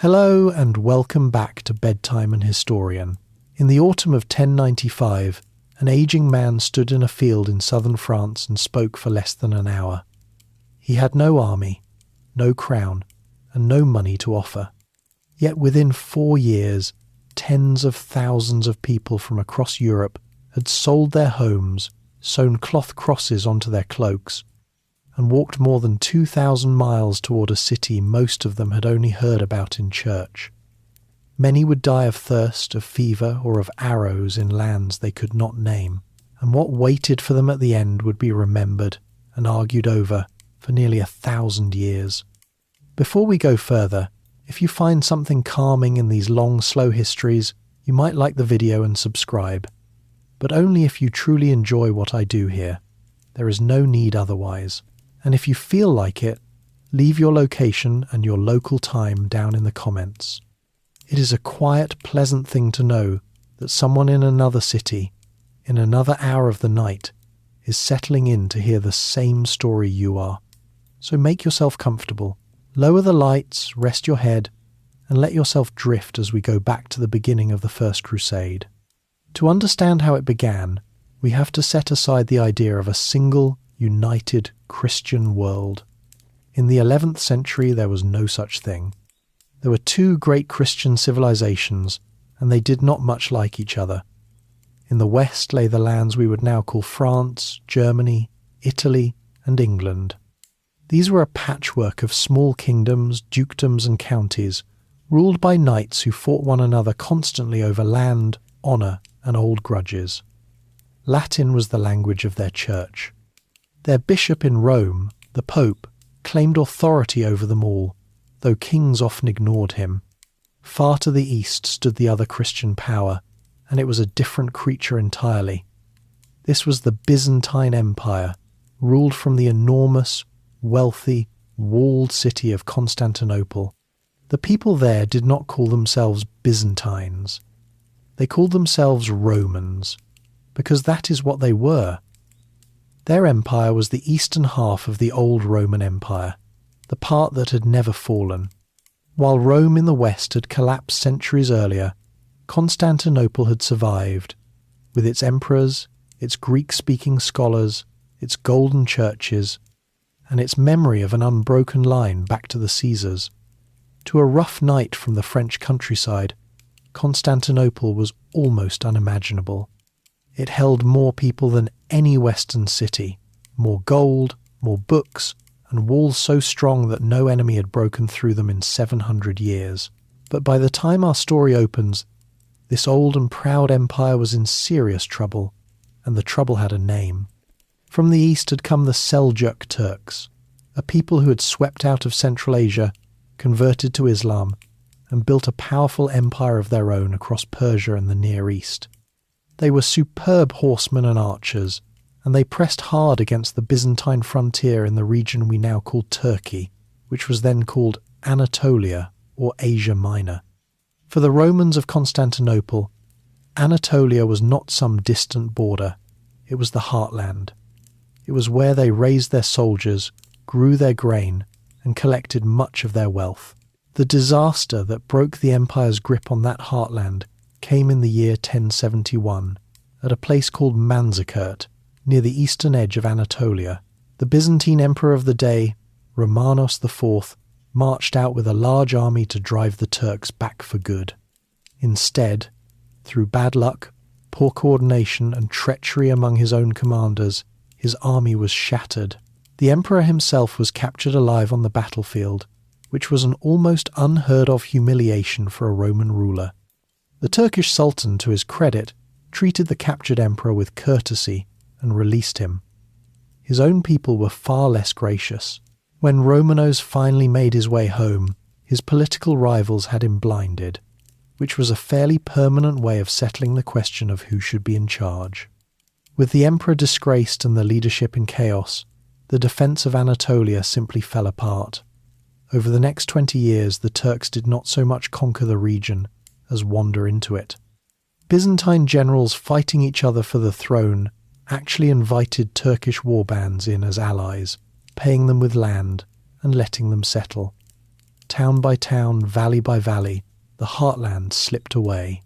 Hello and welcome back to Bedtime and Historian. In the autumn of 1095, an aging man stood in a field in southern France and spoke for less than an hour. He had no army, no crown, and no money to offer. Yet within 4 years, tens of thousands of people from across Europe had sold their homes, sewn cloth crosses onto their cloaks, and walked more than 2,000 miles toward a city most of them had only heard about in church. Many would die of thirst, of fever, or of arrows in lands they could not name, and what waited for them at the end would be remembered and argued over for nearly 1,000 years. Before we go further, if you find something calming in these long, slow histories, you might like the video and subscribe, but only if you truly enjoy what I do here. There is no need otherwise. And if you feel like it, leave your location and your local time down in the comments. It is a quiet, pleasant thing to know that someone in another city, in another hour of the night, is settling in to hear the same story you are. So make yourself comfortable, lower the lights, rest your head, and let yourself drift as we go back to the beginning of the First Crusade. To understand how it began, we have to set aside the idea of a single, united Christian world. In the 11th century there was no such thing. There were 2 great Christian civilizations, and they did not much like each other. In the west lay the lands we would now call France, Germany, Italy, and England. These were a patchwork of small kingdoms, dukedoms, and counties, ruled by knights who fought one another constantly over land, honour, and old grudges. Latin was the language of their church. Their bishop in Rome, the Pope, claimed authority over them all, though kings often ignored him. Far to the east stood the other Christian power, and it was a different creature entirely. This was the Byzantine Empire, ruled from the enormous, wealthy, walled city of Constantinople. The people there did not call themselves Byzantines. They called themselves Romans, because that is what they were. Their empire was the eastern half of the old Roman Empire, the part that had never fallen. While Rome in the west had collapsed centuries earlier, Constantinople had survived, with its emperors, its Greek-speaking scholars, its golden churches, and its memory of an unbroken line back to the Caesars. To a rough knight from the French countryside, Constantinople was almost unimaginable. It held more people than any Western city, more gold, more books, and walls so strong that no enemy had broken through them in 700 years. But by the time our story opens, this old and proud empire was in serious trouble, and the trouble had a name. From the east had come the Seljuk Turks, a people who had swept out of Central Asia, converted to Islam, and built a powerful empire of their own across Persia and the Near East. They were superb horsemen and archers, and they pressed hard against the Byzantine frontier in the region we now call Turkey, which was then called Anatolia or Asia Minor. For the Romans of Constantinople, Anatolia was not some distant border, it was the heartland. It was where they raised their soldiers, grew their grain, and collected much of their wealth. The disaster that broke the empire's grip on that heartland came in the year 1071, at a place called Manzikert, near the eastern edge of Anatolia. The Byzantine emperor of the day, Romanos IV, marched out with a large army to drive the Turks back for good. Instead, through bad luck, poor coordination, and treachery among his own commanders, his army was shattered. The emperor himself was captured alive on the battlefield, which was an almost unheard-of humiliation for a Roman ruler. The Turkish Sultan, to his credit, treated the captured emperor with courtesy and released him. His own people were far less gracious. When Romanos finally made his way home, his political rivals had him blinded, which was a fairly permanent way of settling the question of who should be in charge. With the emperor disgraced and the leadership in chaos, the defence of Anatolia simply fell apart. Over the next 20 years, the Turks did not so much conquer the region as wander into it. Byzantine generals fighting each other for the throne actually invited Turkish warbands in as allies, paying them with land and letting them settle. town by town, valley by valley, the heartland slipped away.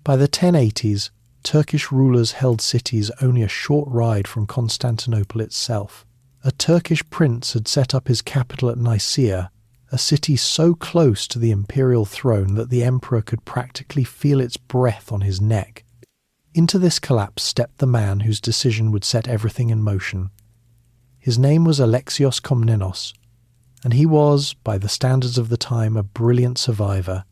By the 1080s, Turkish rulers held cities only a short ride from Constantinople itself. A Turkish prince had set up his capital at Nicaea, a city so close to the imperial throne that the emperor could practically feel its breath on his neck. Into this collapse stepped the man whose decision would set everything in motion. His name was Alexios Komnenos, and he was, by the standards of the time, a brilliant survivor.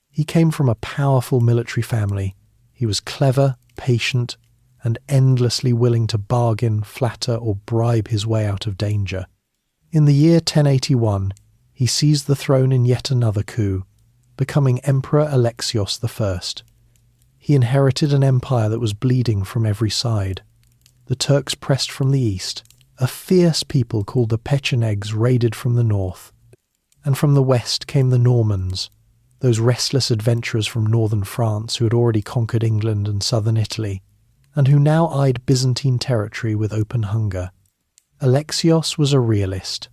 He came from a powerful military family. He was clever, patient, and endlessly willing to bargain, flatter, or bribe his way out of danger. In the year 1081, he seized the throne in yet another coup, becoming Emperor Alexios I. He inherited an empire that was bleeding from every side. The Turks pressed from the east. A fierce people called the Pechenegs raided from the north. And from the west came the Normans, those restless adventurers from northern France who had already conquered England and southern Italy, and who now eyed Byzantine territory with open hunger. Alexios was a realist.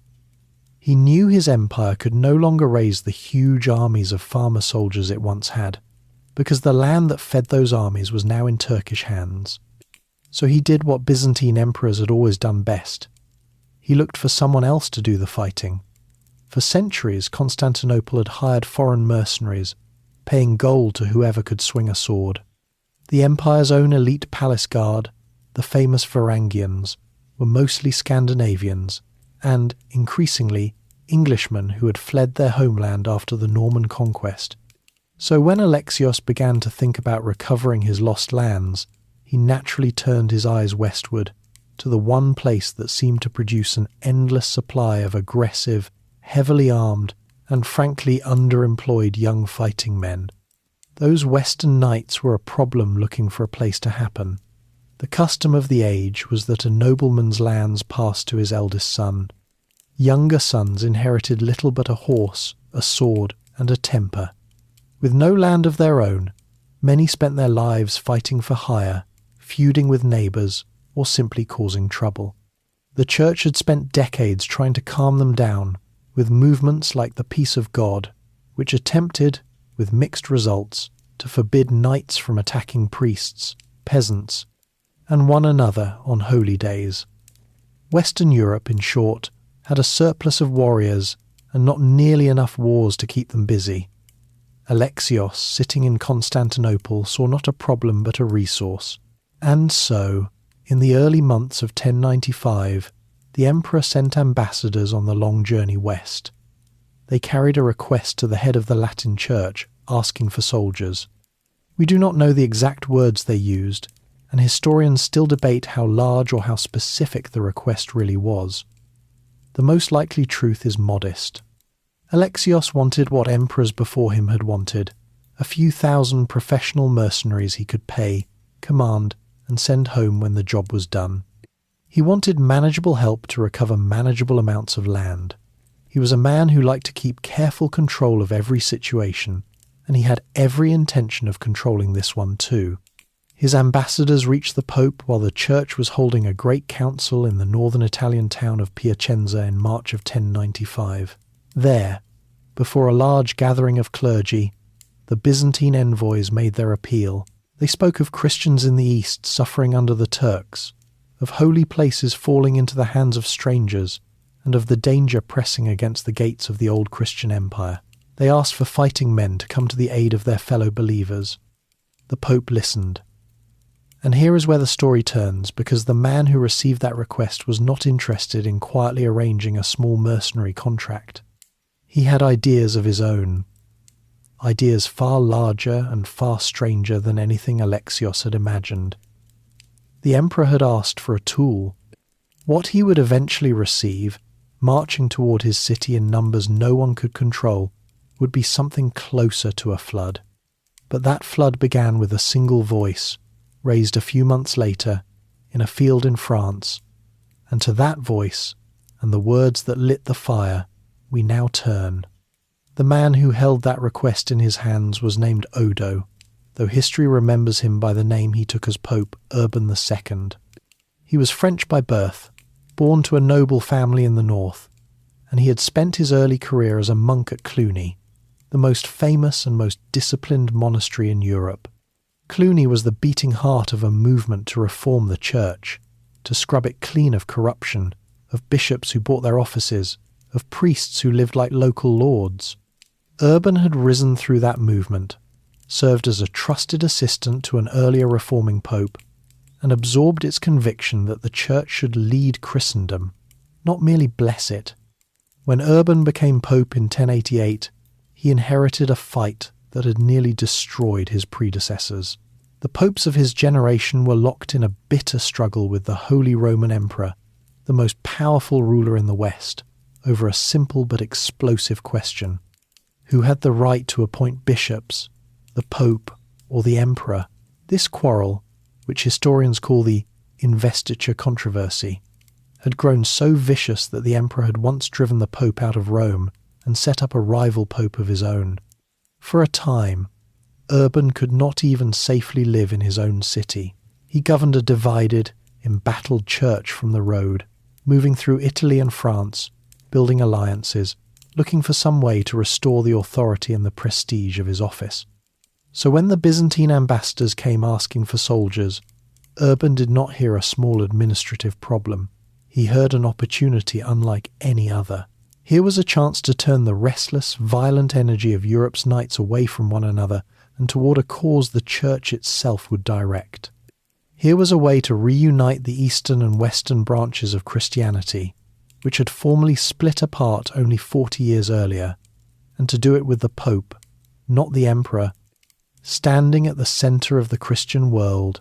He knew his empire could no longer raise the huge armies of farmer soldiers it once had, because the land that fed those armies was now in Turkish hands. So he did what Byzantine emperors had always done best. He looked for someone else to do the fighting. For centuries, Constantinople had hired foreign mercenaries, paying gold to whoever could swing a sword. The empire's own elite palace guard, the famous Varangians, were mostly Scandinavians, and, increasingly, Englishmen who had fled their homeland after the Norman conquest. So when Alexios began to think about recovering his lost lands, he naturally turned his eyes westward, to the one place that seemed to produce an endless supply of aggressive, heavily armed, and frankly underemployed young fighting men. Those Western knights were a problem looking for a place to happen. The custom of the age was that a nobleman's lands passed to his eldest son. Younger sons inherited little but a horse, a sword, and a temper. With no land of their own, many spent their lives fighting for hire, feuding with neighbours, or simply causing trouble. The church had spent decades trying to calm them down, with movements like the Peace of God, which attempted, with mixed results, to forbid knights from attacking priests, peasants, and one another on holy days. Western Europe, in short, had a surplus of warriors and not nearly enough wars to keep them busy. Alexios, sitting in Constantinople, saw not a problem but a resource. And so, in the early months of 1095, the emperor sent ambassadors on the long journey west. They carried a request to the head of the Latin Church, asking for soldiers. We do not know the exact words they used, and historians still debate how large or how specific the request really was. The most likely truth is modest. Alexios wanted what emperors before him had wanted, a few thousand professional mercenaries he could pay, command, and send home when the job was done. He wanted manageable help to recover manageable amounts of land. He was a man who liked to keep careful control of every situation, and he had every intention of controlling this one too. His ambassadors reached the Pope while the Church was holding a great council in the northern Italian town of Piacenza in March of 1095. There, before a large gathering of clergy, the Byzantine envoys made their appeal. They spoke of Christians in the East suffering under the Turks, of holy places falling into the hands of strangers, and of the danger pressing against the gates of the old Christian empire. They asked for fighting men to come to the aid of their fellow believers. The Pope listened. And here is where the story turns, because the man who received that request was not interested in quietly arranging a small mercenary contract. He had ideas of his own, ideas far larger and far stranger than anything Alexios had imagined. The emperor had asked for a tool. What he would eventually receive, marching toward his city in numbers no one could control, would be something closer to a flood. But that flood began with a single voice, raised a few months later, in a field in France, and to that voice, and the words that lit the fire, we now turn. The man who held that request in his hands was named Odo, though history remembers him by the name he took as Pope, Urban II. He was French by birth, born to a noble family in the north, and he had spent his early career as a monk at Cluny, the most famous and most disciplined monastery in Europe. Cluny was the beating heart of a movement to reform the church, to scrub it clean of corruption, of bishops who bought their offices, of priests who lived like local lords. Urban had risen through that movement, served as a trusted assistant to an earlier reforming pope, and absorbed its conviction that the church should lead Christendom, not merely bless it. When Urban became pope in 1088, he inherited a fight that had nearly destroyed his predecessors. The popes of his generation were locked in a bitter struggle with the Holy Roman Emperor, the most powerful ruler in the West, over a simple but explosive question: who had the right to appoint bishops, the Pope or the Emperor? This quarrel, which historians call the investiture controversy, had grown so vicious that the Emperor had once driven the Pope out of Rome and set up a rival pope of his own. For a time, Urban could not even safely live in his own city. He governed a divided, embattled church from the road, moving through Italy and France, building alliances, looking for some way to restore the authority and the prestige of his office. So when the Byzantine ambassadors came asking for soldiers, Urban did not hear a small administrative problem. He heard an opportunity unlike any other. Here was a chance to turn the restless, violent energy of Europe's knights away from one another and toward a cause the church itself would direct. Here was a way to reunite the eastern and western branches of Christianity, which had formally split apart only 40 years earlier, and to do it with the Pope, not the Emperor, standing at the centre of the Christian world.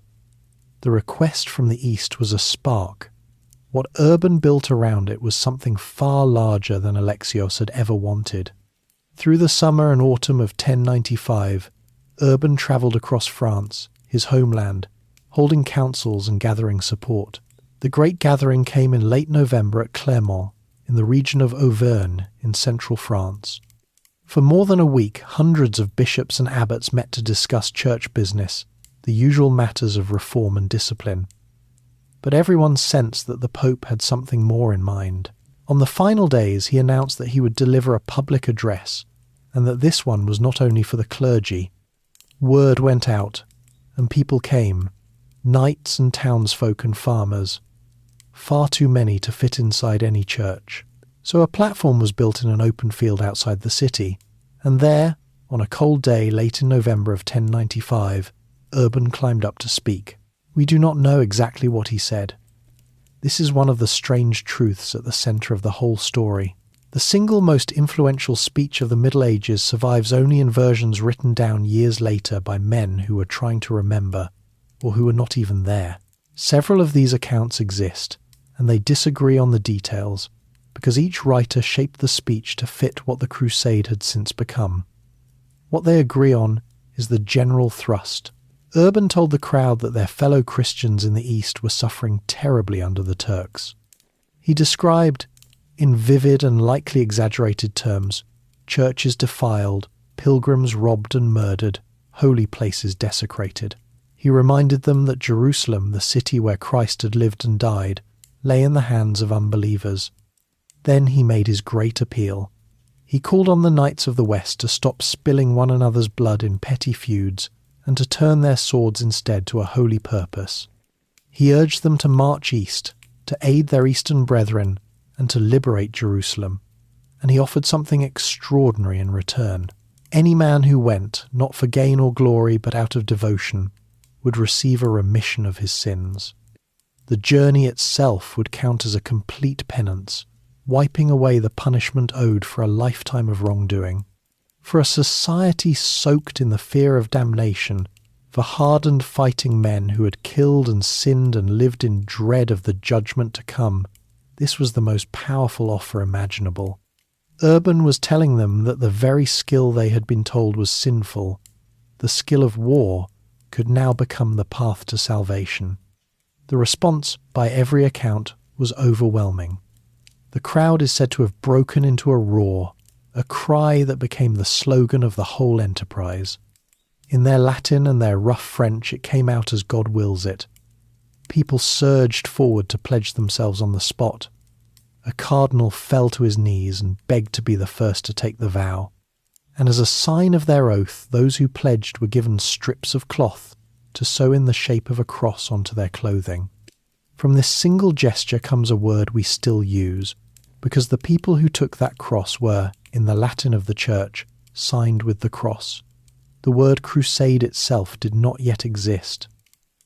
The request from the East was a spark. What Urban built around it was something far larger than Alexios had ever wanted. Through the summer and autumn of 1095, Urban travelled across France, his homeland, holding councils and gathering support. The great gathering came in late November at Clermont, in the region of Auvergne in central France. For more than a week, hundreds of bishops and abbots met to discuss church business, the usual matters of reform and discipline. But everyone sensed that the Pope had something more in mind. On the final days, he announced that he would deliver a public address, and that this one was not only for the clergy. Word went out, and people came, knights and townsfolk and farmers, far too many to fit inside any church. So a platform was built in an open field outside the city, and there, on a cold day late in November of 1095, Urban climbed up to speak. We do not know exactly what he said. This is one of the strange truths at the centre of the whole story. The single most influential speech of the Middle Ages survives only in versions written down years later by men who were trying to remember, or who were not even there. Several of these accounts exist, and they disagree on the details, because each writer shaped the speech to fit what the crusade had since become. What they agree on is the general thrust. Urban told the crowd that their fellow Christians in the East were suffering terribly under the Turks. He described, in vivid and likely exaggerated terms, churches defiled, pilgrims robbed and murdered, holy places desecrated. He reminded them that Jerusalem, the city where Christ had lived and died, lay in the hands of unbelievers. Then he made his great appeal. He called on the knights of the West to stop spilling one another's blood in petty feuds, and to turn their swords instead to a holy purpose. He urged them to march east, to aid their eastern brethren, and to liberate Jerusalem. And he offered something extraordinary in return. Any man who went, not for gain or glory but out of devotion, would receive a remission of his sins. The journey itself would count as a complete penance, wiping away the punishment owed for a lifetime of wrongdoing. For a society soaked in the fear of damnation, for hardened fighting men who had killed and sinned and lived in dread of the judgment to come, this was the most powerful offer imaginable. Urban was telling them that the very skill they had been told was sinful, the skill of war, could now become the path to salvation. The response, by every account, was overwhelming. The crowd is said to have broken into a roar, a cry that became the slogan of the whole enterprise. In their Latin and their rough French, it came out as God wills it. People surged forward to pledge themselves on the spot, a cardinal fell to his knees and begged to be the first to take the vow. And as a sign of their oath, those who pledged were given strips of cloth to sew in the shape of a cross onto their clothing. From this single gesture comes a word we still use, because the people who took that cross were, in the Latin of the Church, signed with the cross. The word crusade itself did not yet exist.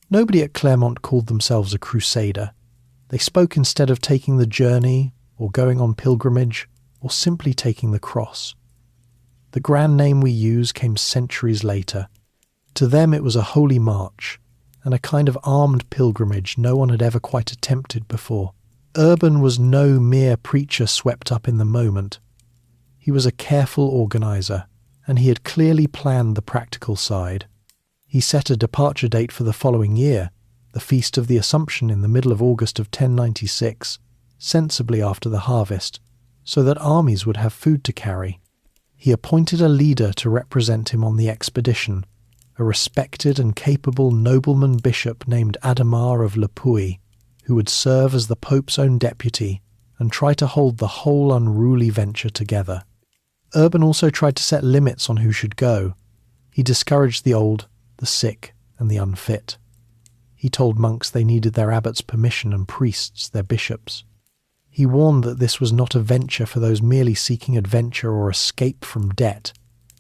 Nobody at Clermont called themselves a crusader. They spoke instead of taking the journey, or going on pilgrimage, or simply taking the cross. The grand name we use came centuries later. To them it was a holy march, and a kind of armed pilgrimage no one had ever quite attempted before. Urban was no mere preacher swept up in the moment. He was a careful organiser, and he had clearly planned the practical side. He set a departure date for the following year, the Feast of the Assumption in the middle of August of 1096, sensibly after the harvest, so that armies would have food to carry. He appointed a leader to represent him on the expedition, a respected and capable nobleman bishop named Adhemar of Le Puy, who would serve as the Pope's own deputy and try to hold the whole unruly venture together. Urban also tried to set limits on who should go. He discouraged the old, the sick, and the unfit. He told monks they needed their abbots' permission and priests their bishops. He warned that this was not a venture for those merely seeking adventure or escape from debt.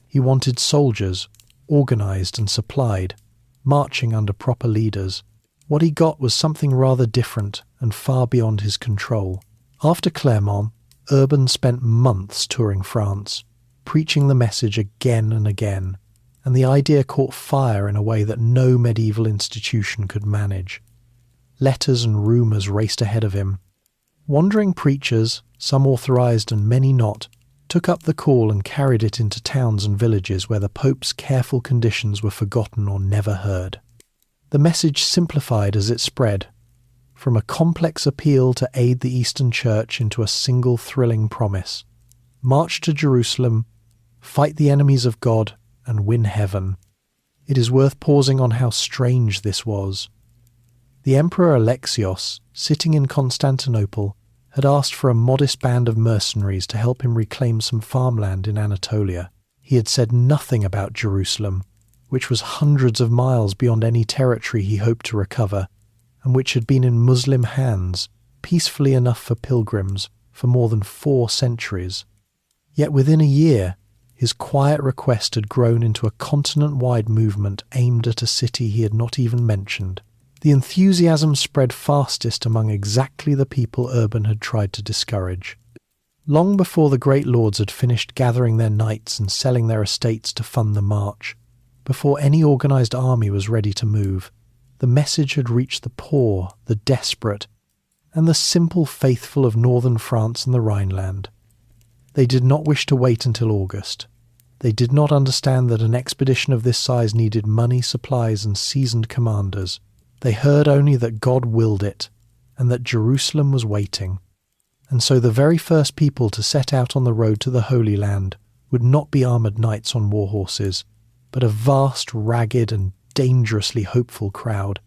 He wanted soldiers, organised and supplied, marching under proper leaders. What he got was something rather different and far beyond his control. After Clermont, Urban spent months touring France, preaching the message again and again, and the idea caught fire in a way that no medieval institution could manage. Letters and rumours raced ahead of him. Wandering preachers, some authorised and many not, took up the call and carried it into towns and villages where the Pope's careful conditions were forgotten or never heard. The message simplified as it spread, from a complex appeal to aid the Eastern Church into a single thrilling promise: march to Jerusalem, fight the enemies of God, and win heaven. It is worth pausing on how strange this was. The Emperor Alexios, sitting in Constantinople, had asked for a modest band of mercenaries to help him reclaim some farmland in Anatolia. He had said nothing about Jerusalem, which was hundreds of miles beyond any territory he hoped to recover, and which had been in Muslim hands, peacefully enough for pilgrims, for more than 4 centuries. Yet within a year, his quiet request had grown into a continent-wide movement aimed at a city he had not even mentioned. The enthusiasm spread fastest among exactly the people Urban had tried to discourage. Long before the great lords had finished gathering their knights and selling their estates to fund the march, before any organised army was ready to move, the message had reached the poor, the desperate, and the simple faithful of northern France and the Rhineland. They did not wish to wait until August. They did not understand that an expedition of this size needed money, supplies, and seasoned commanders. They heard only that God willed it, and that Jerusalem was waiting. And so the very first people to set out on the road to the Holy Land would not be armoured knights on war horses, but a vast, ragged, and dangerously hopeful crowd,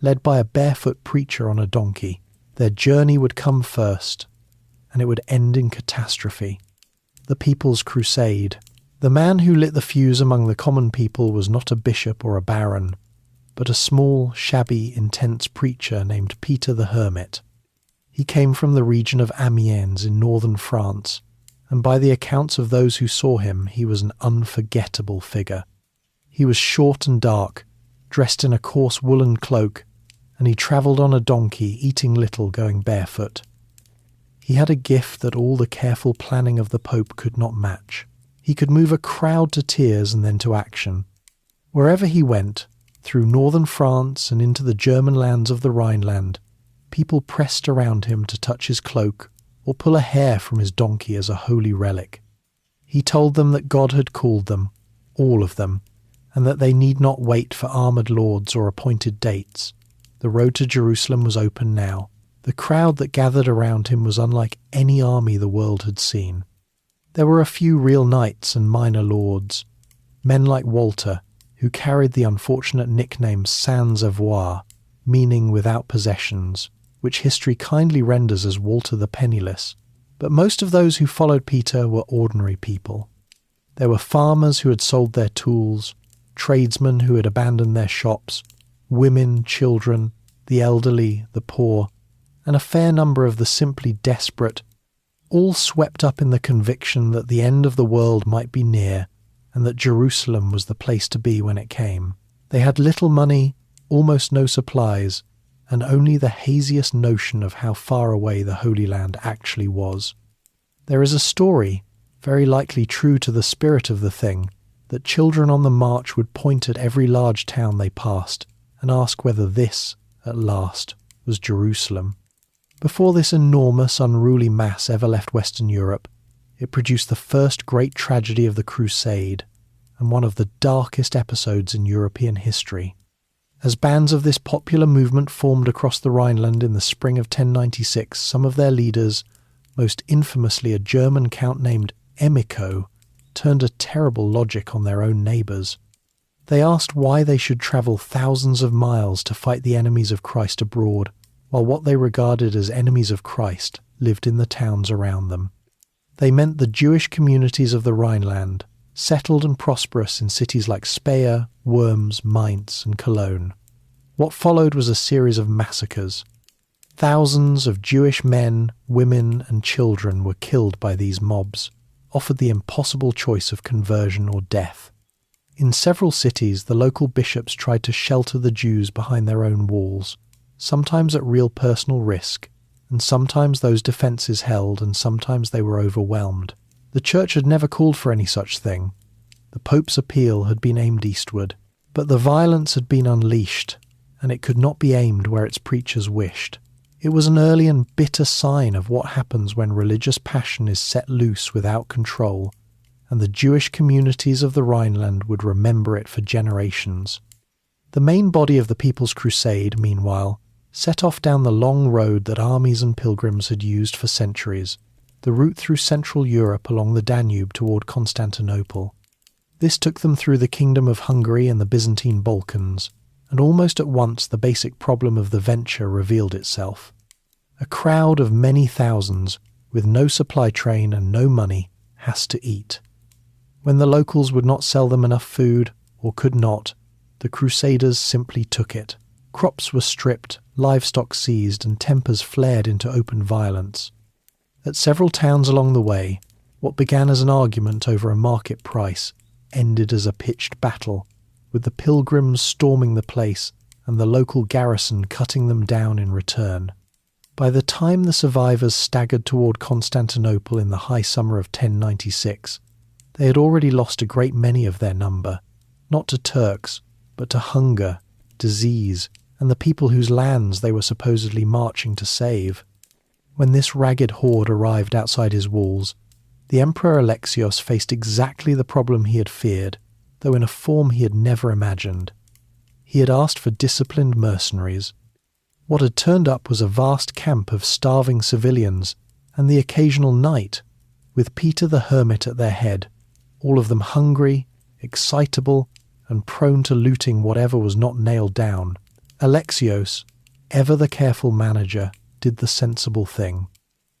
led by a barefoot preacher on a donkey. Their journey would come first, and it would end in catastrophe. The People's Crusade. The man who lit the fuse among the common people was not a bishop or a baron, but a small, shabby, intense preacher named Peter the Hermit. He came from the region of Amiens in northern France, and by the accounts of those who saw him, he was an unforgettable figure. He was short and dark, dressed in a coarse woolen cloak, and he travelled on a donkey, eating little, going barefoot. He had a gift that all the careful planning of the Pope could not match. He could move a crowd to tears and then to action. Wherever he went, through northern France and into the German lands of the Rhineland, people pressed around him to touch his cloak or pull a hair from his donkey as a holy relic. He told them that God had called them, all of them, and that they need not wait for armoured lords or appointed dates. The road to Jerusalem was open now. The crowd that gathered around him was unlike any army the world had seen. There were a few real knights and minor lords, men like Walter, who carried the unfortunate nickname sans avoir, meaning without possessions, which history kindly renders as Walter the Penniless. But most of those who followed Peter were ordinary people. There were farmers who had sold their tools, tradesmen who had abandoned their shops, women, children, the elderly, the poor, and a fair number of the simply desperate, all swept up in the conviction that the end of the world might be near and that Jerusalem was the place to be when it came. They had little money, almost no supplies, and only the haziest notion of how far away the Holy Land actually was. There is a story, very likely true to the spirit of the thing, that children on the march would point at every large town they passed and ask whether this, at last, was Jerusalem. Before this enormous, unruly mass ever left Western Europe, it produced the first great tragedy of the Crusade, and one of the darkest episodes in European history. As bands of this popular movement formed across the Rhineland in the spring of 1096, some of their leaders, most infamously a German count named Emico, turned a terrible logic on their own neighbours. They asked why they should travel thousands of miles to fight the enemies of Christ abroad, while what they regarded as enemies of Christ lived in the towns around them. They meant the Jewish communities of the Rhineland, settled and prosperous in cities like Speyer, Worms, Mainz and Cologne. What followed was a series of massacres. Thousands of Jewish men, women and children were killed by these mobs, offered the impossible choice of conversion or death. In several cities, the local bishops tried to shelter the Jews behind their own walls, sometimes at real personal risk, and sometimes those defences held and sometimes they were overwhelmed. The Church had never called for any such thing. The Pope's appeal had been aimed eastward, but the violence had been unleashed, and it could not be aimed where its preachers wished. It was an early and bitter sign of what happens when religious passion is set loose without control, and the Jewish communities of the Rhineland would remember it for generations. The main body of the People's Crusade, meanwhile, set off down the long road that armies and pilgrims had used for centuries, the route through Central Europe along the Danube toward Constantinople. This took them through the Kingdom of Hungary and the Byzantine Balkans, and almost at once the basic problem of the venture revealed itself. A crowd of many thousands, with no supply train and no money, has to eat. When the locals would not sell them enough food, or could not, the Crusaders simply took it. Crops were stripped, livestock seized, and tempers flared into open violence. At several towns along the way, what began as an argument over a market price ended as a pitched battle, with the pilgrims storming the place and the local garrison cutting them down in return. By the time the survivors staggered toward Constantinople in the high summer of 1096, they had already lost a great many of their number, not to Turks, but to hunger, disease, and the people whose lands they were supposedly marching to save. When this ragged horde arrived outside his walls, the Emperor Alexios faced exactly the problem he had feared, though in a form he had never imagined. He had asked for disciplined mercenaries. What had turned up was a vast camp of starving civilians and the occasional knight, with Peter the Hermit at their head, all of them hungry, excitable, and prone to looting whatever was not nailed down. Alexios, ever the careful manager, did the sensible thing.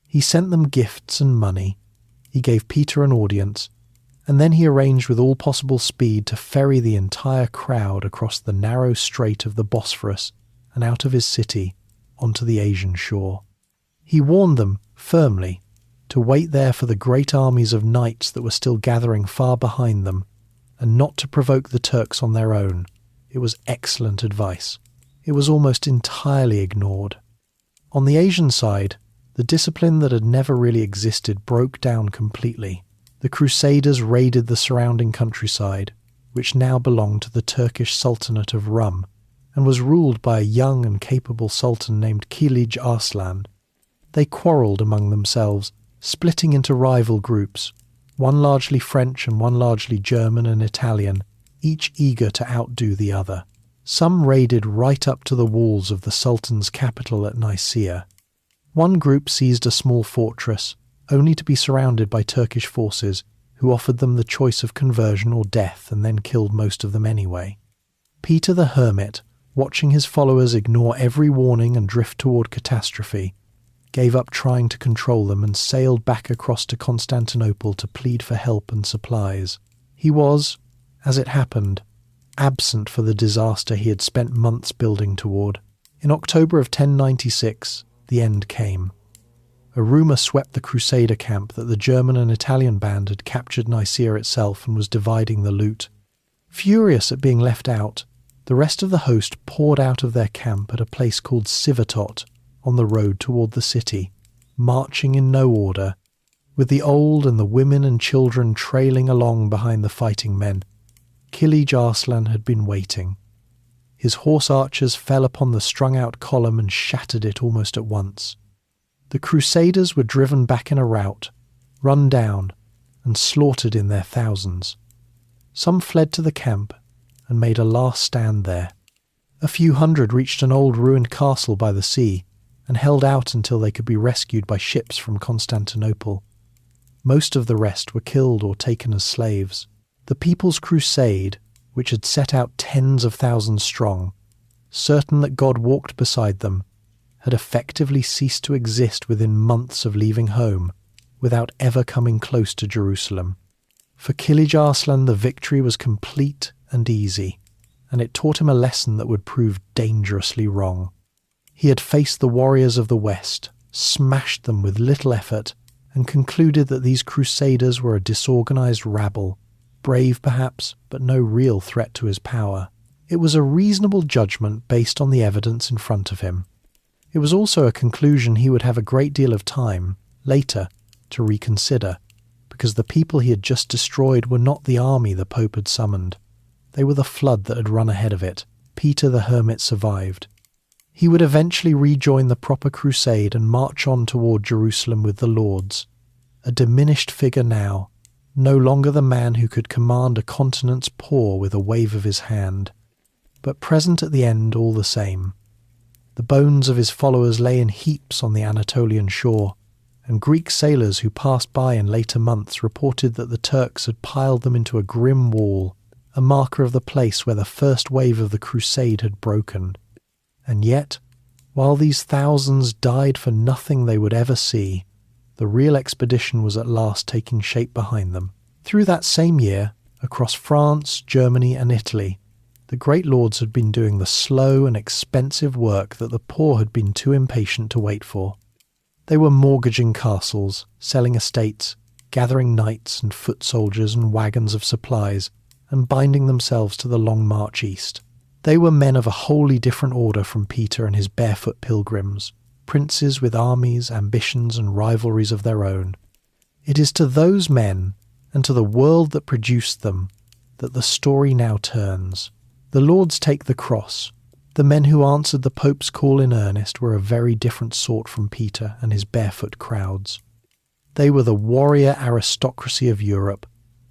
He sent them gifts and money, he gave Peter an audience, and then he arranged with all possible speed to ferry the entire crowd across the narrow strait of the Bosphorus and out of his city onto the Asian shore. He warned them, firmly, to wait there for the great armies of knights that were still gathering far behind them, and not to provoke the Turks on their own. It was excellent advice. It was almost entirely ignored. On the Asian side, the discipline that had never really existed broke down completely. The Crusaders raided the surrounding countryside, which now belonged to the Turkish Sultanate of Rum, and was ruled by a young and capable sultan named Kilij Arslan. They quarrelled among themselves, splitting into rival groups, one largely French and one largely German and Italian, each eager to outdo the other. Some raided right up to the walls of the Sultan's capital at Nicaea. One group seized a small fortress, only to be surrounded by Turkish forces, who offered them the choice of conversion or death and then killed most of them anyway. Peter the Hermit, watching his followers ignore every warning and drift toward catastrophe, gave up trying to control them and sailed back across to Constantinople to plead for help and supplies. He was, as it happened, absent for the disaster he had spent months building toward. In October of 1096, the end came. A rumour swept the Crusader camp that the German and Italian band had captured Nicaea itself and was dividing the loot. Furious at being left out, the rest of the host poured out of their camp at a place called Civitot on the road toward the city, marching in no order, with the old and the women and children trailing along behind the fighting men. Kilij Arslan had been waiting. His horse archers fell upon the strung-out column and shattered it almost at once. The Crusaders were driven back in a rout, run down, and slaughtered in their thousands. Some fled to the camp and made a last stand there. A few hundred reached an old ruined castle by the sea and held out until they could be rescued by ships from Constantinople. Most of the rest were killed or taken as slaves. The People's Crusade, which had set out tens of thousands strong, certain that God walked beside them, had effectively ceased to exist within months of leaving home, without ever coming close to Jerusalem. For Kilij Arslan the victory was complete and easy, and it taught him a lesson that would prove dangerously wrong. He had faced the warriors of the West, smashed them with little effort, and concluded that these Crusaders were a disorganized rabble, brave perhaps, but no real threat to his power. It was a reasonable judgment based on the evidence in front of him. It was also a conclusion he would have a great deal of time, later, to reconsider, because the people he had just destroyed were not the army the Pope had summoned. They were the flood that had run ahead of it. Peter the Hermit survived. He would eventually rejoin the proper crusade and march on toward Jerusalem with the lords, a diminished figure now, no longer the man who could command a continent's poor with a wave of his hand, but present at the end all the same. The bones of his followers lay in heaps on the Anatolian shore, and Greek sailors who passed by in later months reported that the Turks had piled them into a grim wall, a marker of the place where the first wave of the crusade had broken. And yet, while these thousands died for nothing they would ever see, the real expedition was at last taking shape behind them. Through that same year, across France, Germany and Italy, the great lords had been doing the slow and expensive work that the poor had been too impatient to wait for. They were mortgaging castles, selling estates, gathering knights and foot soldiers and wagons of supplies, and binding themselves to the long march east. They were men of a wholly different order from Peter and his barefoot pilgrims, princes with armies, ambitions and rivalries of their own. It is to those men, and to the world that produced them, that the story now turns. The lords take the cross. The men who answered the Pope's call in earnest were a very different sort from Peter and his barefoot crowds. They were the warrior aristocracy of Europe,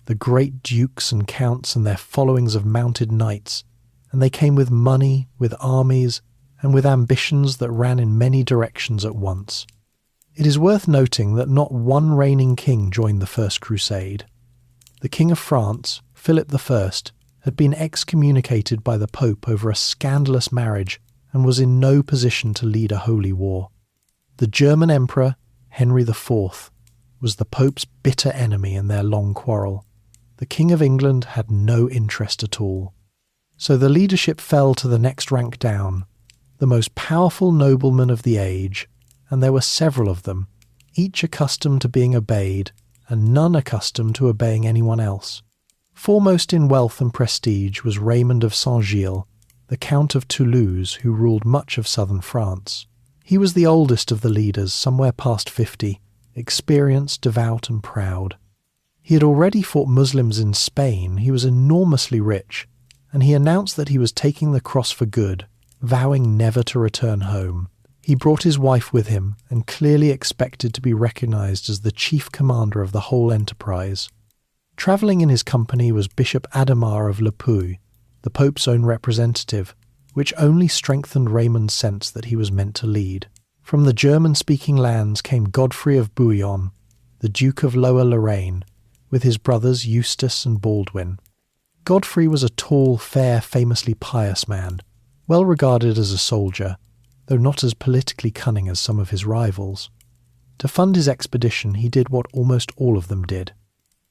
the great dukes and counts and their followings of mounted knights, and they came with money, with armies, and with ambitions that ran in many directions at once. It is worth noting that not one reigning king joined the First Crusade. The King of France, Philip I, had been excommunicated by the Pope over a scandalous marriage and was in no position to lead a holy war. The German Emperor, Henry IV, was the Pope's bitter enemy in their long quarrel. The King of England had no interest at all. So the leadership fell to the next rank down, the most powerful noblemen of the age, and there were several of them, each accustomed to being obeyed, and none accustomed to obeying anyone else. Foremost in wealth and prestige was Raymond of Saint-Gilles, the Count of Toulouse, who ruled much of southern France. He was the oldest of the leaders, somewhere past 50, experienced, devout and proud. He had already fought Muslims in Spain, he was enormously rich, and he announced that he was taking the cross for good, vowing never to return home. He brought his wife with him and clearly expected to be recognized as the chief commander of the whole enterprise. Travelling in his company was Bishop Adhemar of Le Puy, the Pope's own representative, which only strengthened Raymond's sense that he was meant to lead. From the German-speaking lands came Godfrey of Bouillon, the Duke of Lower Lorraine, with his brothers Eustace and Baldwin. Godfrey was a tall, fair, famously pious man, well regarded as a soldier, though not as politically cunning as some of his rivals. To fund his expedition, he did what almost all of them did.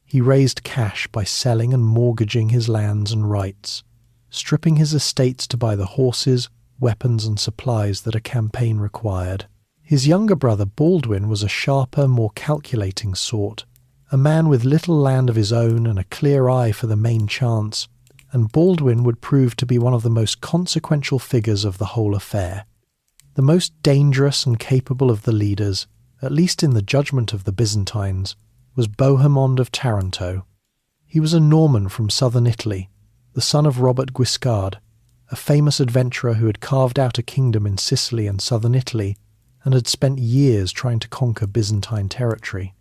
He raised cash by selling and mortgaging his lands and rights, stripping his estates to buy the horses, weapons and supplies that a campaign required. His younger brother Baldwin was a sharper, more calculating sort, a man with little land of his own and a clear eye for the main chance, and Baldwin would prove to be one of the most consequential figures of the whole affair. The most dangerous and capable of the leaders, at least in the judgment of the Byzantines, was Bohemond of Taranto. He was a Norman from southern Italy, the son of Robert Guiscard, a famous adventurer who had carved out a kingdom in Sicily and southern Italy and had spent years trying to conquer Byzantine territory.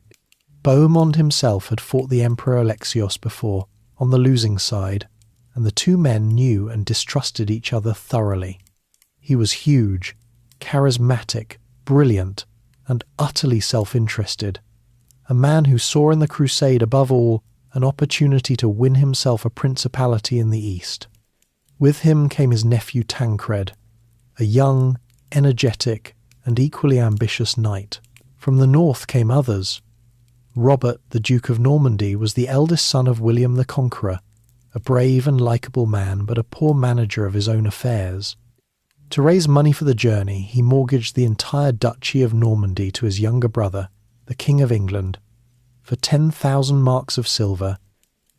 Bohemond himself had fought the Emperor Alexios before, on the losing side, and the two men knew and distrusted each other thoroughly. He was huge, charismatic, brilliant, and utterly self-interested, a man who saw in the Crusade above all an opportunity to win himself a principality in the East. With him came his nephew Tancred, a young, energetic, and equally ambitious knight. From the north came others. Robert, the Duke of Normandy, was the eldest son of William the Conqueror, a brave and likeable man but a poor manager of his own affairs. To raise money for the journey, he mortgaged the entire Duchy of Normandy to his younger brother, the King of England, for 10,000 marks of silver,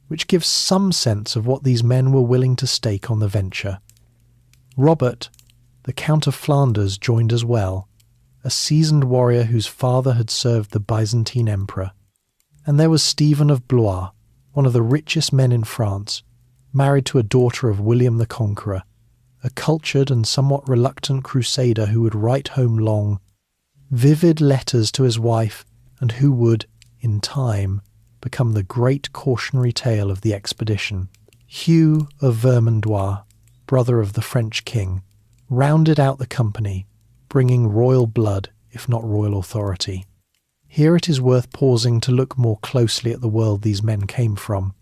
which gives some sense of what these men were willing to stake on the venture. Robert, the Count of Flanders, joined as well, a seasoned warrior whose father had served the Byzantine emperor. And there was Stephen of Blois, one of the richest men in France, married to a daughter of William the Conqueror, a cultured and somewhat reluctant crusader who would write home long, vivid letters to his wife and who would, in time, become the great cautionary tale of the expedition. Hugh of Vermandois, brother of the French king, rounded out the company, bringing royal blood, if not royal authority. Here it is worth pausing to look more closely at the world these men came from,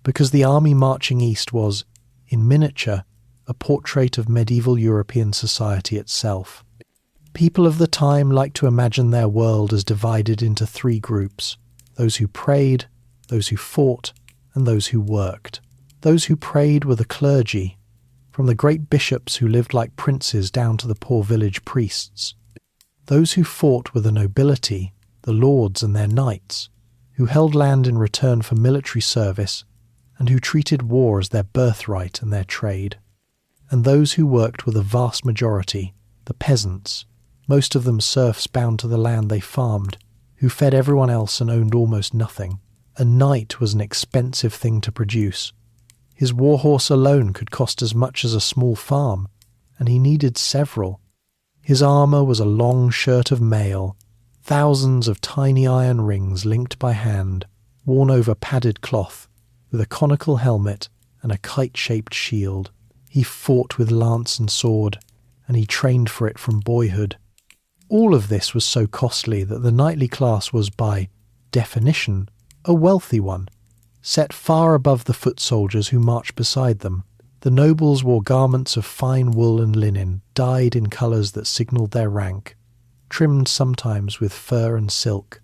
because the army marching east was, in miniature, a portrait of medieval European society itself. People of the time liked to imagine their world as divided into three groups: those who prayed, those who fought, and those who worked. Those who prayed were the clergy, from the great bishops who lived like princes down to the poor village priests. Those who fought were the nobility, the lords and their knights, who held land in return for military service and who treated war as their birthright and their trade. And those who worked were the vast majority, the peasants, most of them serfs bound to the land they farmed, who fed everyone else and owned almost nothing. A knight was an expensive thing to produce. His warhorse alone could cost as much as a small farm, and he needed several. His armour was a long shirt of mail, thousands of tiny iron rings linked by hand, worn over padded cloth, with a conical helmet and a kite-shaped shield. He fought with lance and sword, and he trained for it from boyhood. All of this was so costly that the knightly class was, by definition, a wealthy one, set far above the foot soldiers who marched beside them. The nobles wore garments of fine wool and linen, dyed in colours that signalled their rank, trimmed sometimes with fur and silk.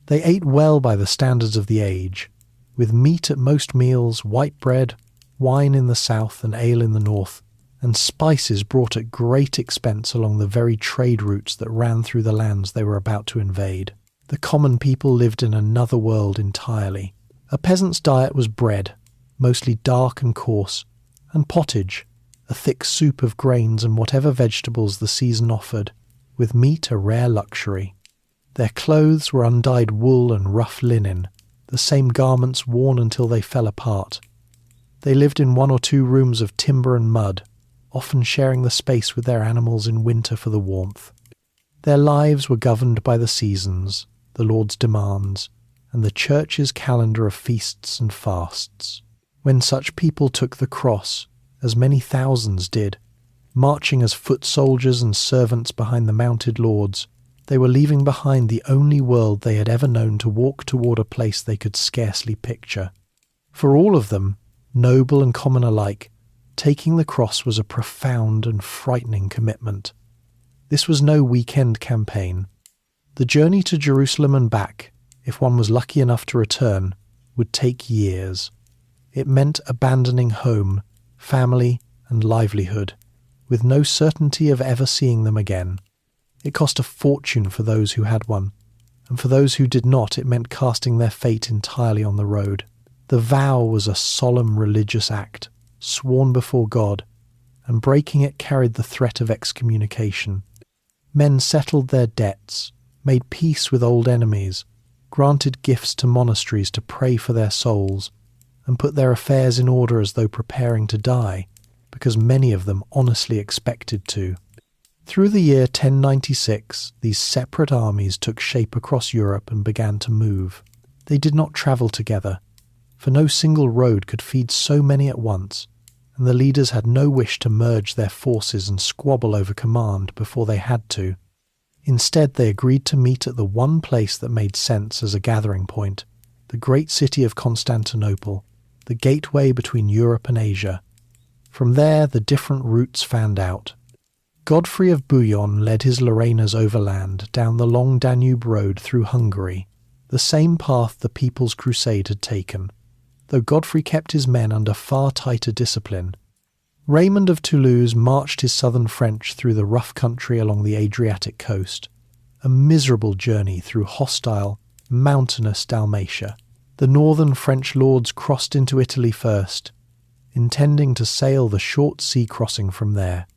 They ate well by the standards of the age, with meat at most meals, white bread, wine in the south and ale in the north, and spices brought at great expense along the very trade routes that ran through the lands they were about to invade. The common people lived in another world entirely. A peasant's diet was bread, mostly dark and coarse, and pottage, a thick soup of grains and whatever vegetables the season offered, with meat a rare luxury. Their clothes were undyed wool and rough linen, the same garments worn until they fell apart. They lived in 1 or 2 rooms of timber and mud, often sharing the space with their animals in winter for the warmth. Their lives were governed by the seasons, the Lord's demands, and the Church's calendar of feasts and fasts. When such people took the cross, as many thousands did, marching as foot soldiers and servants behind the mounted lords, they were leaving behind the only world they had ever known to walk toward a place they could scarcely picture. For all of them, noble and common alike, Taking the cross was a profound and frightening commitment. This was no weekend campaign. The journey to Jerusalem and back, if one was lucky enough to return, would take years. It meant abandoning home, family, and livelihood, with no certainty of ever seeing them again. It cost a fortune for those who had one, and for those who did not, it meant casting their fate entirely on the road. The vow was a solemn religious act, sworn before God, and breaking it carried the threat of excommunication. Men settled their debts, made peace with old enemies, granted gifts to monasteries to pray for their souls, and put their affairs in order as though preparing to die, because many of them honestly expected to. Through the year 1096, these separate armies took shape across Europe and began to move. They did not travel together, for no single road could feed so many at once, and the leaders had no wish to merge their forces and squabble over command before they had to. Instead, they agreed to meet at the one place that made sense as a gathering point, the great city of Constantinople, the gateway between Europe and Asia. From there, the different routes fanned out. Godfrey of Bouillon led his Lorenas overland down the long Danube road through Hungary, the same path the People's Crusade had taken, though Godfrey kept his men under far tighter discipline. Raymond of Toulouse marched his southern French through the rough country along the Adriatic coast, a miserable journey through hostile, mountainous Dalmatia. The northern French lords crossed into Italy first, intending to sail the short sea crossing from there,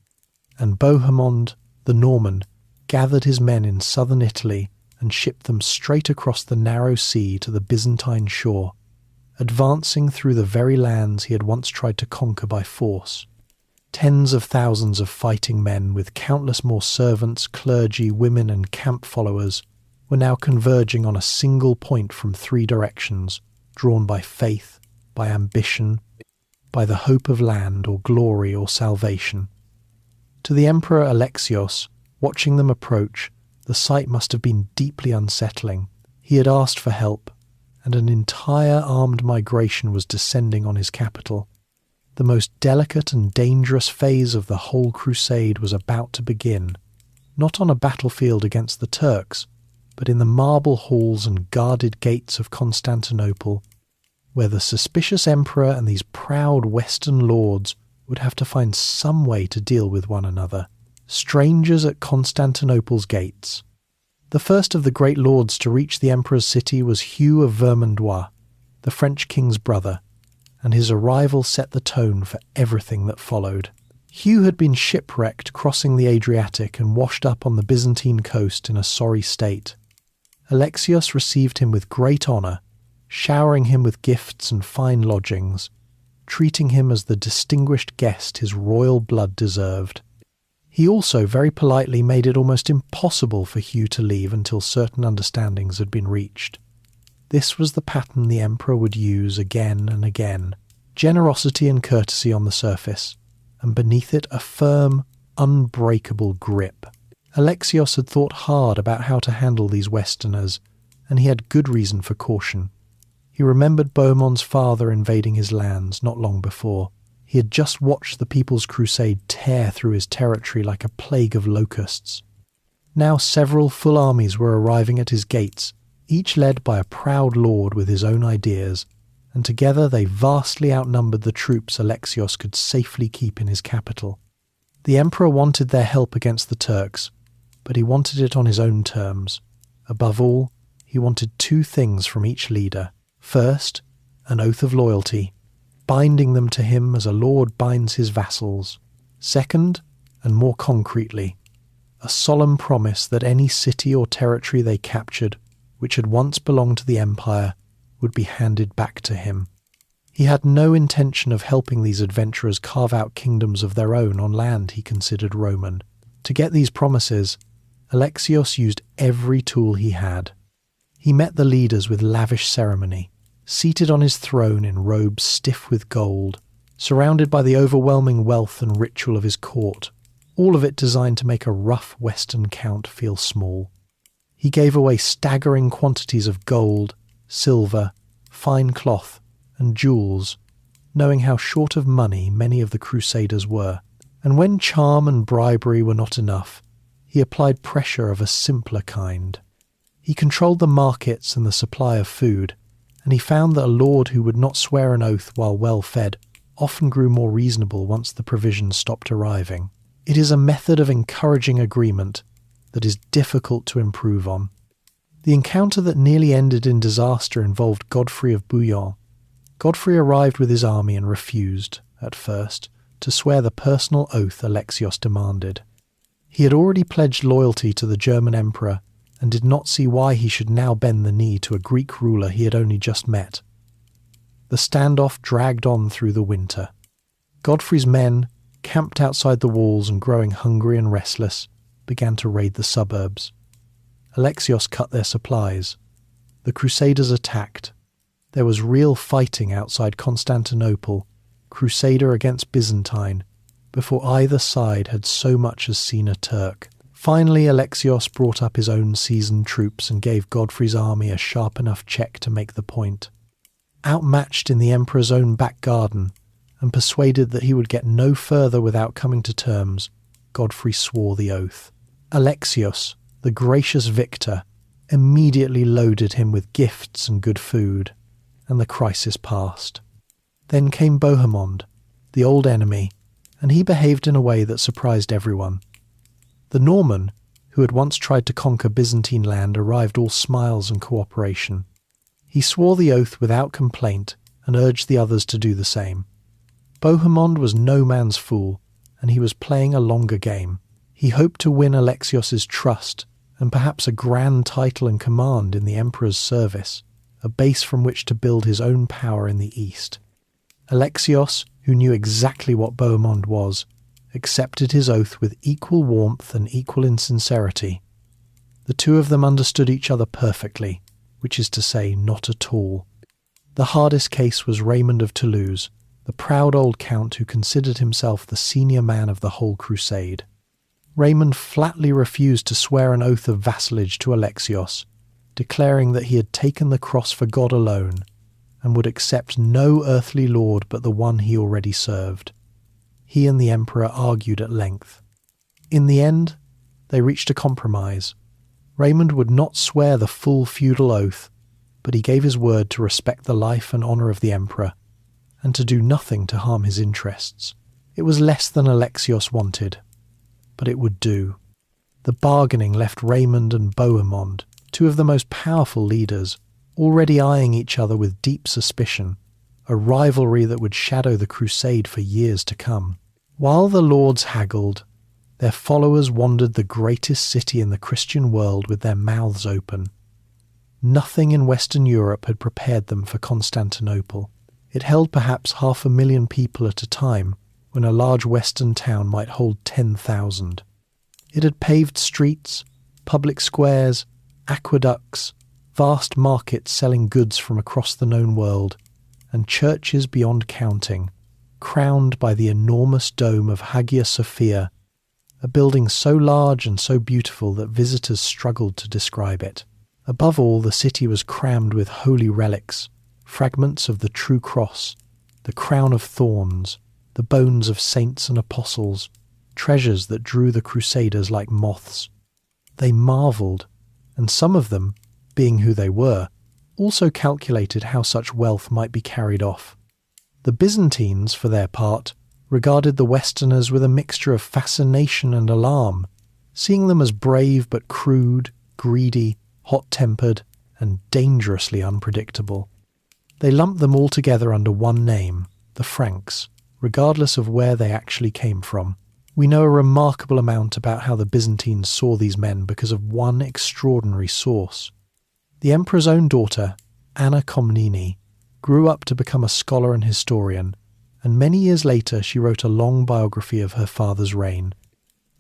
and Bohemond, the Norman, gathered his men in southern Italy and shipped them straight across the narrow sea to the Byzantine shore, advancing through the very lands he had once tried to conquer by force. Tens of thousands of fighting men, with countless more servants, clergy, women, and camp followers, were now converging on a single point from three directions, drawn by faith, by ambition, by the hope of land or glory or salvation. To the Emperor Alexios, watching them approach, the sight must have been deeply unsettling. He had asked for help, and an entire armed migration was descending on his capital. The most delicate and dangerous phase of the whole crusade was about to begin, not on a battlefield against the Turks, but in the marble halls and guarded gates of Constantinople, where the suspicious emperor and these proud Western lords would have to find some way to deal with one another. Strangers at Constantinople's gates. The first of the great lords to reach the emperor's city was Hugh of Vermandois, the French king's brother, and his arrival set the tone for everything that followed. Hugh had been shipwrecked crossing the Adriatic and washed up on the Byzantine coast in a sorry state. Alexios received him with great honour, showering him with gifts and fine lodgings, treating him as the distinguished guest his royal blood deserved. He also very politely made it almost impossible for Hugh to leave until certain understandings had been reached. This was the pattern the emperor would use again and again: generosity and courtesy on the surface, and beneath it a firm, unbreakable grip. Alexios had thought hard about how to handle these Westerners, and he had good reason for caution. He remembered Bohemond's father invading his lands not long before. He had just watched the People's Crusade tear through his territory like a plague of locusts. Now several full armies were arriving at his gates, each led by a proud lord with his own ideas, and together they vastly outnumbered the troops Alexios could safely keep in his capital. The emperor wanted their help against the Turks, but he wanted it on his own terms. Above all, he wanted two things from each leader. First, an oath of loyalty, binding them to him as a lord binds his vassals. Second, and more concretely, a solemn promise that any city or territory they captured, which had once belonged to the empire, would be handed back to him. He had no intention of helping these adventurers carve out kingdoms of their own on land he considered Roman. To get these promises, Alexios used every tool he had. He met the leaders with lavish ceremony, seated on his throne in robes stiff with gold, surrounded by the overwhelming wealth and ritual of his court, all of it designed to make a rough Western count feel small. He gave away staggering quantities of gold, silver, fine cloth, and jewels, knowing how short of money many of the Crusaders were. And when charm and bribery were not enough, he applied pressure of a simpler kind. He controlled the markets and the supply of food, and he found that a lord who would not swear an oath while well fed often grew more reasonable once the provisions stopped arriving. It is a method of encouraging agreement that is difficult to improve on. The encounter that nearly ended in disaster involved Godfrey of Bouillon. Godfrey arrived with his army and refused, at first, to swear the personal oath Alexios demanded. He had already pledged loyalty to the German emperor and did not see why he should now bend the knee to a Greek ruler he had only just met. The standoff dragged on through the winter. Godfrey's men, camped outside the walls and growing hungry and restless, began to raid the suburbs. Alexios cut their supplies. The Crusaders attacked. There was real fighting outside Constantinople, Crusader against Byzantine, before either side had so much as seen a Turk. Finally, Alexios brought up his own seasoned troops and gave Godfrey's army a sharp enough check to make the point. Outmatched in the emperor's own back garden, and persuaded that he would get no further without coming to terms, Godfrey swore the oath. Alexios, the gracious victor, immediately loaded him with gifts and good food, and the crisis passed. Then came Bohemond, the old enemy, and he behaved in a way that surprised everyone. The Norman, who had once tried to conquer Byzantine land, arrived all smiles and cooperation. He swore the oath without complaint and urged the others to do the same. Bohemond was no man's fool, and he was playing a longer game. He hoped to win Alexios's trust and perhaps a grand title and command in the emperor's service, a base from which to build his own power in the east. Alexios, who knew exactly what Bohemond was, accepted his oath with equal warmth and equal insincerity. The two of them understood each other perfectly, which is to say, not at all. The hardest case was Raymond of Toulouse, the proud old count who considered himself the senior man of the whole crusade. Raymond flatly refused to swear an oath of vassalage to Alexios, declaring that he had taken the cross for God alone, and would accept no earthly lord but the one he already served. He and the emperor argued at length. In the end, they reached a compromise. Raymond would not swear the full feudal oath, but he gave his word to respect the life and honour of the emperor, and to do nothing to harm his interests. It was less than Alexios wanted, but it would do. The bargaining left Raymond and Bohemond, two of the most powerful leaders, already eyeing each other with deep suspicion, a rivalry that would shadow the crusade for years to come. While the lords haggled, their followers wandered the greatest city in the Christian world with their mouths open. Nothing in Western Europe had prepared them for Constantinople. It held perhaps 500,000 people at a time, when a large western town might hold 10,000. It had paved streets, public squares, aqueducts, vast markets selling goods from across the known world, and churches beyond counting, crowned by the enormous dome of Hagia Sophia, a building so large and so beautiful that visitors struggled to describe it. Above all, the city was crammed with holy relics, fragments of the true cross, the crown of thorns, the bones of saints and apostles, treasures that drew the Crusaders like moths. They marvelled, and some of them, being who they were, also calculated how such wealth might be carried off. The Byzantines, for their part, regarded the Westerners with a mixture of fascination and alarm, seeing them as brave but crude, greedy, hot-tempered, and dangerously unpredictable. They lumped them all together under one name, the Franks, regardless of where they actually came from. We know a remarkable amount about how the Byzantines saw these men because of one extraordinary source. The emperor's own daughter, Anna Komnene, grew up to become a scholar and historian, and many years later she wrote a long biography of her father's reign.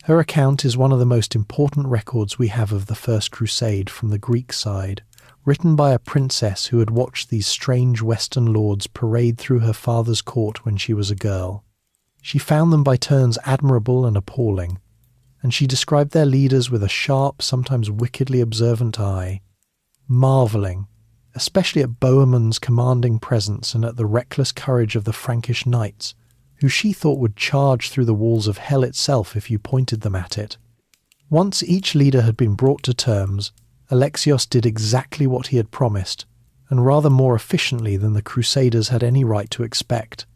Her account is one of the most important records we have of the First Crusade from the Greek side, written by a princess who had watched these strange Western lords parade through her father's court when she was a girl. She found them by turns admirable and appalling, and she described their leaders with a sharp, sometimes wickedly observant eye, marvelling especially at Bohemund's commanding presence and at the reckless courage of the Frankish knights, who she thought would charge through the walls of hell itself if you pointed them at it. Once each leader had been brought to terms, Alexios did exactly what he had promised, and rather more efficiently than the Crusaders had any right to expect.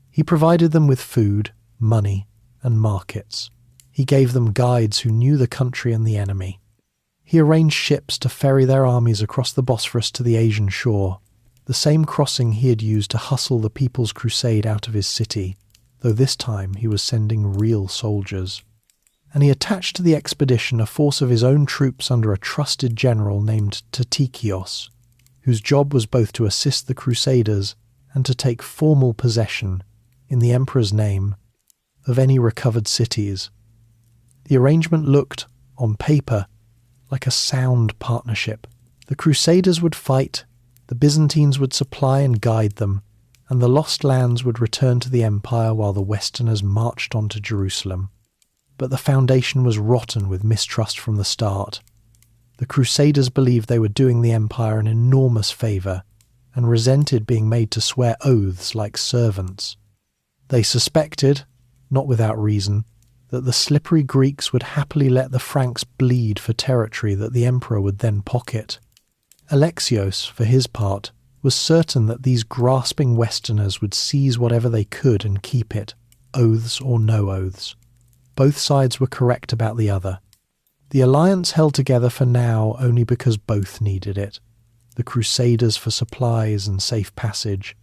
He provided them with food, money, and markets. He gave them guides who knew the country and the enemy. He arranged ships to ferry their armies across the Bosphorus to the Asian shore, the same crossing he had used to hustle the People's Crusade out of his city, though this time he was sending real soldiers. And he attached to the expedition a force of his own troops under a trusted general named Tatikios, whose job was both to assist the Crusaders and to take formal possession, in the emperor's name, of any recovered cities. The arrangement looked, on paper, like a sound partnership. The Crusaders would fight, the Byzantines would supply and guide them, and the lost lands would return to the empire while the Westerners marched on to Jerusalem. But the foundation was rotten with mistrust from the start. The Crusaders believed they were doing the empire an enormous favour, and resented being made to swear oaths like servants. They suspected, not without reason, that the slippery Greeks would happily let the Franks bleed for territory that the emperor would then pocket. Alexios, for his part, was certain that these grasping Westerners would seize whatever they could and keep it, oaths or no oaths. Both sides were correct about the other. The alliance held together for now only because both needed it. The Crusaders for supplies and safe passage,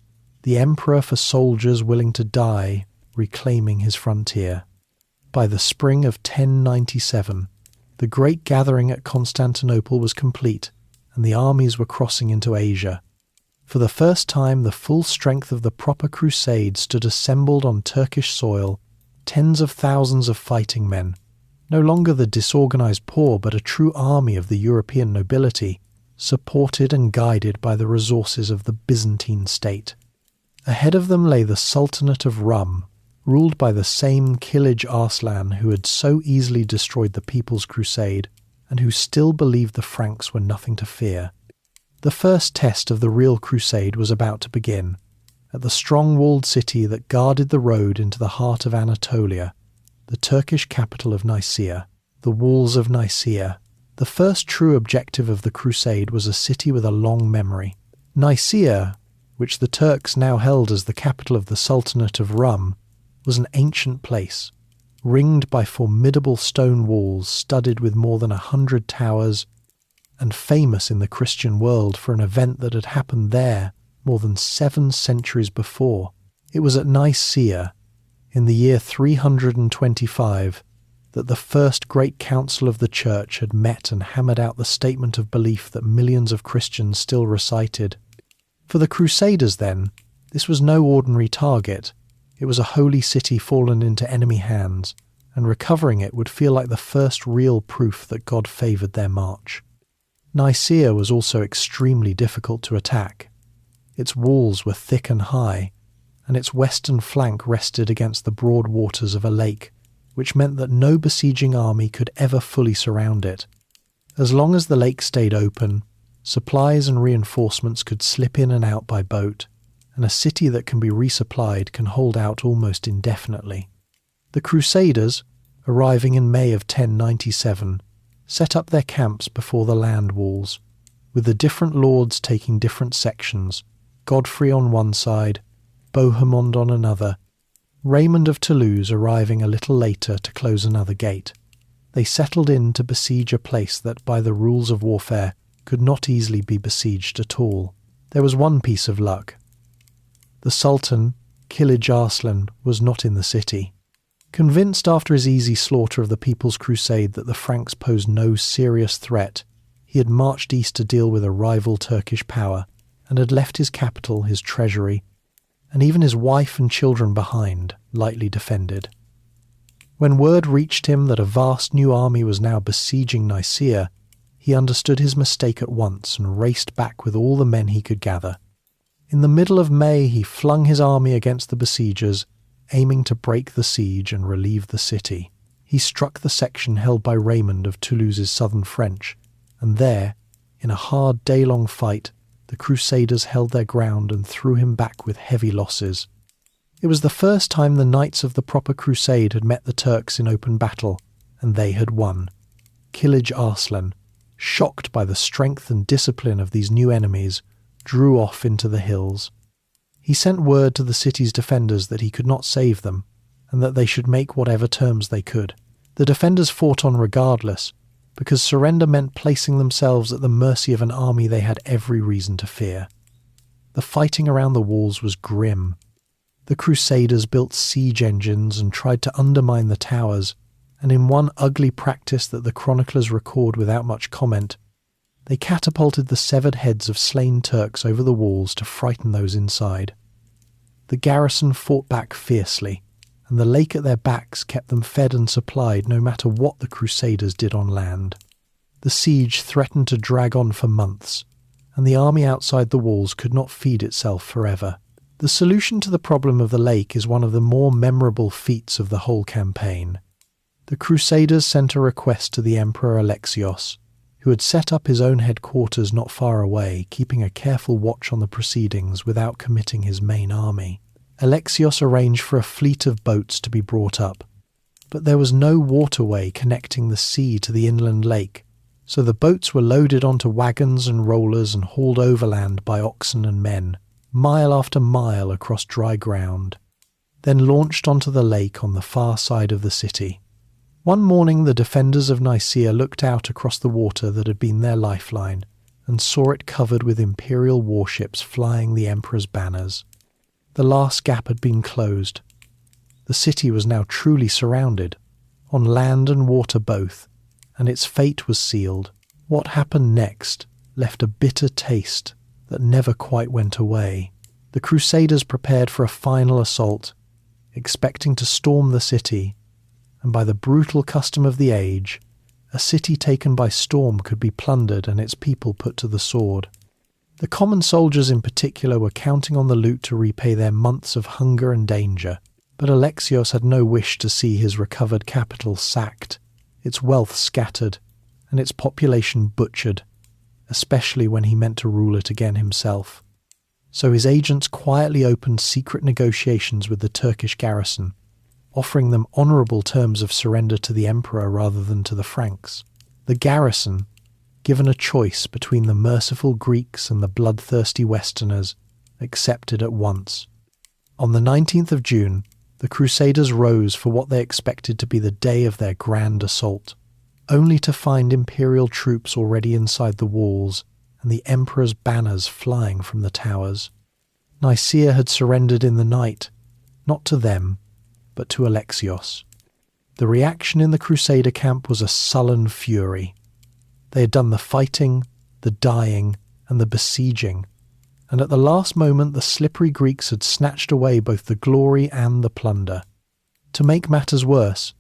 the emperor for soldiers willing to die, reclaiming his frontier. By the spring of 1097, the great gathering at Constantinople was complete, and the armies were crossing into Asia. For the first time, the full strength of the proper crusade stood assembled on Turkish soil, tens of thousands of fighting men, no longer the disorganized poor but a true army of the European nobility, supported and guided by the resources of the Byzantine state. Ahead of them lay the Sultanate of Rum, ruled by the same Kilij Arslan who had so easily destroyed the People's Crusade, and who still believed the Franks were nothing to fear. The first test of the real crusade was about to begin, at the strong walled city that guarded the road into the heart of Anatolia, the Turkish capital of Nicaea, the walls of Nicaea. The first true objective of the crusade was a city with a long memory. Nicaea, which the Turks now held as the capital of the Sultanate of Rum, was an ancient place, ringed by formidable stone walls studded with more than 100 towers, and famous in the Christian world for an event that had happened there more than 7 centuries before. It was at Nicaea, in the year 325, that the first great council of the Church had met and hammered out the statement of belief that millions of Christians still recited. For the Crusaders, then, this was no ordinary target. It was a holy city fallen into enemy hands, and recovering it would feel like the first real proof that God favoured their march. Nicaea was also extremely difficult to attack. Its walls were thick and high, and its western flank rested against the broad waters of a lake, which meant that no besieging army could ever fully surround it. As long as the lake stayed open, supplies and reinforcements could slip in and out by boat, and a city that can be resupplied can hold out almost indefinitely. The Crusaders, arriving in May of 1097, set up their camps before the land walls, with the different lords taking different sections, Godfrey on one side, Bohemund on another, Raymond of Toulouse arriving a little later to close another gate. They settled in to besiege a place that, by the rules of warfare, could not easily be besieged at all. There was one piece of luck. The Sultan, Kilij Arslan, was not in the city. Convinced after his easy slaughter of the People's Crusade that the Franks posed no serious threat, he had marched east to deal with a rival Turkish power, and had left his capital, his treasury, and even his wife and children behind, lightly defended. When word reached him that a vast new army was now besieging Nicaea, he understood his mistake at once and raced back with all the men he could gather. In the middle of May he flung his army against the besiegers, aiming to break the siege and relieve the city. He struck the section held by Raymond of Toulouse's southern French, and there, in a hard day-long fight, the Crusaders held their ground and threw him back with heavy losses. It was the first time the knights of the proper crusade had met the Turks in open battle, and they had won. Kilij Arslan, shocked by the strength and discipline of these new enemies, drew off into the hills. He sent word to the city's defenders that he could not save them, and that they should make whatever terms they could. The defenders fought on regardless, because surrender meant placing themselves at the mercy of an army they had every reason to fear. The fighting around the walls was grim. The Crusaders built siege engines and tried to undermine the towers, and in one ugly practice that the chroniclers record without much comment, they catapulted the severed heads of slain Turks over the walls to frighten those inside. The garrison fought back fiercely, and the lake at their backs kept them fed and supplied no matter what the Crusaders did on land. The siege threatened to drag on for months, and the army outside the walls could not feed itself forever. The solution to the problem of the lake is one of the more memorable feats of the whole campaign. The Crusaders sent a request to the Emperor Alexios, who had set up his own headquarters not far away, keeping a careful watch on the proceedings without committing his main army. Alexios arranged for a fleet of boats to be brought up, but there was no waterway connecting the sea to the inland lake, so the boats were loaded onto wagons and rollers and hauled overland by oxen and men, mile after mile across dry ground, then launched onto the lake on the far side of the city. One morning the defenders of Nicaea looked out across the water that had been their lifeline and saw it covered with imperial warships flying the emperor's banners. The last gap had been closed. The city was now truly surrounded, on land and water both, and its fate was sealed. What happened next left a bitter taste that never quite went away. The Crusaders prepared for a final assault, expecting to storm the city, and by the brutal custom of the age, a city taken by storm could be plundered and its people put to the sword. The common soldiers in particular were counting on the loot to repay their months of hunger and danger, but Alexios had no wish to see his recovered capital sacked, its wealth scattered, and its population butchered, especially when he meant to rule it again himself. So his agents quietly opened secret negotiations with the Turkish garrison, offering them honourable terms of surrender to the emperor rather than to the Franks. The garrison, given a choice between the merciful Greeks and the bloodthirsty Westerners, accepted at once. On the 19th of June, the Crusaders rose for what they expected to be the day of their grand assault, only to find imperial troops already inside the walls and the emperor's banners flying from the towers. Nicaea had surrendered in the night, not to them, but to Alexios. The reaction in the Crusader camp was a sullen fury. They had done the fighting, the dying, and the besieging, and at the last moment the slippery Greeks had snatched away both the glory and the plunder. To make matters worse,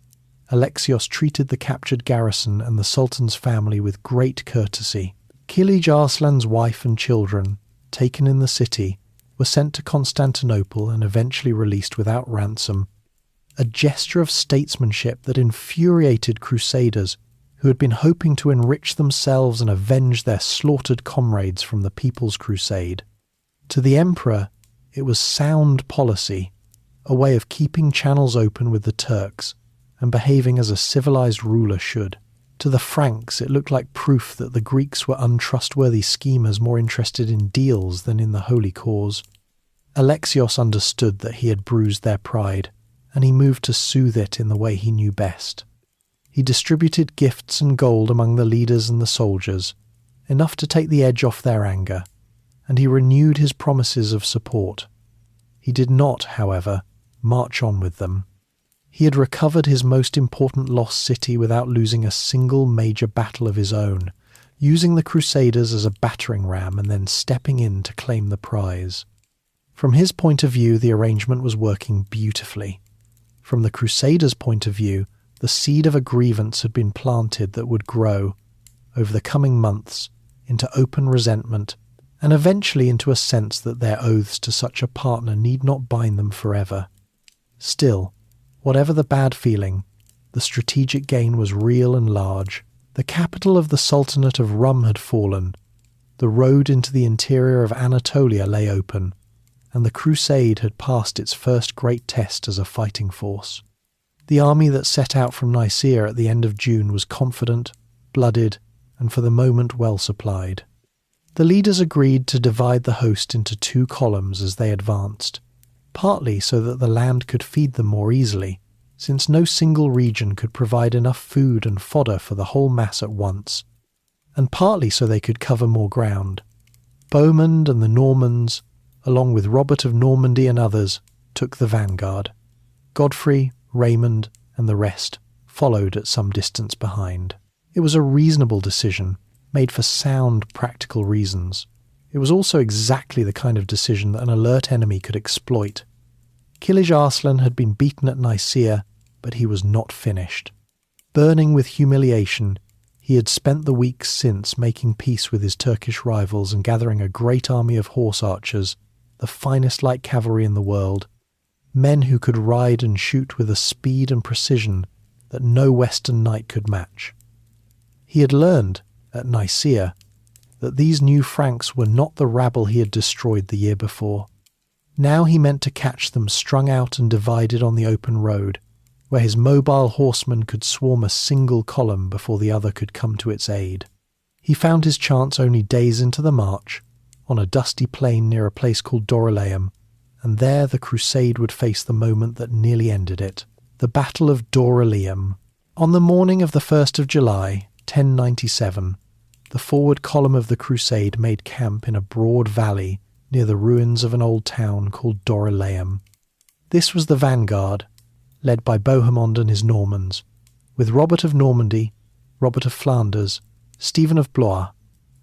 Alexios treated the captured garrison and the Sultan's family with great courtesy. Kilij Arslan's wife and children, taken in the city, were sent to Constantinople and eventually released without ransom, a gesture of statesmanship that infuriated Crusaders who had been hoping to enrich themselves and avenge their slaughtered comrades from the People's Crusade. To the emperor, it was sound policy, a way of keeping channels open with the Turks and behaving as a civilized ruler should. To the Franks, it looked like proof that the Greeks were untrustworthy schemers more interested in deals than in the holy cause. Alexios understood that he had bruised their pride, and he moved to soothe it in the way he knew best. He distributed gifts and gold among the leaders and the soldiers, enough to take the edge off their anger, and he renewed his promises of support. He did not, however, march on with them. He had recovered his most important lost city without losing a single major battle of his own, using the Crusaders as a battering ram and then stepping in to claim the prize. From his point of view, the arrangement was working beautifully. From the Crusaders' point of view, the seed of a grievance had been planted that would grow, over the coming months, into open resentment, and eventually into a sense that their oaths to such a partner need not bind them forever. Still, whatever the bad feeling, the strategic gain was real and large. The capital of the Sultanate of Rum had fallen, The road into the interior of Anatolia lay open, and the Crusade had passed its first great test as a fighting force. The army that set out from Nicaea at the end of June was confident, blooded, and for the moment well supplied. The leaders agreed to divide the host into 2 columns as they advanced, partly so that the land could feed them more easily, since no single region could provide enough food and fodder for the whole mass at once, and partly so they could cover more ground. Bohemond and the Normans, along with Robert of Normandy and others, took the vanguard. Godfrey, Raymond, and the rest followed at some distance behind. It was a reasonable decision, made for sound, practical reasons. It was also exactly the kind of decision that an alert enemy could exploit. Kilij Arslan had been beaten at Nicaea, but he was not finished. Burning with humiliation, he had spent the weeks since making peace with his Turkish rivals and gathering a great army of horse archers, the finest light cavalry in the world, men who could ride and shoot with a speed and precision that no Western knight could match. He had learned, at Nicaea, that these new Franks were not the rabble he had destroyed the year before. Now he meant to catch them strung out and divided on the open road, where his mobile horsemen could swarm a single column before the other could come to its aid. He found his chance only days into the march, on a dusty plain near a place called Dorylaeum, and there the Crusade would face the moment that nearly ended it, the Battle of Dorylaeum. On the morning of the 1st of July, 1097, the forward column of the Crusade made camp in a broad valley near the ruins of an old town called Dorylaeum. This was the vanguard, led by Bohemond and his Normans, with Robert of Normandy, Robert of Flanders, Stephen of Blois,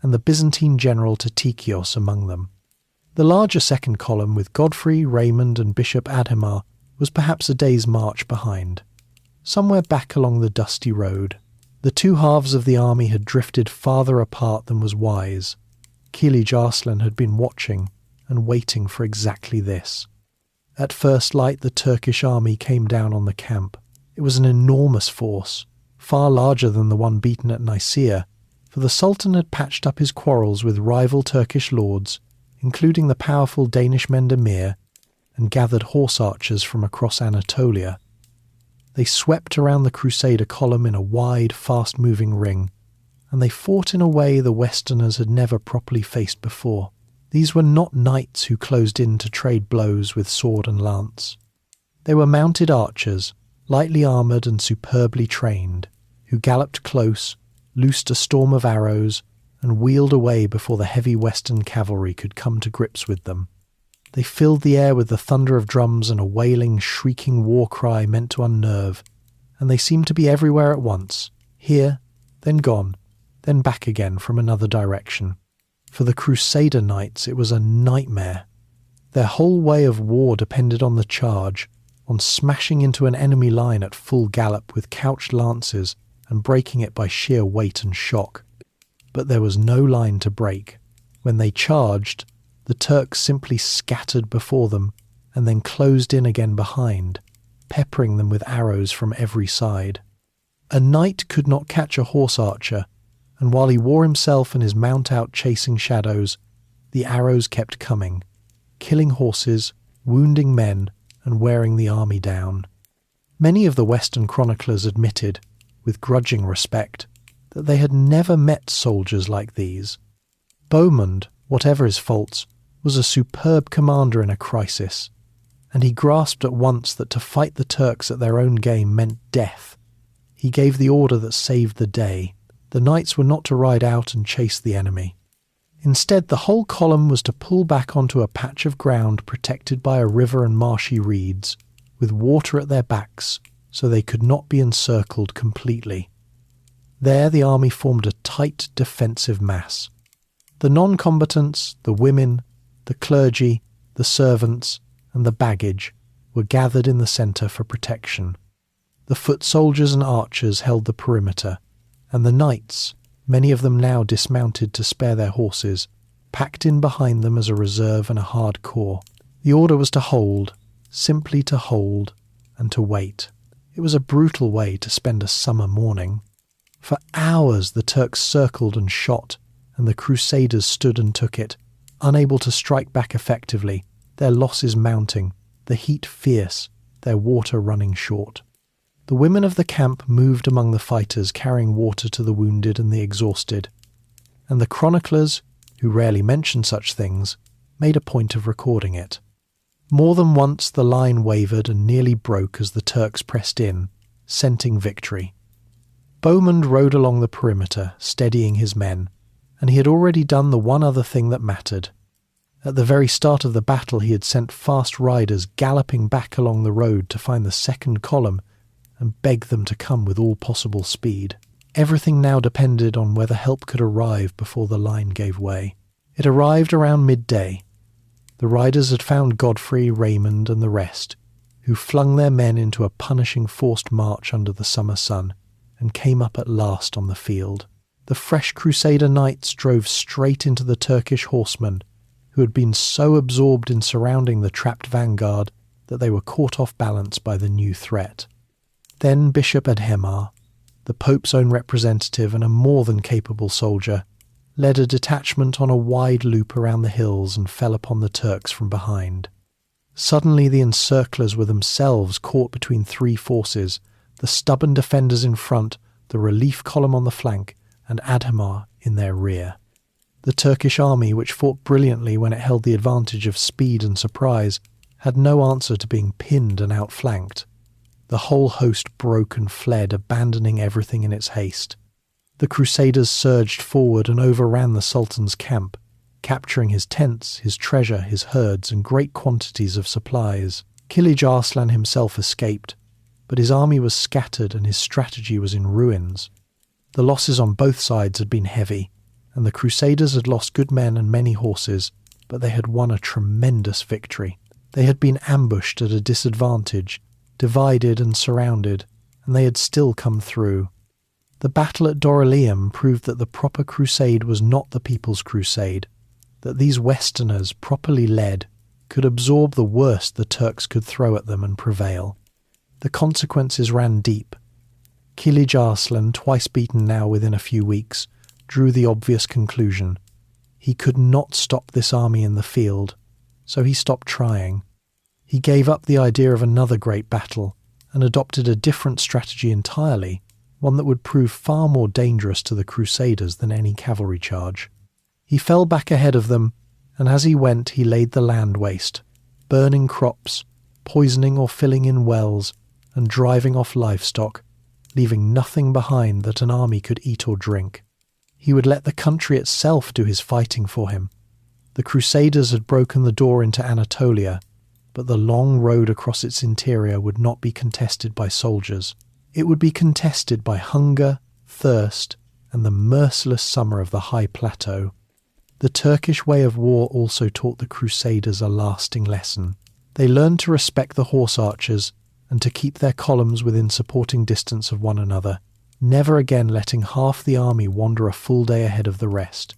and the Byzantine general Tatikios among them. The larger second column, with Godfrey, Raymond, and Bishop Adhemar, was perhaps a day's march behind. Somewhere back along the dusty road, the 2 halves of the army had drifted farther apart than was wise. Kilij Arslan had been watching and waiting for exactly this. At first light, the Turkish army came down on the camp. It was an enormous force, far larger than the one beaten at Nicaea, for the Sultan had patched up his quarrels with rival Turkish lords, including the powerful Danish Mendemir, and gathered horse archers from across Anatolia. They swept around the Crusader column in a wide, fast-moving ring, and they fought in a way the Westerners had never properly faced before. These were not knights who closed in to trade blows with sword and lance. They were mounted archers, lightly armoured and superbly trained, who galloped close, loosed a storm of arrows, and wheeled away before the heavy Western cavalry could come to grips with them. They filled the air with the thunder of drums and a wailing, shrieking war cry meant to unnerve, and they seemed to be everywhere at once, here, then gone, then back again from another direction. For the Crusader knights it was a nightmare. Their whole way of war depended on the charge, on smashing into an enemy line at full gallop with couched lances and breaking it by sheer weight and shock. But there was no line to break. When they charged, the Turks simply scattered before them and then closed in again behind, peppering them with arrows from every side. A knight could not catch a horse archer, and while he wore himself and his mount out chasing shadows, the arrows kept coming, killing horses, wounding men, and wearing the army down. Many of the Western chroniclers admitted, with grudging respect, that they had never met soldiers like these. Bohemond, whatever his faults, was a superb commander in a crisis, and he grasped at once that to fight the Turks at their own game meant death. He gave the order that saved the day. The knights were not to ride out and chase the enemy. Instead, the whole column was to pull back onto a patch of ground protected by a river and marshy reeds, with water at their backs, so they could not be encircled completely. There the army formed a tight defensive mass. The non-combatants, the women, the clergy, the servants, and the baggage were gathered in the centre for protection. The foot soldiers and archers held the perimeter, and the knights, many of them now dismounted to spare their horses, packed in behind them as a reserve and a hard core. The order was to hold, simply to hold, and to wait. It was a brutal way to spend a summer morning. For hours the Turks circled and shot, and the Crusaders stood and took it, unable to strike back effectively, their losses mounting, the heat fierce, their water running short. The women of the camp moved among the fighters, carrying water to the wounded and the exhausted, and the chroniclers, who rarely mentioned such things, made a point of recording it. More than once the line wavered and nearly broke as the Turks pressed in, scenting victory. Bohemund rode along the perimeter, steadying his men, and he had already done the one other thing that mattered. At the very start of the battle he had sent fast riders galloping back along the road to find the second column and beg them to come with all possible speed. Everything now depended on whether help could arrive before the line gave way. It arrived around midday. The riders had found Godfrey, Raymond, and the rest, who flung their men into a punishing forced march under the summer sun, and came up at last on the field. The fresh Crusader knights drove straight into the Turkish horsemen, who had been so absorbed in surrounding the trapped vanguard that they were caught off balance by the new threat. Then Bishop Adhemar, the Pope's own representative and a more than capable soldier, led a detachment on a wide loop around the hills and fell upon the Turks from behind. Suddenly the encirclers were themselves caught between three forces, the stubborn defenders in front, the relief column on the flank, and Adhemar in their rear. The Turkish army, which fought brilliantly when it held the advantage of speed and surprise, had no answer to being pinned and outflanked. The whole host broke and fled, abandoning everything in its haste. The Crusaders surged forward and overran the Sultan's camp, capturing his tents, his treasure, his herds, and great quantities of supplies. Kilij Arslan himself escaped, but his army was scattered and his strategy was in ruins. The losses on both sides had been heavy, and the Crusaders had lost good men and many horses, but they had won a tremendous victory. They had been ambushed at a disadvantage, divided and surrounded, and they had still come through. The battle at Dorylaeum proved that the proper crusade was not the People's Crusade, that these Westerners, properly led, could absorb the worst the Turks could throw at them and prevail. The consequences ran deep. Kilij Arslan, twice beaten now within a few weeks, drew the obvious conclusion. He could not stop this army in the field, so he stopped trying. He gave up the idea of another great battle and adopted a different strategy entirely, one that would prove far more dangerous to the Crusaders than any cavalry charge. He fell back ahead of them, and as he went he laid the land waste, burning crops, poisoning or filling in wells, and driving off livestock, leaving nothing behind that an army could eat or drink. He would let the country itself do his fighting for him. The Crusaders had broken the door into Anatolia, but the long road across its interior would not be contested by soldiers. It would be contested by hunger, thirst, and the merciless summer of the high plateau. The Turkish way of war also taught the Crusaders a lasting lesson. They learned to respect the horse archers and to keep their columns within supporting distance of one another, never again letting half the army wander a full day ahead of the rest.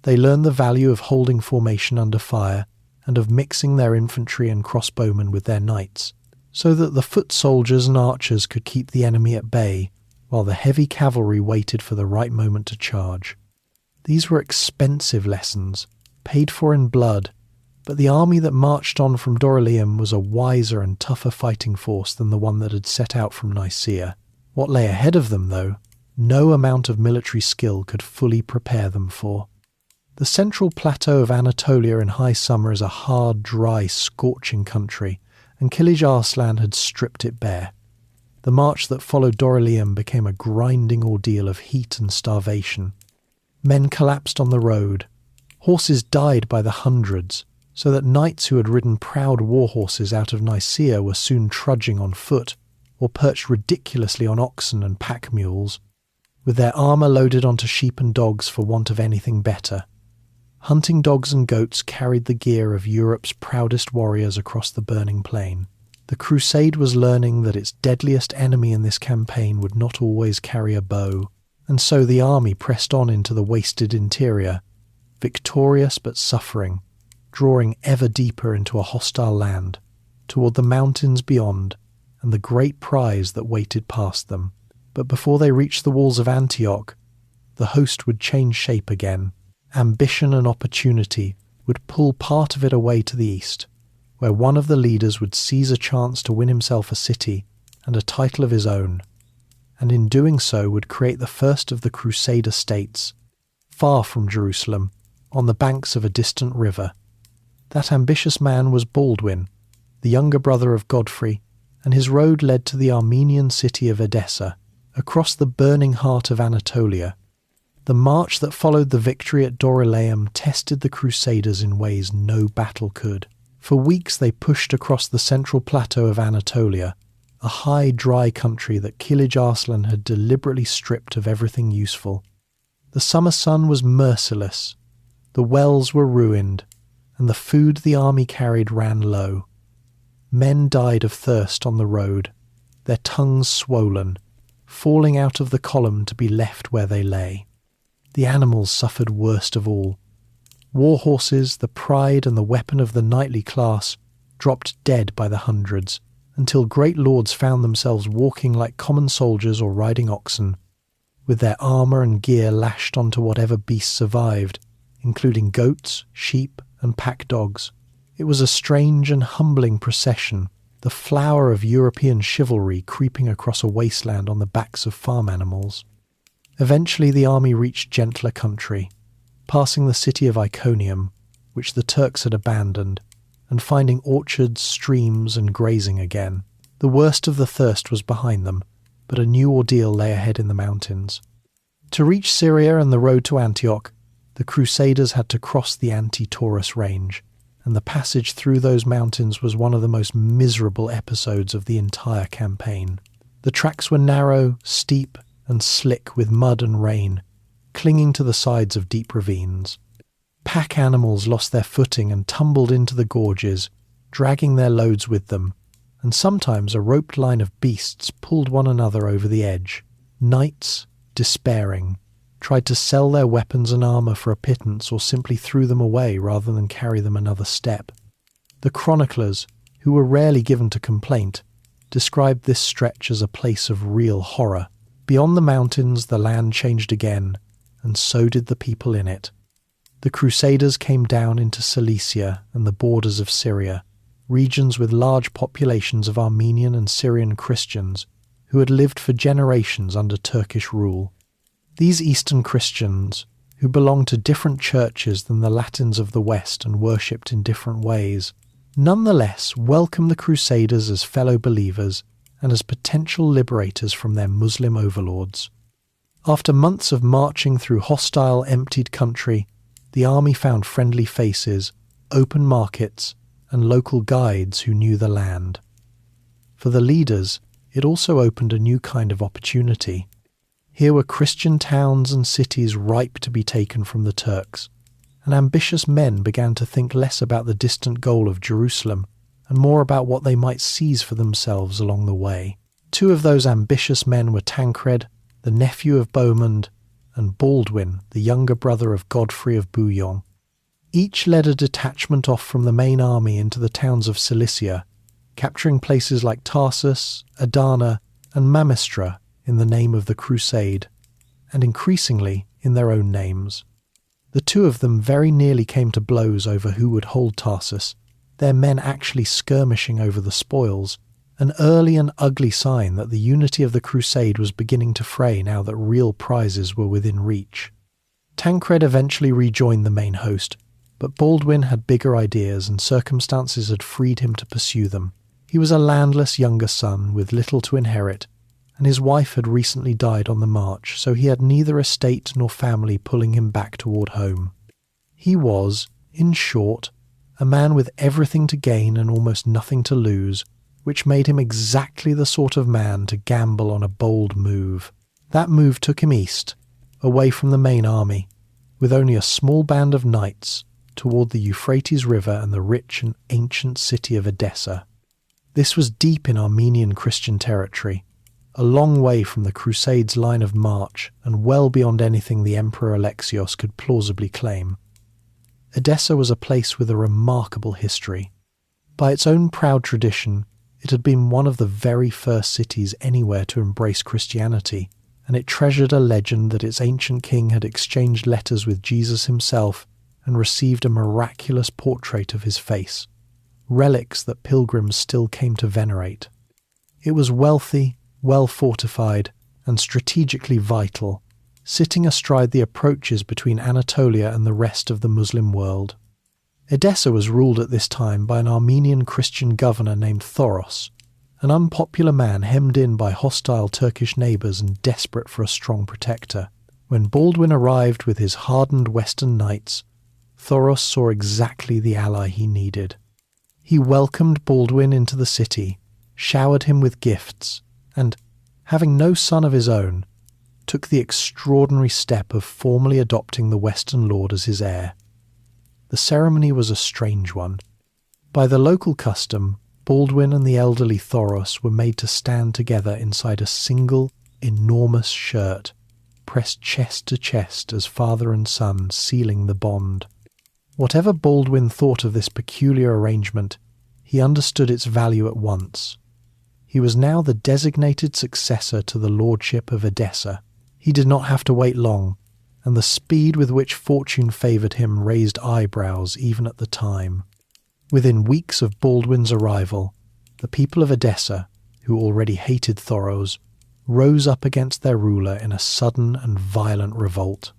They learned the value of holding formation under fire and of mixing their infantry and crossbowmen with their knights, so that the foot soldiers and archers could keep the enemy at bay, while the heavy cavalry waited for the right moment to charge. These were expensive lessons, paid for in blood, but the army that marched on from Dorylaeum was a wiser and tougher fighting force than the one that had set out from Nicaea. What lay ahead of them, though, no amount of military skill could fully prepare them for. The central plateau of Anatolia in high summer is a hard, dry, scorching country, and Kilij Arslan had stripped it bare. The march that followed Dorylaeum became a grinding ordeal of heat and starvation. Men collapsed on the road. Horses died by the hundreds, so that knights who had ridden proud war horses out of Nicaea were soon trudging on foot, or perched ridiculously on oxen and pack mules, with their armour loaded onto sheep and dogs for want of anything better. Hunting dogs and goats carried the gear of Europe's proudest warriors across the burning plain. The Crusade was learning that its deadliest enemy in this campaign would not always carry a bow, and so the army pressed on into the wasted interior, victorious but suffering, drawing ever deeper into a hostile land, toward the mountains beyond and the great prize that waited past them. But before they reached the walls of Antioch, the host would change shape again. ambition and opportunity would pull part of it away to the east, where one of the leaders would seize a chance to win himself a city and a title of his own, and in doing so would create the first of the Crusader states, far from Jerusalem, on the banks of a distant river. That ambitious man was Baldwin, the younger brother of Godfrey, and his road led to the Armenian city of Edessa, across the burning heart of Anatolia. The march that followed the victory at Dorylaeum tested the Crusaders in ways no battle could. For weeks they pushed across the central plateau of Anatolia, a high, dry country that Kilij Arslan had deliberately stripped of everything useful. The summer sun was merciless, the wells were ruined, and the food the army carried ran low. Men died of thirst on the road, their tongues swollen, falling out of the column to be left where they lay. The animals suffered worst of all. War horses, the pride and the weapon of the knightly class, dropped dead by the hundreds, until great lords found themselves walking like common soldiers or riding oxen, with their armour and gear lashed onto whatever beast survived, including goats, sheep and pack dogs. It was a strange and humbling procession, the flower of European chivalry creeping across a wasteland on the backs of farm animals. Eventually the army reached gentler country, passing the city of Iconium, which the Turks had abandoned, and finding orchards, streams, and grazing again. The worst of the thirst was behind them, but a new ordeal lay ahead in the mountains. To reach Syria and the road to Antioch, the Crusaders had to cross the Anti-Taurus range, and the passage through those mountains was one of the most miserable episodes of the entire campaign. The tracks were narrow, steep, and slick with mud and rain, clinging to the sides of deep ravines. Pack animals lost their footing and tumbled into the gorges, dragging their loads with them, and sometimes a roped line of beasts pulled one another over the edge. Knights, despairing, tried to sell their weapons and armour for a pittance or simply threw them away rather than carry them another step. The chroniclers, who were rarely given to complaint, described this stretch as a place of real horror. Beyond the mountains the land changed again, and so did the people in it. The Crusaders came down into Cilicia and the borders of Syria, regions with large populations of Armenian and Syrian Christians who had lived for generations under Turkish rule. These Eastern Christians, who belonged to different churches than the Latins of the West and worshipped in different ways, nonetheless welcomed the Crusaders as fellow believers and as potential liberators from their Muslim overlords. After months of marching through hostile, emptied country, the army found friendly faces, open markets, and local guides who knew the land. For the leaders, it also opened a new kind of opportunity. Here were Christian towns and cities ripe to be taken from the Turks, and ambitious men began to think less about the distant goal of Jerusalem and more about what they might seize for themselves along the way. Two of those ambitious men were Tancred, the nephew of Bohemond, and Baldwin, the younger brother of Godfrey of Bouillon. Each led a detachment off from the main army into the towns of Cilicia, capturing places like Tarsus, Adana, and Mamistra in the name of the Crusade, and increasingly in their own names. The two of them very nearly came to blows over who would hold Tarsus, their men actually skirmishing over the spoils, an early and ugly sign that the unity of the Crusade was beginning to fray now that real prizes were within reach. Tancred eventually rejoined the main host, but Baldwin had bigger ideas and circumstances had freed him to pursue them. He was a landless younger son with little to inherit, and his wife had recently died on the march, so he had neither estate nor family pulling him back toward home. He was, in short, a man with everything to gain and almost nothing to lose, which made him exactly the sort of man to gamble on a bold move. That move took him east, away from the main army, with only a small band of knights, toward the Euphrates River and the rich and ancient city of Edessa. This was deep in Armenian Christian territory, a long way from the Crusade's line of march and well beyond anything the Emperor Alexios could plausibly claim. Edessa was a place with a remarkable history. By its own proud tradition, it had been one of the very first cities anywhere to embrace Christianity, and it treasured a legend that its ancient king had exchanged letters with Jesus himself and received a miraculous portrait of his face, relics that pilgrims still came to venerate. It was wealthy, well fortified, and strategically vital, sitting astride the approaches between Anatolia and the rest of the Muslim world. Edessa was ruled at this time by an Armenian Christian governor named Thoros, an unpopular man hemmed in by hostile Turkish neighbours and desperate for a strong protector. When Baldwin arrived with his hardened Western knights, Thoros saw exactly the ally he needed. He welcomed Baldwin into the city, showered him with gifts, and, having no son of his own, took the extraordinary step of formally adopting the Western lord as his heir. The ceremony was a strange one. By the local custom, Baldwin and the elderly Thoros were made to stand together inside a single, enormous shirt, pressed chest to chest as father and son, sealing the bond. Whatever Baldwin thought of this peculiar arrangement, he understood its value at once. He was now the designated successor to the lordship of Edessa. He did not have to wait long, and the speed with which fortune favoured him raised eyebrows even at the time. Within weeks of Baldwin's arrival, the people of Edessa, who already hated Thoros, rose up against their ruler in a sudden and violent revolt.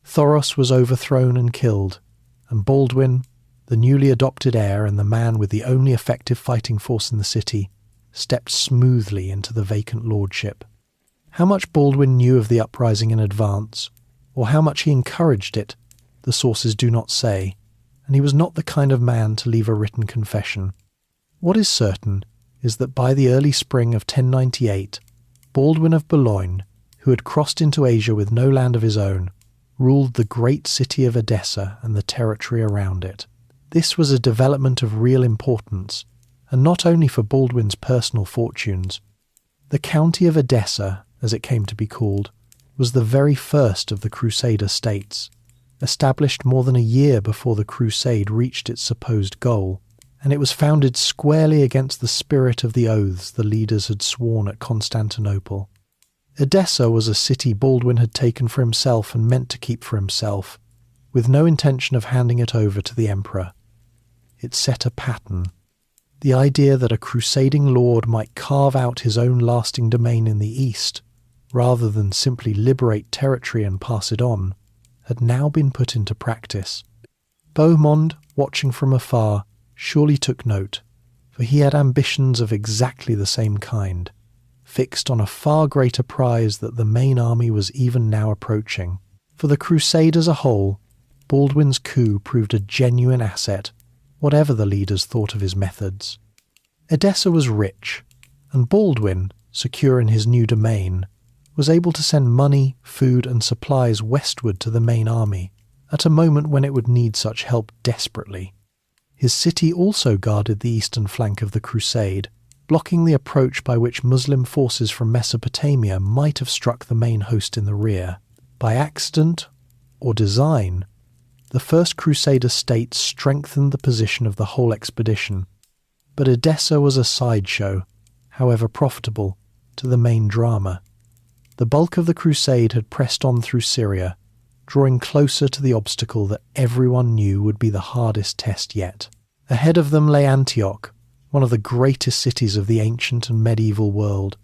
Thoros was overthrown and killed, and Baldwin, the newly adopted heir and the man with the only effective fighting force in the city, stepped smoothly into the vacant lordship. How much Baldwin knew of the uprising in advance, or how much he encouraged it, the sources do not say, and he was not the kind of man to leave a written confession. What is certain is that by the early spring of 1098, Baldwin of Boulogne, who had crossed into Asia with no land of his own, ruled the great city of Edessa and the territory around it. This was a development of real importance, and not only for Baldwin's personal fortunes. The county of Edessa, as it came to be called, was the very first of the Crusader states, established more than a year before the Crusade reached its supposed goal, and it was founded squarely against the spirit of the oaths the leaders had sworn at Constantinople. Edessa was a city Baldwin had taken for himself and meant to keep for himself, with no intention of handing it over to the emperor. It set a pattern. The idea that a crusading lord might carve out his own lasting domain in the east, rather than simply liberate territory and pass it on, had now been put into practice. Bohemond, watching from afar, surely took note, for he had ambitions of exactly the same kind, fixed on a far greater prize that the main army was even now approaching. For the Crusade as a whole, Baldwin's coup proved a genuine asset, whatever the leaders thought of his methods. Edessa was rich, and Baldwin, secure in his new domain, was able to send money, food, and supplies westward to the main army, at a moment when it would need such help desperately. His city also guarded the eastern flank of the Crusade, blocking the approach by which Muslim forces from Mesopotamia might have struck the main host in the rear. By accident, or design, the First Crusader state strengthened the position of the whole expedition, but Edessa was a sideshow, however profitable, to the main drama. The bulk of the crusade had pressed on through Syria, drawing closer to the obstacle that everyone knew would be the hardest test yet. Ahead of them lay Antioch, one of the greatest cities of the ancient and medieval world,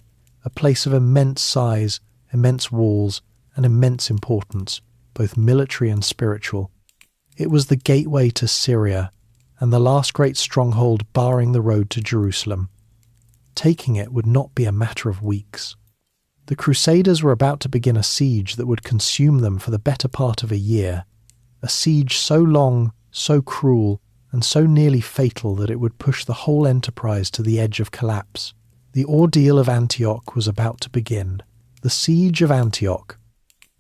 a place of immense size, immense walls, and immense importance, both military and spiritual. It was the gateway to Syria, and the last great stronghold barring the road to Jerusalem. Taking it would not be a matter of weeks. The Crusaders were about to begin a siege that would consume them for the better part of a year, a siege so long, so cruel, and so nearly fatal that it would push the whole enterprise to the edge of collapse. The ordeal of Antioch was about to begin. The siege of Antioch.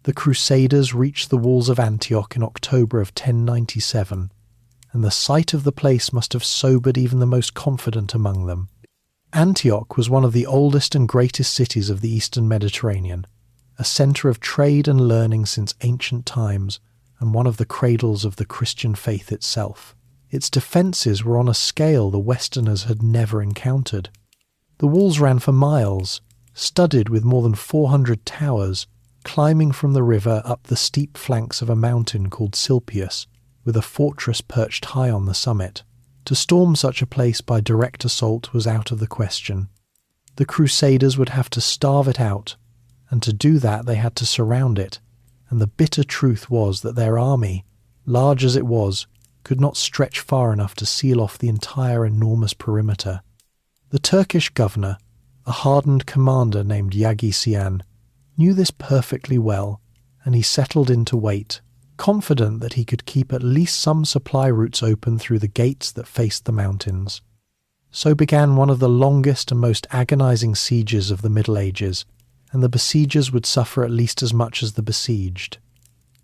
The Crusaders reached the walls of Antioch in October of 1097, and the sight of the place must have sobered even the most confident among them. Antioch was one of the oldest and greatest cities of the eastern Mediterranean, a centre of trade and learning since ancient times, and one of the cradles of the Christian faith itself. Its defences were on a scale the Westerners had never encountered. The walls ran for miles, studded with more than 400 towers, climbing from the river up the steep flanks of a mountain called Silpius, with a fortress perched high on the summit. To storm such a place by direct assault was out of the question. The Crusaders would have to starve it out, and to do that they had to surround it, and the bitter truth was that their army, large as it was, could not stretch far enough to seal off the entire enormous perimeter. The Turkish governor, a hardened commander named Yagisian, knew this perfectly well, and he settled in to wait, confident that he could keep at least some supply routes open through the gates that faced the mountains. So began one of the longest and most agonizing sieges of the Middle Ages, and the besiegers would suffer at least as much as the besieged.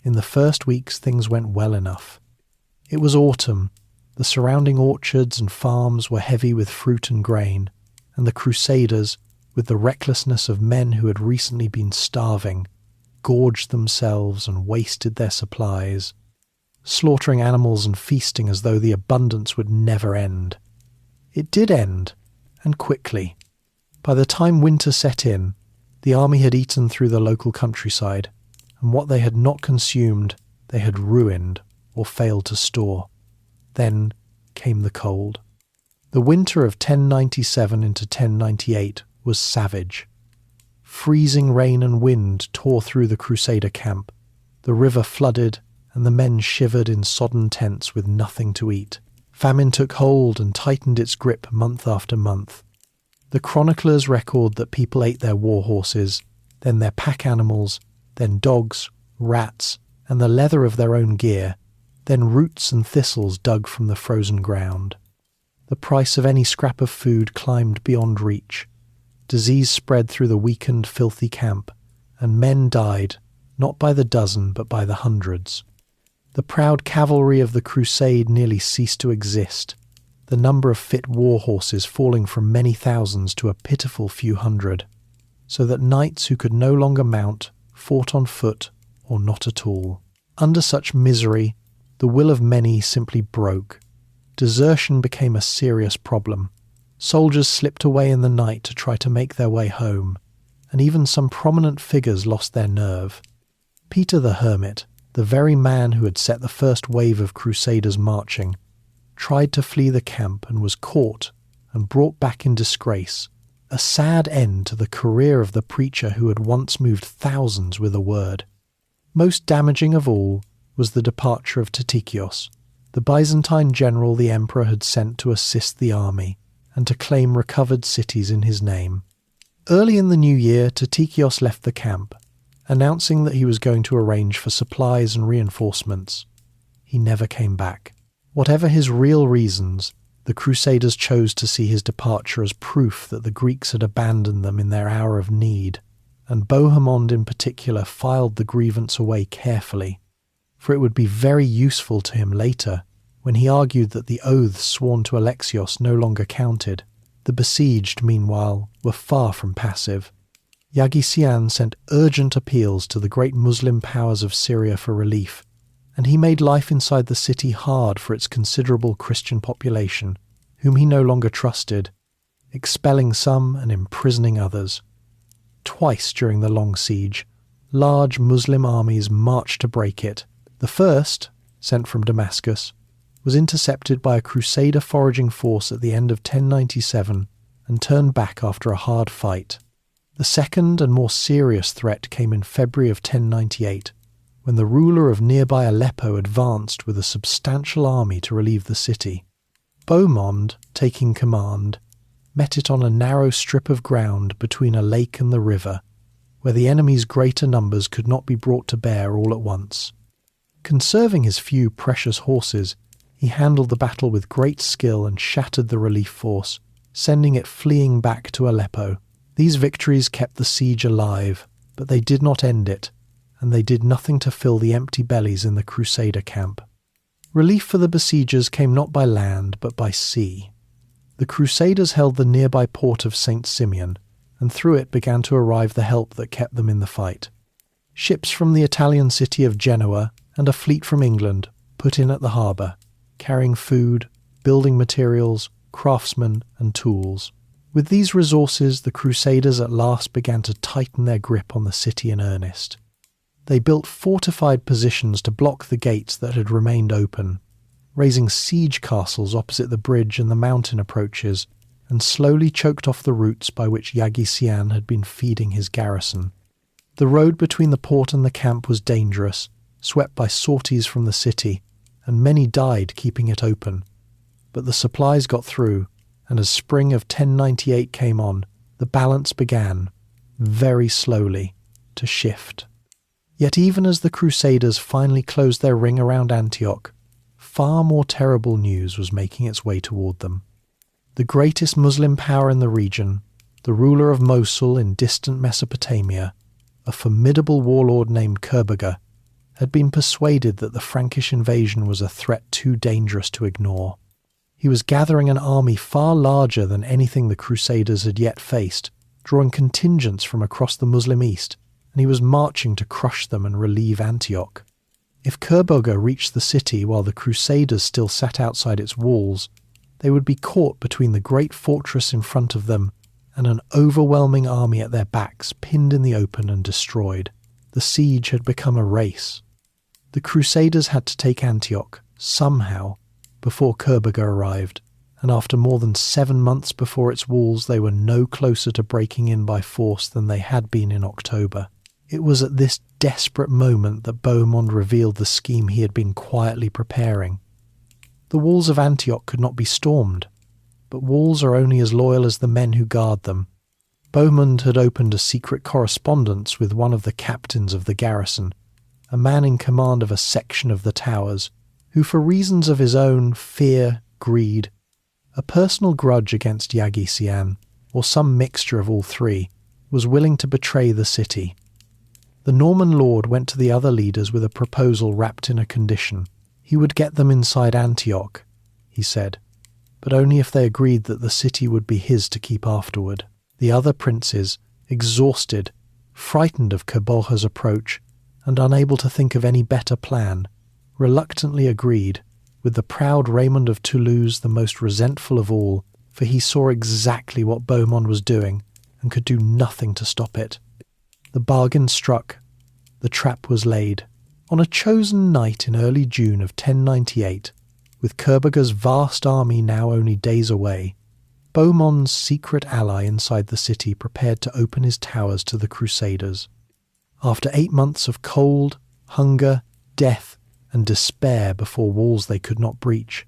In the first weeks things went well enough. It was autumn, the surrounding orchards and farms were heavy with fruit and grain, and the Crusaders, with the recklessness of men who had recently been starving, gorged themselves and wasted their supplies, slaughtering animals and feasting as though the abundance would never end. It did end, and quickly. By the time winter set in, the army had eaten through the local countryside, and what they had not consumed they had ruined or failed to store. Then came the cold. The winter of 1097 into 1098 was savage. Freezing rain and wind tore through the Crusader camp. The river flooded, and the men shivered in sodden tents with nothing to eat. Famine took hold and tightened its grip month after month. The chroniclers record that people ate their war horses, then their pack animals, then dogs, rats, and the leather of their own gear, then roots and thistles dug from the frozen ground. The price of any scrap of food climbed beyond reach. Disease spread through the weakened, filthy camp, and men died, not by the dozen but by the hundreds. The proud cavalry of the Crusade nearly ceased to exist, the number of fit war horses falling from many thousands to a pitiful few hundred, so that knights who could no longer mount fought on foot or not at all. Under such misery, the will of many simply broke. Desertion became a serious problem. Soldiers slipped away in the night to try to make their way home, and even some prominent figures lost their nerve. Peter the Hermit, the very man who had set the first wave of Crusaders marching, tried to flee the camp and was caught and brought back in disgrace, a sad end to the career of the preacher who had once moved thousands with a word. Most damaging of all was the departure of Tatikios, the Byzantine general the emperor had sent to assist the army and to claim recovered cities in his name. Early in the new year, Tatikios left the camp, announcing that he was going to arrange for supplies and reinforcements. He never came back. Whatever his real reasons, the Crusaders chose to see his departure as proof that the Greeks had abandoned them in their hour of need, and Bohemond in particular filed the grievance away carefully, for it would be very useful to him later when he argued that the oaths sworn to Alexios no longer counted. The besieged, meanwhile, were far from passive. Yagisian sent urgent appeals to the great Muslim powers of Syria for relief, and he made life inside the city hard for its considerable Christian population, whom he no longer trusted, expelling some and imprisoning others. Twice during the long siege, large Muslim armies marched to break it. The first, sent from Damascus, was intercepted by a Crusader foraging force at the end of 1097 and turned back after a hard fight. The second and more serious threat came in February of 1098, when the ruler of nearby Aleppo advanced with a substantial army to relieve the city. Bohemond, taking command, met it on a narrow strip of ground between a lake and the river, where the enemy's greater numbers could not be brought to bear all at once. Conserving his few precious horses, he handled the battle with great skill and shattered the relief force, sending it fleeing back to Aleppo. These victories kept the siege alive, but they did not end it, and they did nothing to fill the empty bellies in the Crusader camp. Relief for the besiegers came not by land, but by sea. The Crusaders held the nearby port of St. Simeon, and through it began to arrive the help that kept them in the fight. Ships from the Italian city of Genoa and a fleet from England put in at the harbour, carrying food, building materials, craftsmen and tools. With these resources, the Crusaders at last began to tighten their grip on the city in earnest. They built fortified positions to block the gates that had remained open, raising siege castles opposite the bridge and the mountain approaches, and slowly choked off the routes by which Yaghi-Sian had been feeding his garrison. The road between the port and the camp was dangerous, swept by sorties from the city, and many died keeping it open. But the supplies got through, and as spring of 1098 came on, the balance began, very slowly, to shift. Yet even as the Crusaders finally closed their ring around Antioch, far more terrible news was making its way toward them. The greatest Muslim power in the region, the ruler of Mosul in distant Mesopotamia, a formidable warlord named Kerbaga, had been persuaded that the Frankish invasion was a threat too dangerous to ignore. He was gathering an army far larger than anything the Crusaders had yet faced, drawing contingents from across the Muslim East, and he was marching to crush them and relieve Antioch. If Kerbaga reached the city while the Crusaders still sat outside its walls, they would be caught between the great fortress in front of them and an overwhelming army at their backs, pinned in the open and destroyed. The siege had become a race. The Crusaders had to take Antioch, somehow, before Kerbaga arrived, and after more than 7 months before its walls they were no closer to breaking in by force than they had been in October. It was at this desperate moment that Bohemond revealed the scheme he had been quietly preparing. The walls of Antioch could not be stormed, but walls are only as loyal as the men who guard them. Bohemond had opened a secret correspondence with one of the captains of the garrison, a man in command of a section of the towers, who for reasons of his own, fear, greed, a personal grudge against Yaghi-Sian, or some mixture of all three, was willing to betray the city. The Norman lord went to the other leaders with a proposal wrapped in a condition. He would get them inside Antioch, he said, but only if they agreed that the city would be his to keep afterward. The other princes, exhausted, frightened of Kerbaga's approach, and unable to think of any better plan, reluctantly agreed, with the proud Raymond of Toulouse the most resentful of all, for he saw exactly what Bohemond was doing and could do nothing to stop it. The bargain struck. The trap was laid. On a chosen night in early June of 1098, with Kerbaga's vast army now only days away, Bohemond's secret ally inside the city prepared to open his towers to the Crusaders. After 8 months of cold, hunger, death, and despair before walls they could not breach,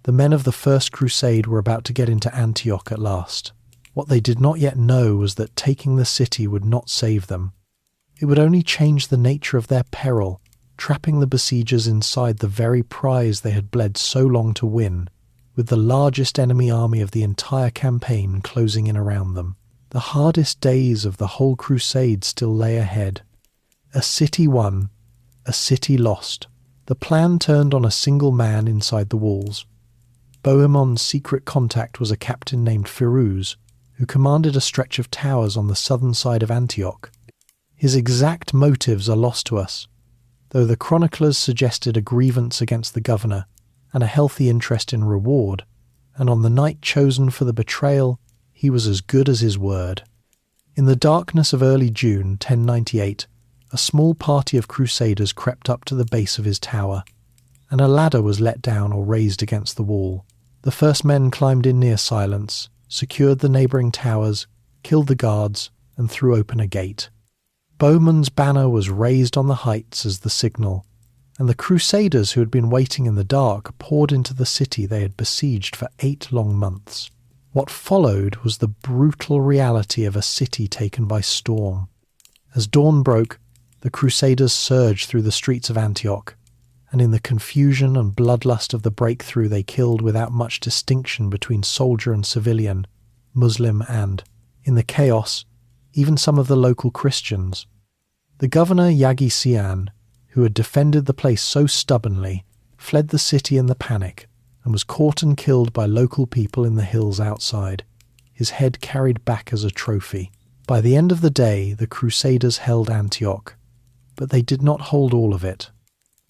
the men of the First Crusade were about to get into Antioch at last. What they did not yet know was that taking the city would not save them. It would only change the nature of their peril, trapping the besiegers inside the very prize they had bled so long to win, with the largest enemy army of the entire campaign closing in around them. The hardest days of the whole crusade still lay ahead. A city won, a city lost. The plan turned on a single man inside the walls. Bohemond's secret contact was a captain named Firouz, who commanded a stretch of towers on the southern side of Antioch. His exact motives are lost to us, though the chroniclers suggested a grievance against the governor and a healthy interest in reward, and on the night chosen for the betrayal, he was as good as his word. In the darkness of early June 1098, a small party of Crusaders crept up to the base of his tower, and a ladder was let down or raised against the wall. The first men climbed in near Silence, secured the neighbouring towers, killed the guards, and threw open a gate. Bohemond's banner was raised on the heights as the signal, and the Crusaders who had been waiting in the dark poured into the city they had besieged for 8 long months. What followed was the brutal reality of a city taken by storm. As dawn broke, the Crusaders surged through the streets of Antioch, and in the confusion and bloodlust of the breakthrough they killed without much distinction between soldier and civilian, Muslim and, in the chaos, even some of the local Christians. The governor Yaghi-Sian, who had defended the place so stubbornly, fled the city in the panic and was caught and killed by local people in the hills outside, his head carried back as a trophy. By the end of the day, the Crusaders held Antioch, but they did not hold all of it.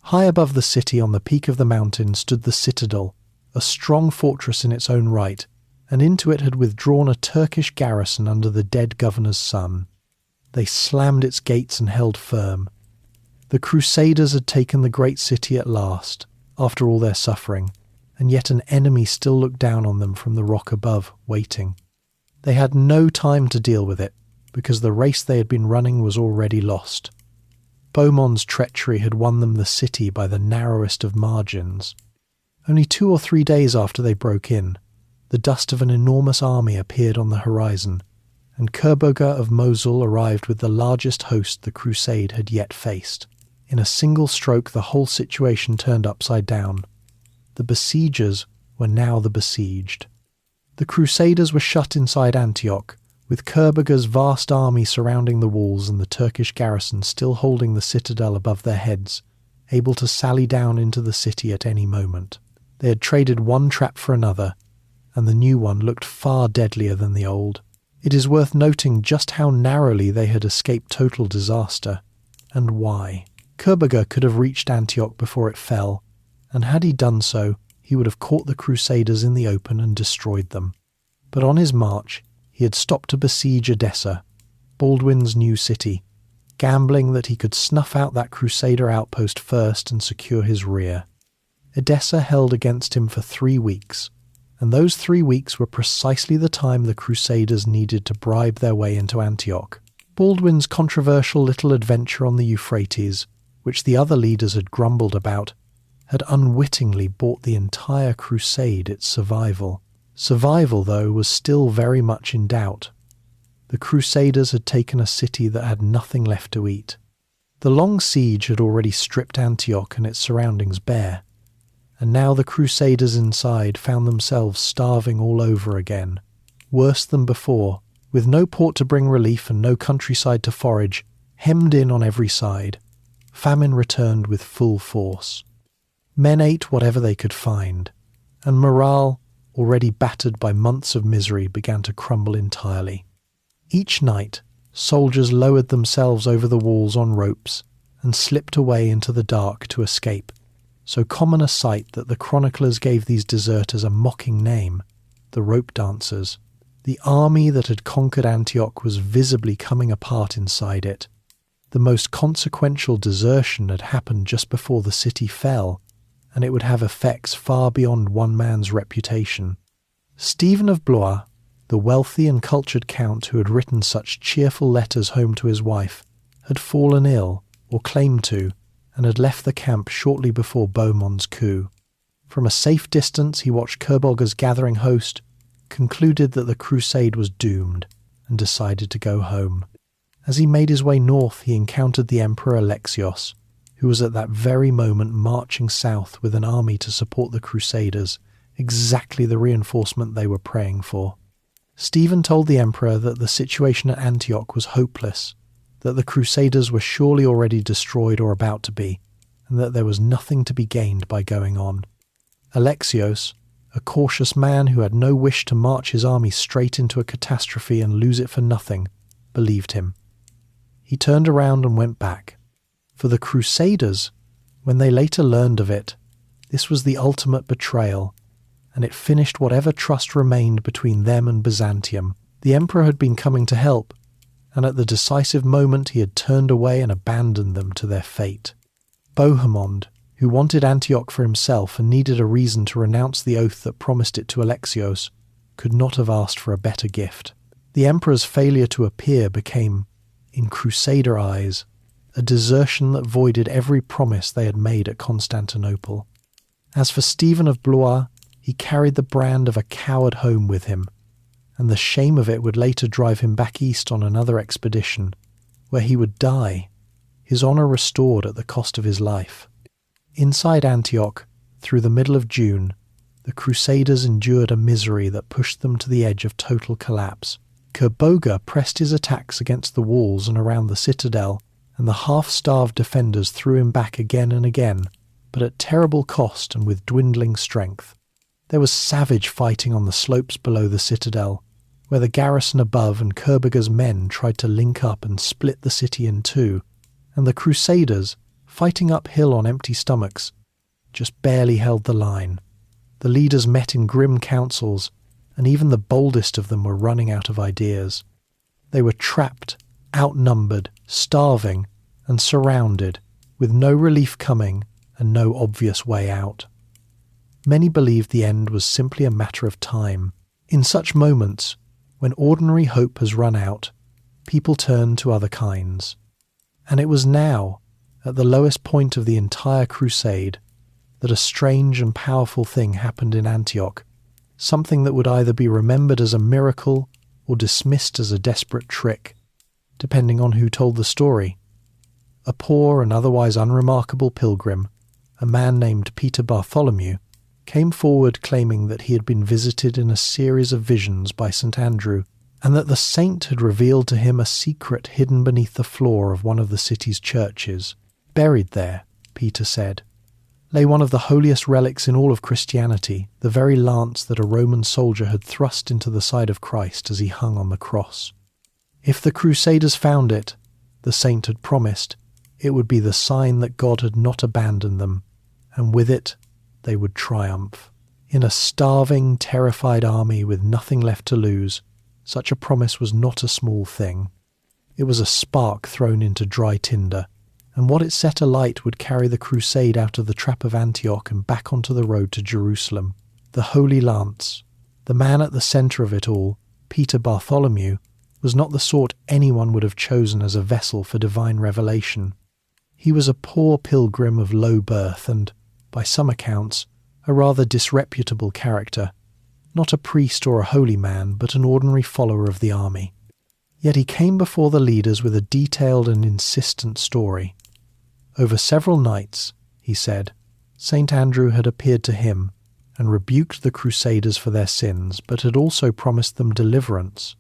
High above the city on the peak of the mountain stood the citadel, a strong fortress in its own right, and into it had withdrawn a Turkish garrison under the dead governor's son. They slammed its gates and held firm. The Crusaders had taken the great city at last, after all their suffering, and yet an enemy still looked down on them from the rock above, waiting. They had no time to deal with it, because the race they had been running was already lost. Bohemond's treachery had won them the city by the narrowest of margins. Only 2 or 3 days after they broke in, the dust of an enormous army appeared on the horizon, and Kerboga of Mosul arrived with the largest host the Crusade had yet faced. In a single stroke the whole situation turned upside down. The besiegers were now the besieged. The Crusaders were shut inside Antioch, with Kerboga's vast army surrounding the walls and the Turkish garrison still holding the citadel above their heads, able to sally down into the city at any moment. They had traded one trap for another, and the new one looked far deadlier than the old. It is worth noting just how narrowly they had escaped total disaster, and why. Kerboga could have reached Antioch before it fell, and had he done so, he would have caught the Crusaders in the open and destroyed them. But on his march, he had stopped to besiege Edessa, Baldwin's new city, gambling that he could snuff out that Crusader outpost first and secure his rear. Edessa held against him for 3 weeks, and those 3 weeks were precisely the time the Crusaders needed to bribe their way into Antioch. Baldwin's controversial little adventure on the Euphrates, which the other leaders had grumbled about, had unwittingly bought the entire crusade its survival. Survival, though, was still very much in doubt. The Crusaders had taken a city that had nothing left to eat. The long siege had already stripped Antioch and its surroundings bare, and now the Crusaders inside found themselves starving all over again, worse than before, with no port to bring relief and no countryside to forage, hemmed in on every side. Famine returned with full force. Men ate whatever they could find, and morale, already battered by months of misery, began to crumble entirely. Each night, soldiers lowered themselves over the walls on ropes and slipped away into the dark to escape, so common a sight that the chroniclers gave these deserters a mocking name, the rope dancers. The army that had conquered Antioch was visibly coming apart inside it. The most consequential desertion had happened just before the city fell, and it would have effects far beyond one man's reputation. Stephen of Blois, the wealthy and cultured count who had written such cheerful letters home to his wife, had fallen ill, or claimed to, and had left the camp shortly before Bohemond's coup. From a safe distance he watched Kerboga's gathering host, concluded that the crusade was doomed, and decided to go home. As he made his way north, he encountered the Emperor Alexios, who was at that very moment marching south with an army to support the Crusaders, exactly the reinforcement they were praying for. Stephen told the Emperor that the situation at Antioch was hopeless, that the Crusaders were surely already destroyed or about to be, and that there was nothing to be gained by going on. Alexios, a cautious man who had no wish to march his army straight into a catastrophe and lose it for nothing, believed him. He turned around and went back. For the Crusaders, when they later learned of it, this was the ultimate betrayal, and it finished whatever trust remained between them and Byzantium. The Emperor had been coming to help, and at the decisive moment he had turned away and abandoned them to their fate. Bohemond, who wanted Antioch for himself and needed a reason to renounce the oath that promised it to Alexios, could not have asked for a better gift. The Emperor's failure to appear became, in Crusader eyes, a desertion that voided every promise they had made at Constantinople. As for Stephen of Blois, he carried the brand of a coward home with him, and the shame of it would later drive him back east on another expedition, where he would die, his honour restored at the cost of his life. Inside Antioch, through the middle of June, the Crusaders endured a misery that pushed them to the edge of total collapse. Kerboga pressed his attacks against the walls and around the citadel, and the half-starved defenders threw him back again and again, but at terrible cost and with dwindling strength. There was savage fighting on the slopes below the citadel, where the garrison above and Kerboga's men tried to link up and split the city in two, and the Crusaders, fighting uphill on empty stomachs, just barely held the line. The leaders met in grim councils, and even the boldest of them were running out of ideas. They were trapped, outnumbered, starving, and surrounded, with no relief coming and no obvious way out. Many believed the end was simply a matter of time. In such moments, when ordinary hope has run out, people turn to other kinds. And it was now, at the lowest point of the entire crusade, that a strange and powerful thing happened in Antioch, something that would either be remembered as a miracle or dismissed as a desperate trick, depending on who told the story. A poor and otherwise unremarkable pilgrim, a man named Peter Bartholomew, came forward claiming that he had been visited in a series of visions by St. Andrew, and that the saint had revealed to him a secret hidden beneath the floor of one of the city's churches. Buried there, Peter said, lay one of the holiest relics in all of Christianity, the very lance that a Roman soldier had thrust into the side of Christ as he hung on the cross. If the Crusaders found it, the saint had promised, it would be the sign that God had not abandoned them, and with it they would triumph. In a starving, terrified army with nothing left to lose, such a promise was not a small thing. It was a spark thrown into dry tinder, and what it set alight would carry the crusade out of the trap of Antioch and back onto the road to Jerusalem. The Holy Lance, the man at the centre of it all, Peter Bartholomew, was not the sort anyone would have chosen as a vessel for divine revelation. He was a poor pilgrim of low birth and, by some accounts, a rather disreputable character, not a priest or a holy man, but an ordinary follower of the army. Yet he came before the leaders with a detailed and insistent story. Over several nights, he said, St. Andrew had appeared to him and rebuked the Crusaders for their sins, but had also promised them deliverance.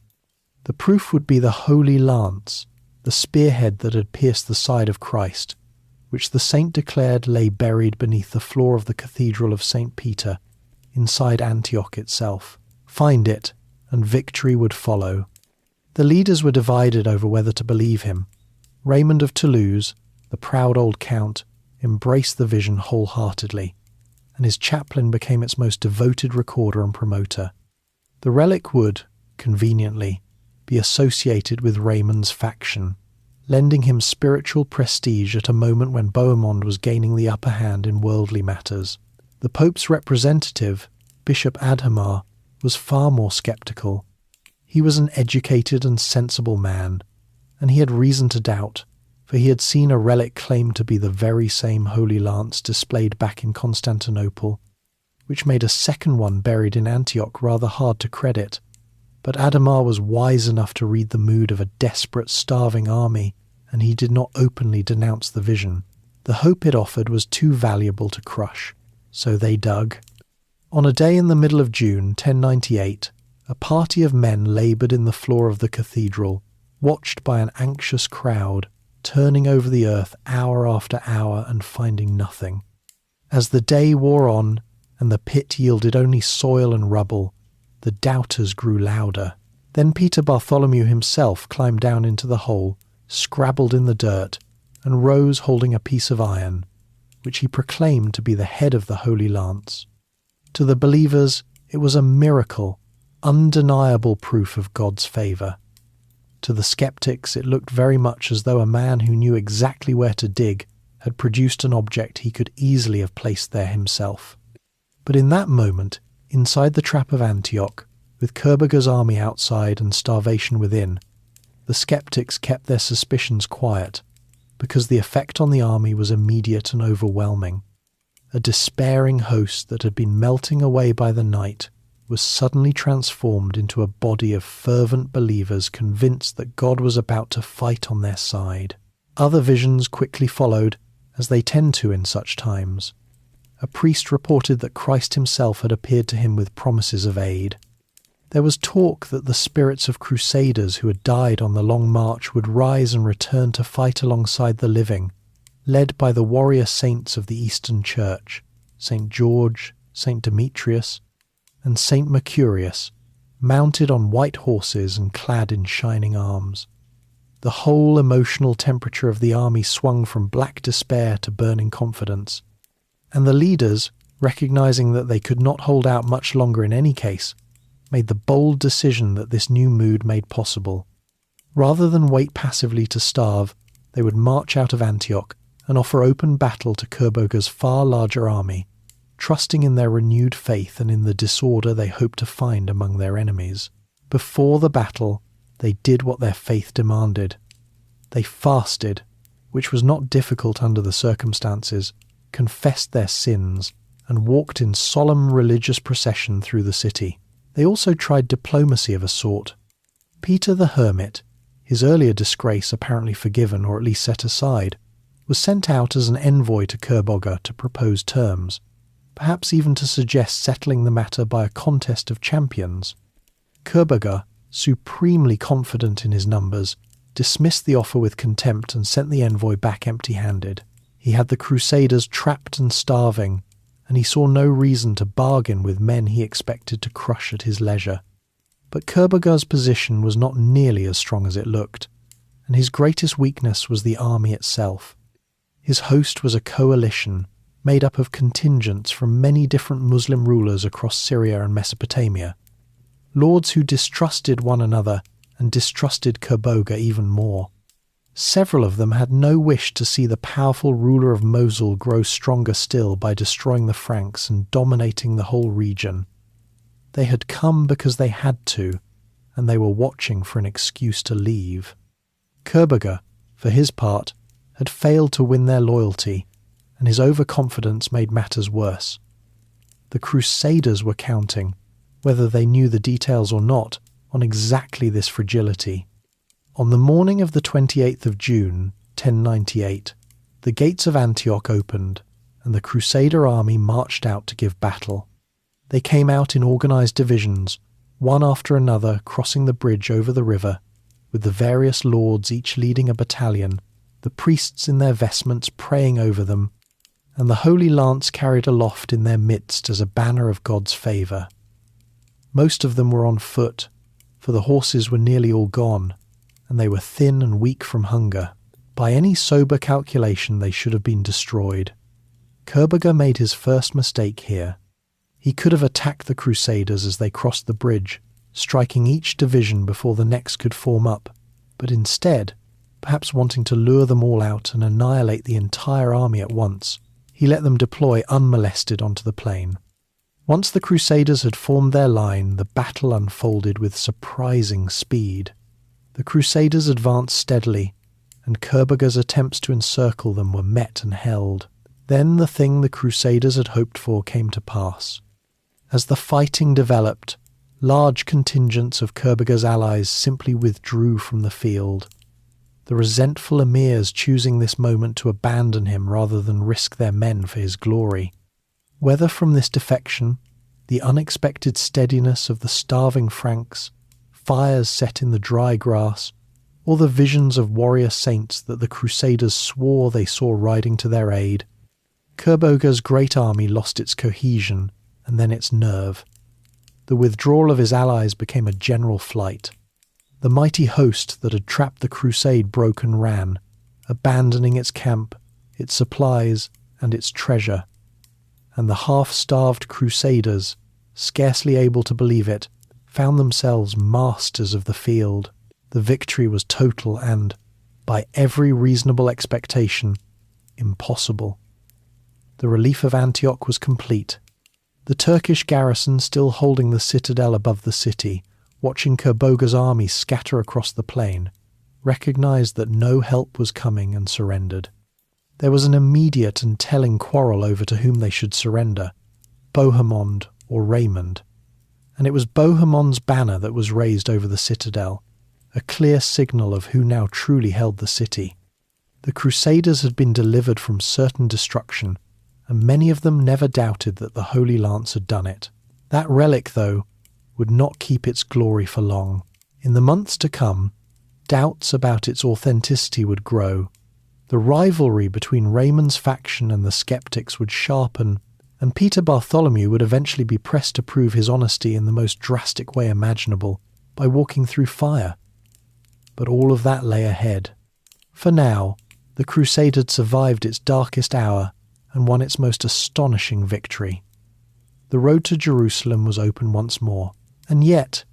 The proof would be the Holy Lance, the spearhead that had pierced the side of Christ, which the saint declared lay buried beneath the floor of the Cathedral of St. Peter, inside Antioch itself. Find it, and victory would follow. The leaders were divided over whether to believe him. Raymond of Toulouse, the proud old count, embraced the vision wholeheartedly, and his chaplain became its most devoted recorder and promoter. The relic would, conveniently, be associated with Raymond's faction, lending him spiritual prestige at a moment when Bohemond was gaining the upper hand in worldly matters. The Pope's representative, Bishop Adhemar, was far more sceptical. He was an educated and sensible man, and he had reason to doubt, for he had seen a relic claimed to be the very same Holy Lance displayed back in Constantinople, which made a second one buried in Antioch rather hard to credit. But Adhemar was wise enough to read the mood of a desperate, starving army, and he did not openly denounce the vision. The hope it offered was too valuable to crush, so they dug. On a day in the middle of June 1098, a party of men laboured in the floor of the cathedral, watched by an anxious crowd, turning over the earth hour after hour and finding nothing. As the day wore on, and the pit yielded only soil and rubble, the doubters grew louder. Then Peter Bartholomew himself climbed down into the hole, scrabbled in the dirt, and rose holding a piece of iron, which he proclaimed to be the head of the Holy Lance. To the believers, it was a miracle, undeniable proof of God's favour. To the skeptics, it looked very much as though a man who knew exactly where to dig had produced an object he could easily have placed there himself. But in that moment, inside the trap of Antioch, with Kerberger's army outside and starvation within, the skeptics kept their suspicions quiet, because the effect on the army was immediate and overwhelming. A despairing host that had been melting away by the night was suddenly transformed into a body of fervent believers convinced that God was about to fight on their side. Other visions quickly followed, as they tend to in such times. A priest reported that Christ himself had appeared to him with promises of aid. There was talk that the spirits of Crusaders who had died on the long march would rise and return to fight alongside the living, led by the warrior saints of the Eastern Church, St. George, St. Demetrius, and St. Mercurius, mounted on white horses and clad in shining arms. The whole emotional temperature of the army swung from black despair to burning confidence, and the leaders, recognizing that they could not hold out much longer in any case, made the bold decision that this new mood made possible. Rather than wait passively to starve, they would march out of Antioch and offer open battle to Kerboga's far larger army, trusting in their renewed faith and in the disorder they hoped to find among their enemies. Before the battle, they did what their faith demanded. They fasted, which was not difficult under the circumstances, confessed their sins, and walked in solemn religious procession through the city. They also tried diplomacy of a sort. Peter the Hermit, his earlier disgrace apparently forgiven or at least set aside, was sent out as an envoy to Kerboga to propose terms, perhaps even to suggest settling the matter by a contest of champions. Kerboga, supremely confident in his numbers, dismissed the offer with contempt and sent the envoy back empty-handed. He had the Crusaders trapped and starving, and he saw no reason to bargain with men he expected to crush at his leisure. But Kerboga's position was not nearly as strong as it looked, and his greatest weakness was the army itself. His host was a coalition made up of contingents from many different Muslim rulers across Syria and Mesopotamia, lords who distrusted one another and distrusted Kerboga even more. Several of them had no wish to see the powerful ruler of Mosul grow stronger still by destroying the Franks and dominating the whole region. They had come because they had to, and they were watching for an excuse to leave. Kerboga, for his part, had failed to win their loyalty, and his overconfidence made matters worse. The Crusaders were counting, whether they knew the details or not, on exactly this fragility. On the morning of the 28th of June, 1098, the gates of Antioch opened, and the Crusader army marched out to give battle. They came out in organised divisions, one after another crossing the bridge over the river, with the various lords each leading a battalion, the priests in their vestments praying over them, and the holy lance carried aloft in their midst as a banner of God's favour. Most of them were on foot, for the horses were nearly all gone, and they were thin and weak from hunger. By any sober calculation they should have been destroyed. Kerboga made his first mistake here. He could have attacked the Crusaders as they crossed the bridge, striking each division before the next could form up, but instead, perhaps wanting to lure them all out and annihilate the entire army at once, he let them deploy unmolested onto the plain. Once the Crusaders had formed their line, the battle unfolded with surprising speed. The Crusaders advanced steadily, and Kerboga's attempts to encircle them were met and held. Then the thing the Crusaders had hoped for came to pass. As the fighting developed, large contingents of Kerboga's allies simply withdrew from the field, the resentful emirs choosing this moment to abandon him rather than risk their men for his glory. Whether from this defection, the unexpected steadiness of the starving Franks, fires set in the dry grass, or the visions of warrior saints that the Crusaders swore they saw riding to their aid, Kerboga's great army lost its cohesion and then its nerve. The withdrawal of his allies became a general flight. The mighty host that had trapped the crusade broke and ran, abandoning its camp, its supplies, and its treasure. And the half-starved Crusaders, scarcely able to believe it, found themselves masters of the field. The victory was total and, by every reasonable expectation, impossible. The relief of Antioch was complete. The Turkish garrison still holding the citadel above the city, watching Kerboga's army scatter across the plain, recognized that no help was coming and surrendered. There was an immediate and telling quarrel over to whom they should surrender, Bohemond or Raymond, and it was Bohemond's banner that was raised over the citadel, a clear signal of who now truly held the city. The Crusaders had been delivered from certain destruction, and many of them never doubted that the Holy Lance had done it. That relic, though, would not keep its glory for long. In the months to come, doubts about its authenticity would grow. The rivalry between Raymond's faction and the skeptics would sharpen, and Peter Bartholomew would eventually be pressed to prove his honesty in the most drastic way imaginable, by walking through fire. But all of that lay ahead. For now, the crusade had survived its darkest hour and won its most astonishing victory. The road to Jerusalem was open once more, And yet,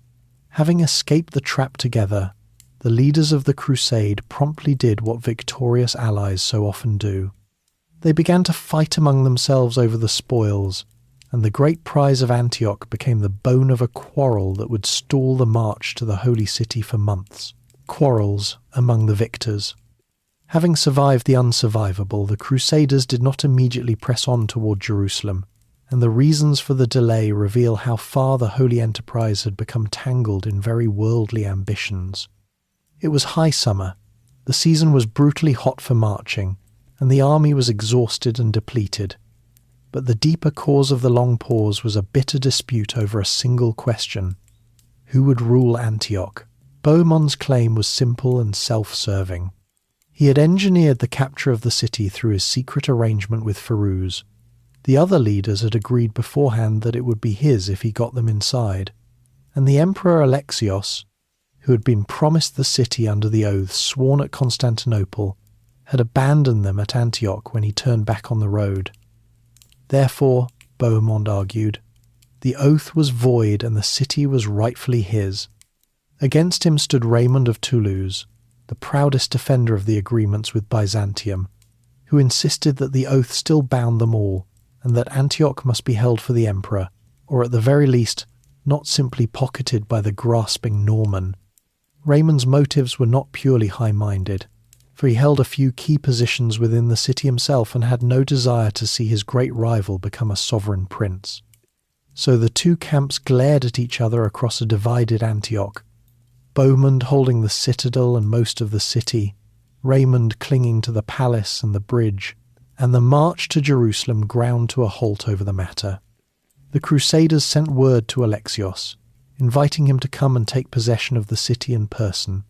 having escaped the trap together, the leaders of the crusade promptly did what victorious allies so often do. They began to fight among themselves over the spoils, and the great prize of Antioch became the bone of a quarrel that would stall the march to the holy city for months. Quarrels among the victors. Having survived the unsurvivable, the Crusaders did not immediately press on toward Jerusalem, and the reasons for the delay reveal how far the holy enterprise had become tangled in very worldly ambitions. It was high summer, the season was brutally hot for marching, and the army was exhausted and depleted. But the deeper cause of the long pause was a bitter dispute over a single question: who would rule Antioch? Bohemond's claim was simple and self-serving. He had engineered the capture of the city through his secret arrangement with Firuz. The other leaders had agreed beforehand that it would be his if he got them inside, and the Emperor Alexios, who had been promised the city under the oaths sworn at Constantinople, had abandoned them at Antioch when he turned back on the road. Therefore, Bohemond argued, the oath was void and the city was rightfully his. Against him stood Raymond of Toulouse, the proudest defender of the agreements with Byzantium, who insisted that the oath still bound them all, and that Antioch must be held for the emperor, or at the very least, not simply pocketed by the grasping Norman. Raymond's motives were not purely high-minded, for he held a few key positions within the city himself and had no desire to see his great rival become a sovereign prince. So the two camps glared at each other across a divided Antioch, Bohemond holding the citadel and most of the city, Raymond clinging to the palace and the bridge, and the march to Jerusalem ground to a halt over the matter. The Crusaders sent word to Alexios, inviting him to come and take possession of the city in person,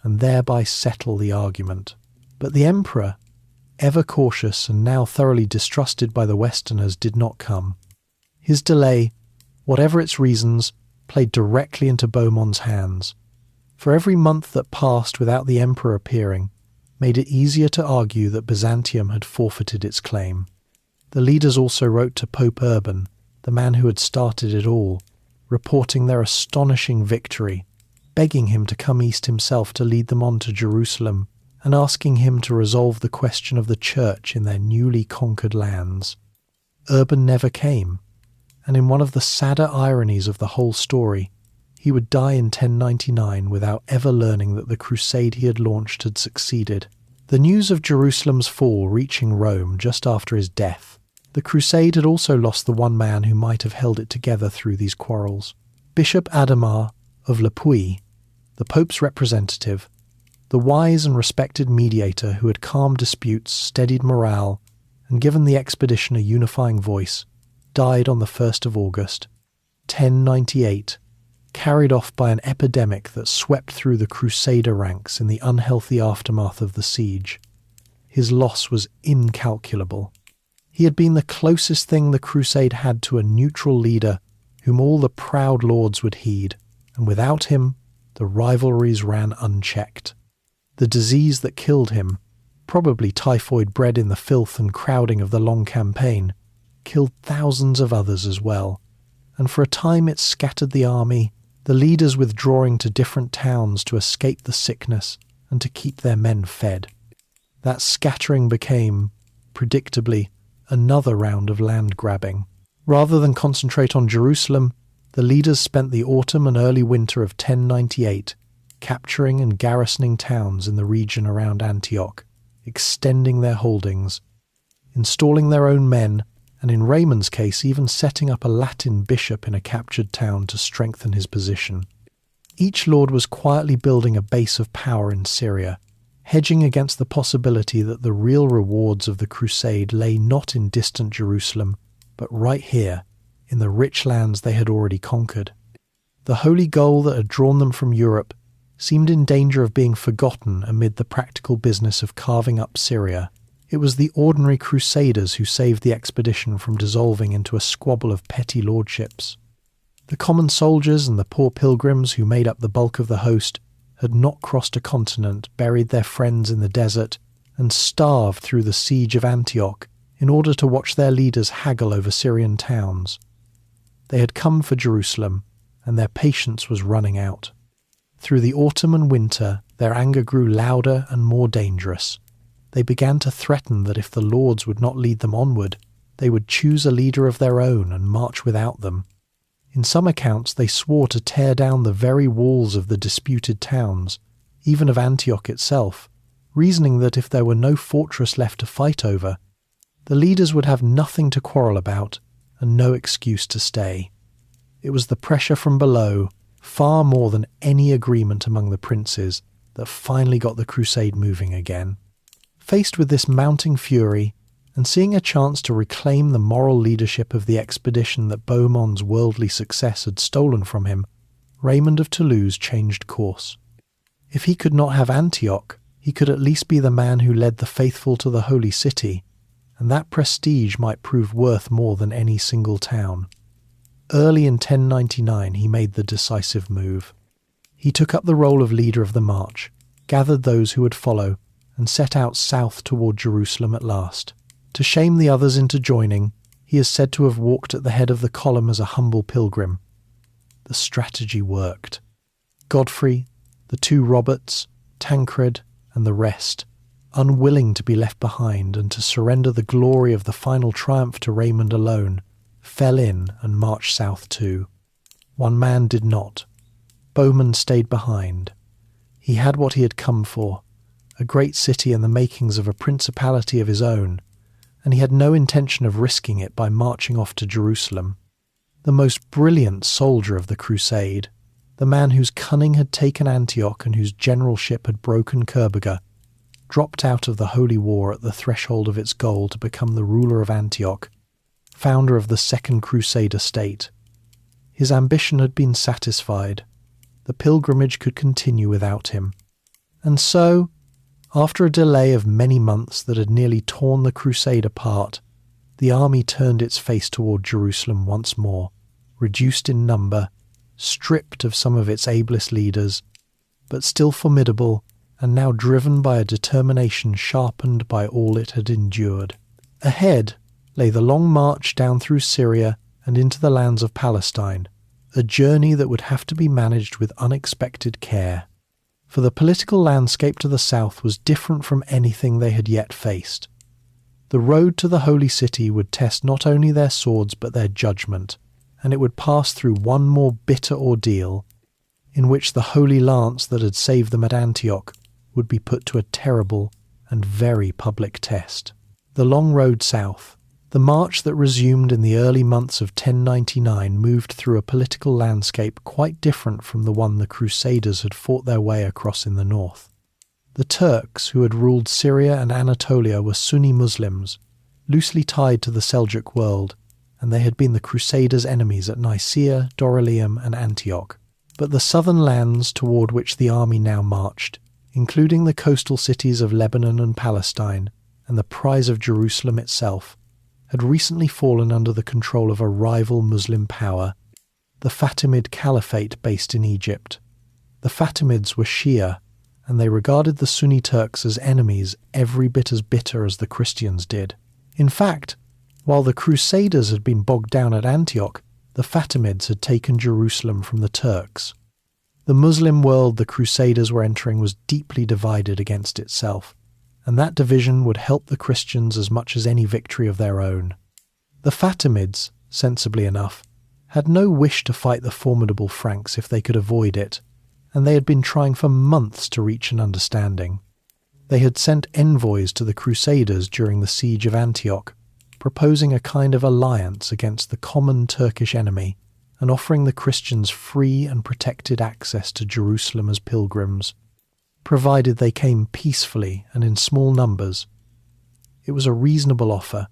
and thereby settle the argument. But the emperor, ever cautious and now thoroughly distrusted by the Westerners, did not come. His delay, whatever its reasons, played directly into Bohemond's hands. For every month that passed without the emperor appearing made it easier to argue that Byzantium had forfeited its claim. The leaders also wrote to Pope Urban, the man who had started it all, reporting their astonishing victory, begging him to come east himself to lead them on to Jerusalem, and asking him to resolve the question of the church in their newly conquered lands. Urban never came, and in one of the sadder ironies of the whole story, he would die in 1099 without ever learning that the crusade he had launched had succeeded. The news of Jerusalem's fall reaching Rome just after his death, the crusade had also lost the one man who might have held it together through these quarrels. Bishop Adhemar of Le Puy, the Pope's representative, the wise and respected mediator who had calmed disputes, steadied morale, and given the expedition a unifying voice, died on the 1st of August, 1098, carried off by an epidemic that swept through the Crusader ranks in the unhealthy aftermath of the siege. His loss was incalculable. He had been the closest thing the crusade had to a neutral leader whom all the proud lords would heed, and without him the rivalries ran unchecked. The disease that killed him, probably typhoid bred in the filth and crowding of the long campaign, killed thousands of others as well, and for a time it scattered the army, the leaders withdrawing to different towns to escape the sickness and to keep their men fed. That scattering became, predictably, another round of land grabbing. Rather than concentrate on Jerusalem, the leaders spent the autumn and early winter of 1098 capturing and garrisoning towns in the region around Antioch, extending their holdings, installing their own men, and in Raymond's case even setting up a Latin bishop in a captured town to strengthen his position. Each lord was quietly building a base of power in Syria, hedging against the possibility that the real rewards of the crusade lay not in distant Jerusalem, but right here, in the rich lands they had already conquered. The holy goal that had drawn them from Europe seemed in danger of being forgotten amid the practical business of carving up Syria. It was the ordinary Crusaders who saved the expedition from dissolving into a squabble of petty lordships. The common soldiers and the poor pilgrims who made up the bulk of the host had not crossed a continent, buried their friends in the desert, and starved through the siege of Antioch in order to watch their leaders haggle over Syrian towns. They had come for Jerusalem, and their patience was running out. Through the autumn and winter, their anger grew louder and more dangerous. They began to threaten that if the lords would not lead them onward, they would choose a leader of their own and march without them. In some accounts, they swore to tear down the very walls of the disputed towns, even of Antioch itself, reasoning that if there were no fortress left to fight over, the leaders would have nothing to quarrel about and no excuse to stay. It was the pressure from below, far more than any agreement among the princes, that finally got the crusade moving again. Faced with this mounting fury, and seeing a chance to reclaim the moral leadership of the expedition that Bohemond's worldly success had stolen from him, Raymond of Toulouse changed course. If he could not have Antioch, he could at least be the man who led the faithful to the holy city, and that prestige might prove worth more than any single town. Early in 1099 he made the decisive move. He took up the role of leader of the march, gathered those who would follow, and set out south toward Jerusalem at last. To shame the others into joining, he is said to have walked at the head of the column as a humble pilgrim. The strategy worked. Godfrey, the two Roberts, Tancred, and the rest, unwilling to be left behind and to surrender the glory of the final triumph to Raymond alone, fell in and marched south too. One man did not. Bohemond stayed behind. He had what he had come for, a great city and the makings of a principality of his own, and he had no intention of risking it by marching off to Jerusalem. The most brilliant soldier of the crusade, the man whose cunning had taken Antioch and whose generalship had broken Kerbaga, dropped out of the holy war at the threshold of its goal to become the ruler of Antioch, founder of the Second Crusader state. His ambition had been satisfied. The pilgrimage could continue without him. And so, after a delay of many months that had nearly torn the crusade apart, the army turned its face toward Jerusalem once more, reduced in number, stripped of some of its ablest leaders, but still formidable and now driven by a determination sharpened by all it had endured. Ahead lay the long march down through Syria and into the lands of Palestine, a journey that would have to be managed with unexpected care. For the political landscape to the south was different from anything they had yet faced. The road to the holy city would test not only their swords but their judgment, and it would pass through one more bitter ordeal, in which the holy lance that had saved them at Antioch would be put to a terrible and very public test. The long road south, the march that resumed in the early months of 1099, moved through a political landscape quite different from the one the Crusaders had fought their way across in the north. The Turks, who had ruled Syria and Anatolia, were Sunni Muslims, loosely tied to the Seljuk world, and they had been the Crusaders' enemies at Nicaea, Dorylaeum, and Antioch. But the southern lands toward which the army now marched, including the coastal cities of Lebanon and Palestine, and the prize of Jerusalem itself, had recently fallen under the control of a rival Muslim power, the Fatimid Caliphate based in Egypt. The Fatimids were Shia, and they regarded the Sunni Turks as enemies every bit as bitter as the Christians did. In fact, while the Crusaders had been bogged down at Antioch, the Fatimids had taken Jerusalem from the Turks. The Muslim world the Crusaders were entering was deeply divided against itself, and that division would help the Christians as much as any victory of their own. The Fatimids, sensibly enough, had no wish to fight the formidable Franks if they could avoid it, and they had been trying for months to reach an understanding. They had sent envoys to the Crusaders during the siege of Antioch, proposing a kind of alliance against the common Turkish enemy and offering the Christians free and protected access to Jerusalem as pilgrims, provided they came peacefully and in small numbers. It was a reasonable offer,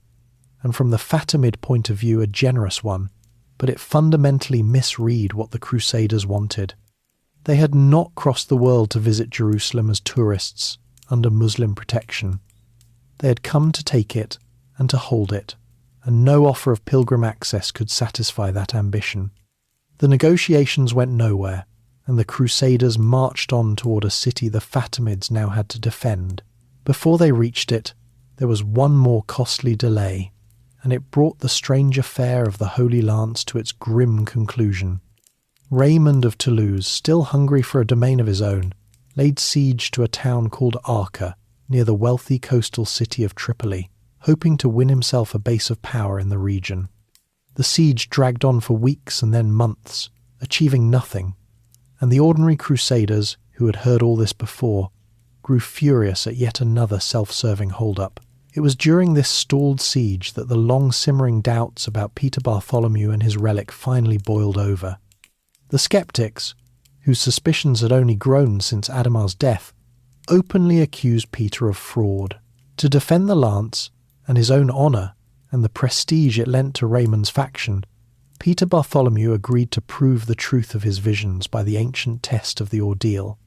and from the Fatimid point of view a generous one, but it fundamentally misread what the Crusaders wanted. They had not crossed the world to visit Jerusalem as tourists under Muslim protection. They had come to take it and to hold it, and no offer of pilgrim access could satisfy that ambition. The negotiations went nowhere, and the Crusaders marched on toward a city the Fatimids now had to defend. Before they reached it, there was one more costly delay, and it brought the strange affair of the Holy Lance to its grim conclusion. Raymond of Toulouse, still hungry for a domain of his own, laid siege to a town called Acre, near the wealthy coastal city of Tripoli, hoping to win himself a base of power in the region. The siege dragged on for weeks and then months, achieving nothing, and the ordinary Crusaders, who had heard all this before, grew furious at yet another self-serving hold-up. It was during this stalled siege that the long-simmering doubts about Peter Bartholomew and his relic finally boiled over. The skeptics, whose suspicions had only grown since Adamar's death, openly accused Peter of fraud. To defend the lance, and his own honour, and the prestige it lent to Raymond's faction, Peter Bartholomew agreed to prove the truth of his visions by the ancient test of the ordeal.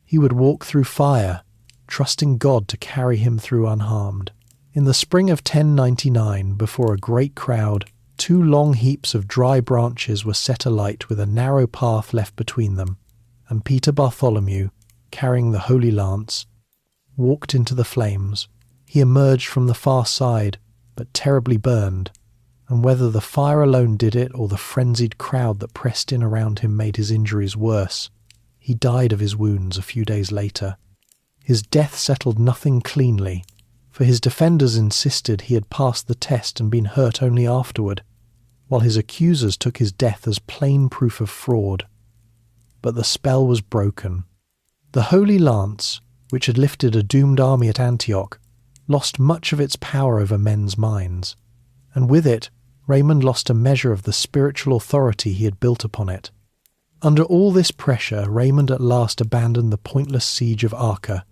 He would walk through fire, trusting God to carry him through unharmed. In the spring of 1099, before a great crowd, 2 long heaps of dry branches were set alight with a narrow path left between them, and Peter Bartholomew, carrying the Holy Lance, walked into the flames. He emerged from the far side, but terribly burned, and whether the fire alone did it or the frenzied crowd that pressed in around him made his injuries worse, he died of his wounds a few days later. His death settled nothing cleanly, for his defenders insisted he had passed the test and been hurt only afterward, while his accusers took his death as plain proof of fraud. But the spell was broken. The Holy Lance, which had lifted a doomed army at Antioch, lost much of its power over men's minds, and with it Raymond lost a measure of the spiritual authority he had built upon it. Under all this pressure, Raymond at last abandoned the pointless siege of Acre,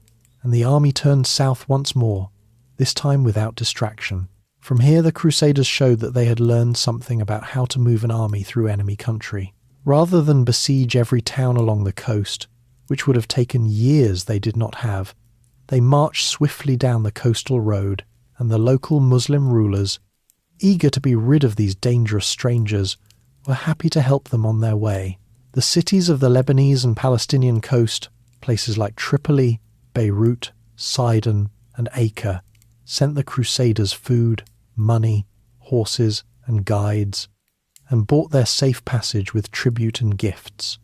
and the army turned south once more, this time without distraction. From here the Crusaders showed that they had learned something about how to move an army through enemy country. Rather than besiege every town along the coast, which would have taken years they did not have, they marched swiftly down the coastal road, and the local Muslim rulers, eager to be rid of these dangerous strangers, were happy to help them on their way. The cities of the Lebanese and Palestinian coast, places like Tripoli, Beirut, Sidon, and Acre, sent the Crusaders food, money, horses, and guides, and bought their safe passage with tribute and gifts.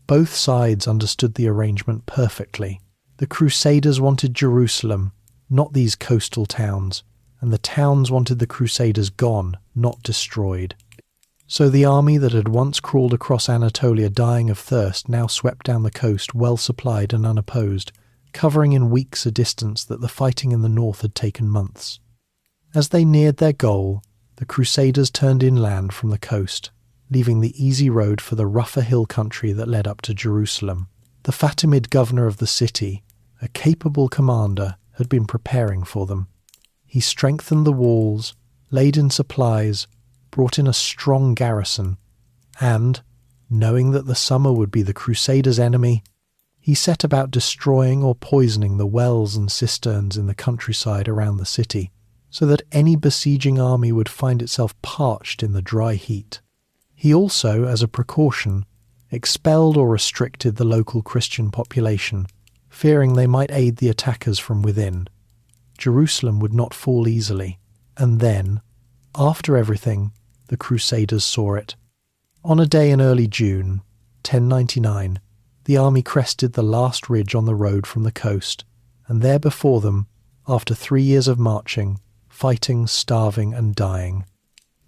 Both sides understood the arrangement perfectly. The Crusaders wanted Jerusalem, not these coastal towns, and the towns wanted the Crusaders gone, not destroyed. So the army that had once crawled across Anatolia dying of thirst now swept down the coast well supplied and unopposed, covering in weeks a distance that the fighting in the north had taken months. As they neared their goal, the Crusaders turned inland from the coast, leaving the easy road for the rougher hill country that led up to Jerusalem. The Fatimid governor of the city, a capable commander, had been preparing for them. He strengthened the walls, laid in supplies, brought in a strong garrison, and, knowing that the summer would be the Crusaders' enemy, he set about destroying or poisoning the wells and cisterns in the countryside around the city, so that any besieging army would find itself parched in the dry heat. He also, as a precaution, expelled or restricted the local Christian population, fearing they might aid the attackers from within. Jerusalem would not fall easily, and then, after everything, the Crusaders saw it. On a day in early June, 1099, the army crested the last ridge on the road from the coast, and there before them, after 3 years of marching, fighting, starving, and dying,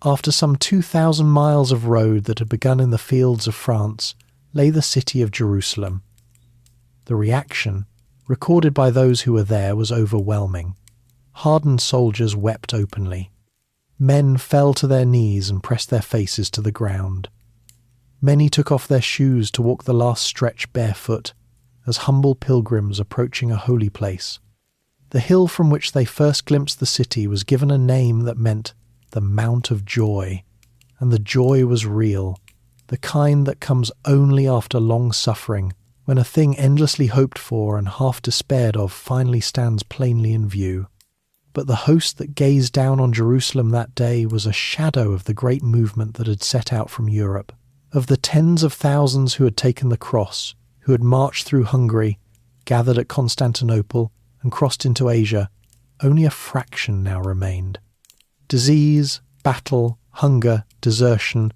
after some 2,000 miles of road that had begun in the fields of France, lay the city of Jerusalem. The reaction, recorded by those who were there, was overwhelming. Hardened soldiers wept openly. Men fell to their knees and pressed their faces to the ground. Many took off their shoes to walk the last stretch barefoot, as humble pilgrims approaching a holy place. The hill from which they first glimpsed the city was given a name that meant the Mount of Joy, and the joy was real, the kind that comes only after long suffering, when a thing endlessly hoped for and half despaired of finally stands plainly in view. But the host that gazed down on Jerusalem that day was a shadow of the great movement that had set out from Europe, of the tens of thousands who had taken the cross, who had marched through Hungary, gathered at Constantinople, and crossed into Asia. Only a fraction now remained. Disease, battle, hunger, desertion,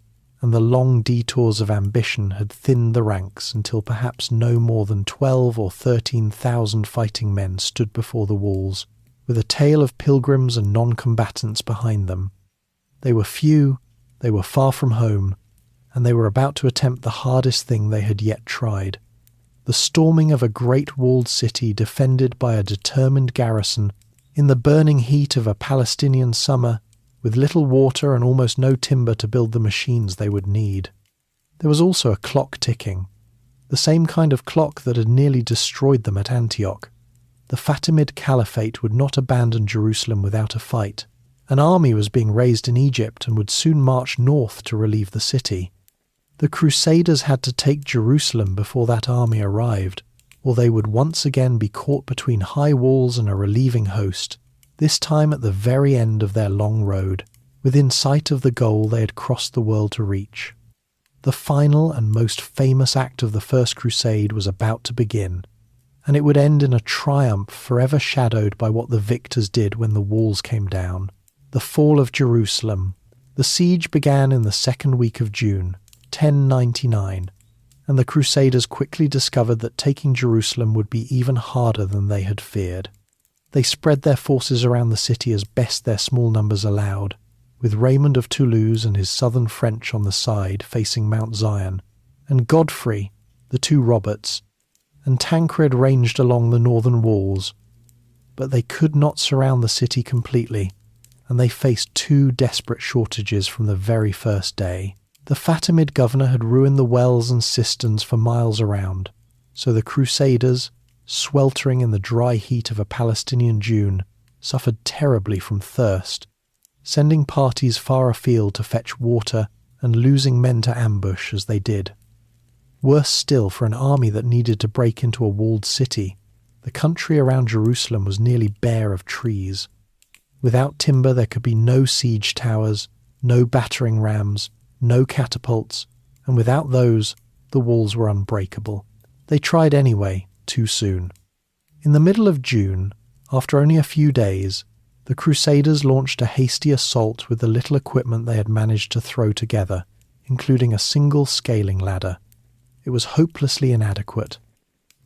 and the long detours of ambition had thinned the ranks until perhaps no more than 12 or 13,000 fighting men stood before the walls, with a tail of pilgrims and non-combatants behind them. They were few, they were far from home, and they were about to attempt the hardest thing they had yet tried: the storming of a great walled city defended by a determined garrison in the burning heat of a Palestinian summer, with little water and almost no timber to build the machines they would need. There was also a clock ticking, the same kind of clock that had nearly destroyed them at Antioch. The Fatimid Caliphate would not abandon Jerusalem without a fight. An army was being raised in Egypt and would soon march north to relieve the city. The Crusaders had to take Jerusalem before that army arrived, or they would once again be caught between high walls and a relieving host, this time at the very end of their long road, within sight of the goal they had crossed the world to reach. The final and most famous act of the First Crusade was about to begin, and it would end in a triumph forever shadowed by what the victors did when the walls came down: the fall of Jerusalem. The siege began in the second week of June, 1099, and the Crusaders quickly discovered that taking Jerusalem would be even harder than they had feared. They spread their forces around the city as best their small numbers allowed, with Raymond of Toulouse and his southern French on the side facing Mount Zion, and Godfrey, the two Roberts, and Tancred ranged along the northern walls. But they could not surround the city completely, and they faced two desperate shortages from the very first day. The Fatimid governor had ruined the wells and cisterns for miles around, so the Crusaders, sweltering in the dry heat of a Palestinian June, suffered terribly from thirst, sending parties far afield to fetch water and losing men to ambush as they did. Worse still, for an army that needed to break into a walled city, the country around Jerusalem was nearly bare of trees. Without timber there could be no siege towers, no battering rams, no catapults, and without those, the walls were unbreakable. They tried anyway, too soon. In the middle of June, after only a few days, the Crusaders launched a hasty assault with the little equipment they had managed to throw together, including a single scaling ladder. It was hopelessly inadequate.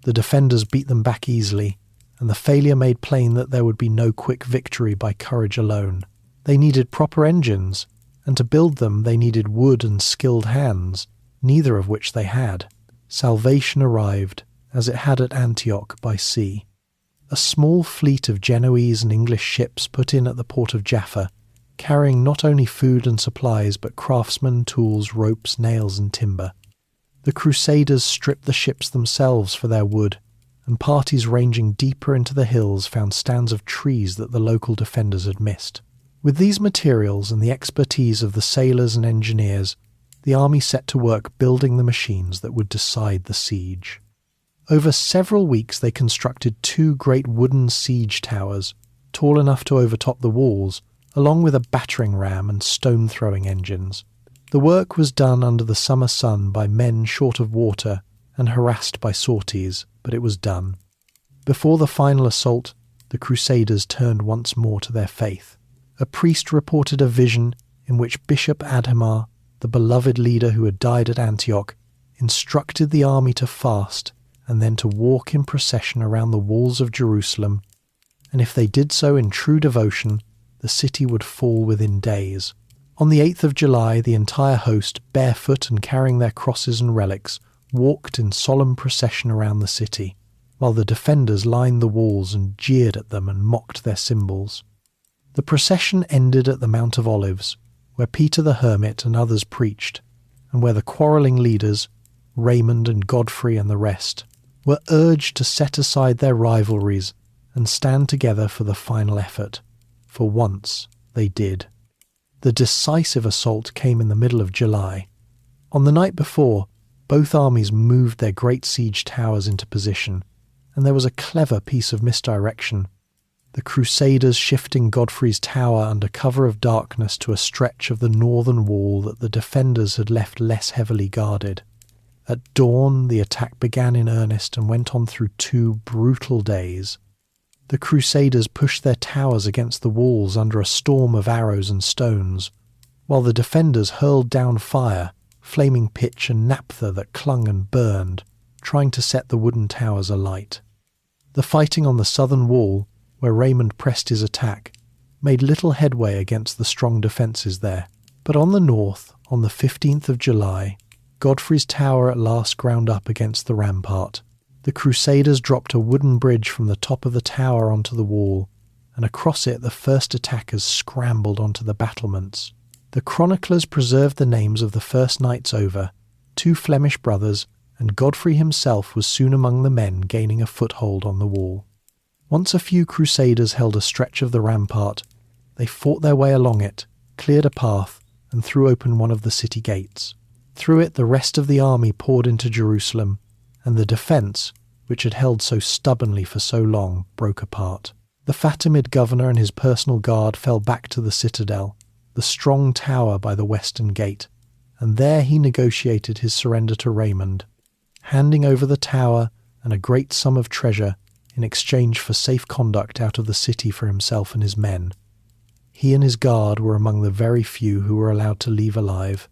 The defenders beat them back easily, and the failure made plain that there would be no quick victory by courage alone. They needed proper engines, and to build them they needed wood and skilled hands, neither of which they had. Salvation arrived, as it had at Antioch, by sea. A small fleet of Genoese and English ships put in at the port of Jaffa, carrying not only food and supplies but craftsmen, tools, ropes, nails and timber. The Crusaders stripped the ships themselves for their wood, and parties ranging deeper into the hills found stands of trees that the local defenders had missed. With these materials and the expertise of the sailors and engineers, the army set to work building the machines that would decide the siege. Over several weeks they constructed two great wooden siege towers, tall enough to overtop the walls, along with a battering ram and stone-throwing engines. The work was done under the summer sun by men short of water and harassed by sorties, but it was done. Before the final assault, the Crusaders turned once more to their faith. A priest reported a vision in which Bishop Adhemar, the beloved leader who had died at Antioch, instructed the army to fast and then to walk in procession around the walls of Jerusalem, and if they did so in true devotion, the city would fall within days. On the 8th of July, the entire host, barefoot and carrying their crosses and relics, walked in solemn procession around the city, while the defenders lined the walls and jeered at them and mocked their symbols. The procession ended at the Mount of Olives, where Peter the Hermit and others preached, and where the quarrelling leaders, Raymond and Godfrey and the rest, were urged to set aside their rivalries and stand together for the final effort. For once, they did. The decisive assault came in the middle of July. On the night before, both armies moved their great siege towers into position, and there was a clever piece of misdirection. The Crusaders shifting Godfrey's tower under cover of darkness to a stretch of the northern wall that the defenders had left less heavily guarded. At dawn, the attack began in earnest and went on through 2 brutal days. The Crusaders pushed their towers against the walls under a storm of arrows and stones, while the defenders hurled down fire, flaming pitch and naphtha that clung and burned, trying to set the wooden towers alight. The fighting on the southern wall, where Raymond pressed his attack, made little headway against the strong defences there. But on the north, on the 15th of July, Godfrey's tower at last ground up against the rampart. The Crusaders dropped a wooden bridge from the top of the tower onto the wall, and across it the first attackers scrambled onto the battlements. The chroniclers preserved the names of the first knights over, 2 Flemish brothers, and Godfrey himself was soon among the men gaining a foothold on the wall. Once a few Crusaders held a stretch of the rampart, they fought their way along it, cleared a path, and threw open one of the city gates. Through it the rest of the army poured into Jerusalem, and the defence, which had held so stubbornly for so long, broke apart. The Fatimid governor and his personal guard fell back to the citadel, the strong tower by the western gate, and there he negotiated his surrender to Raymond, handing over the tower and a great sum of treasure in exchange for safe conduct out of the city for himself and his men. He and his guard were among the very few who were allowed to leave alive.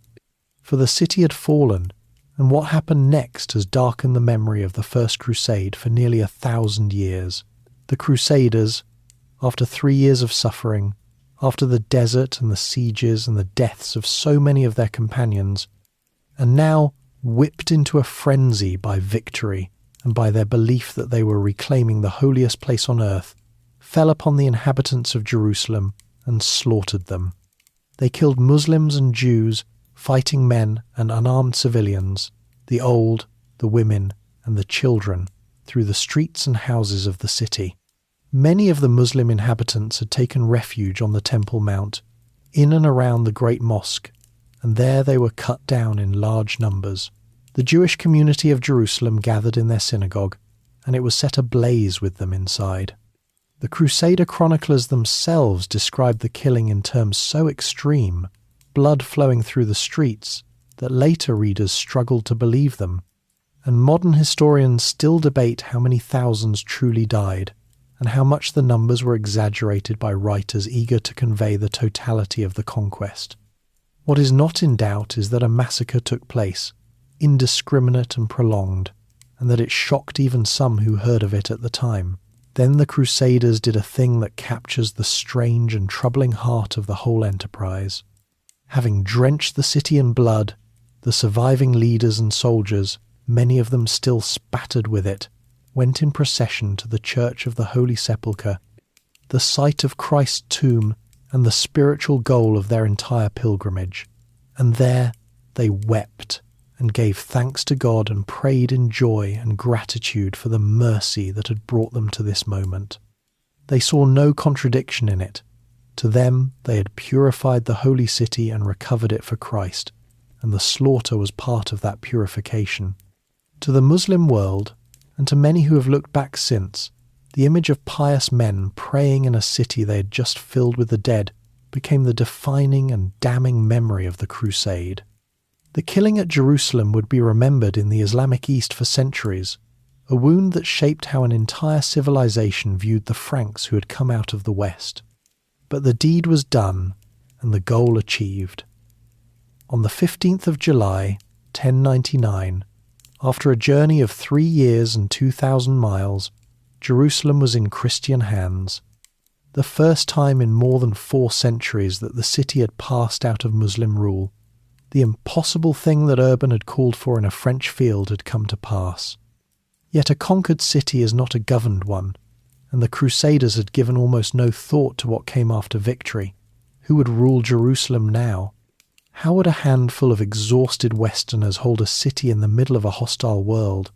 For the city had fallen, and what happened next has darkened the memory of the First Crusade for nearly 1,000 years. The Crusaders, after 3 years of suffering, after the desert and the sieges and the deaths of so many of their companions, and now whipped into a frenzy by victory and by their belief that they were reclaiming the holiest place on earth, fell upon the inhabitants of Jerusalem and slaughtered them. They killed Muslims and Jews, fighting men and unarmed civilians, the old, the women, and the children, through the streets and houses of the city. Many of the Muslim inhabitants had taken refuge on the Temple Mount, in and around the great mosque, and there they were cut down in large numbers. The Jewish community of Jerusalem gathered in their synagogue, and it was set ablaze with them inside. The Crusader chroniclers themselves described the killing in terms so extreme, blood flowing through the streets, that later readers struggled to believe them, and modern historians still debate how many thousands truly died, and how much the numbers were exaggerated by writers eager to convey the totality of the conquest. What is not in doubt is that a massacre took place, indiscriminate and prolonged, and that it shocked even some who heard of it at the time. Then the Crusaders did a thing that captures the strange and troubling heart of the whole enterprise. Having drenched the city in blood, the surviving leaders and soldiers, many of them still spattered with it, went in procession to the Church of the Holy Sepulchre, the site of Christ's tomb and the spiritual goal of their entire pilgrimage. And there they wept and gave thanks to God and prayed in joy and gratitude for the mercy that had brought them to this moment. They saw no contradiction in it. To them they had purified the holy city and recovered it for Christ, and the slaughter was part of that purification. To the Muslim world, and to many who have looked back since, the image of pious men praying in a city they had just filled with the dead became the defining and damning memory of the crusade. The killing at Jerusalem would be remembered in the Islamic East for centuries, a wound that shaped how an entire civilization viewed the Franks who had come out of the West. But the deed was done, and the goal achieved. On the 15th of July, 1099, after a journey of 3 years and 2,000 miles, Jerusalem was in Christian hands. The first time in more than 4 centuries that the city had passed out of Muslim rule. The impossible thing that Urban had called for in a French field had come to pass. Yet a conquered city is not a governed one, and the Crusaders had given almost no thought to what came after victory. Who would rule Jerusalem now? How would a handful of exhausted Westerners hold a city in the middle of a hostile world?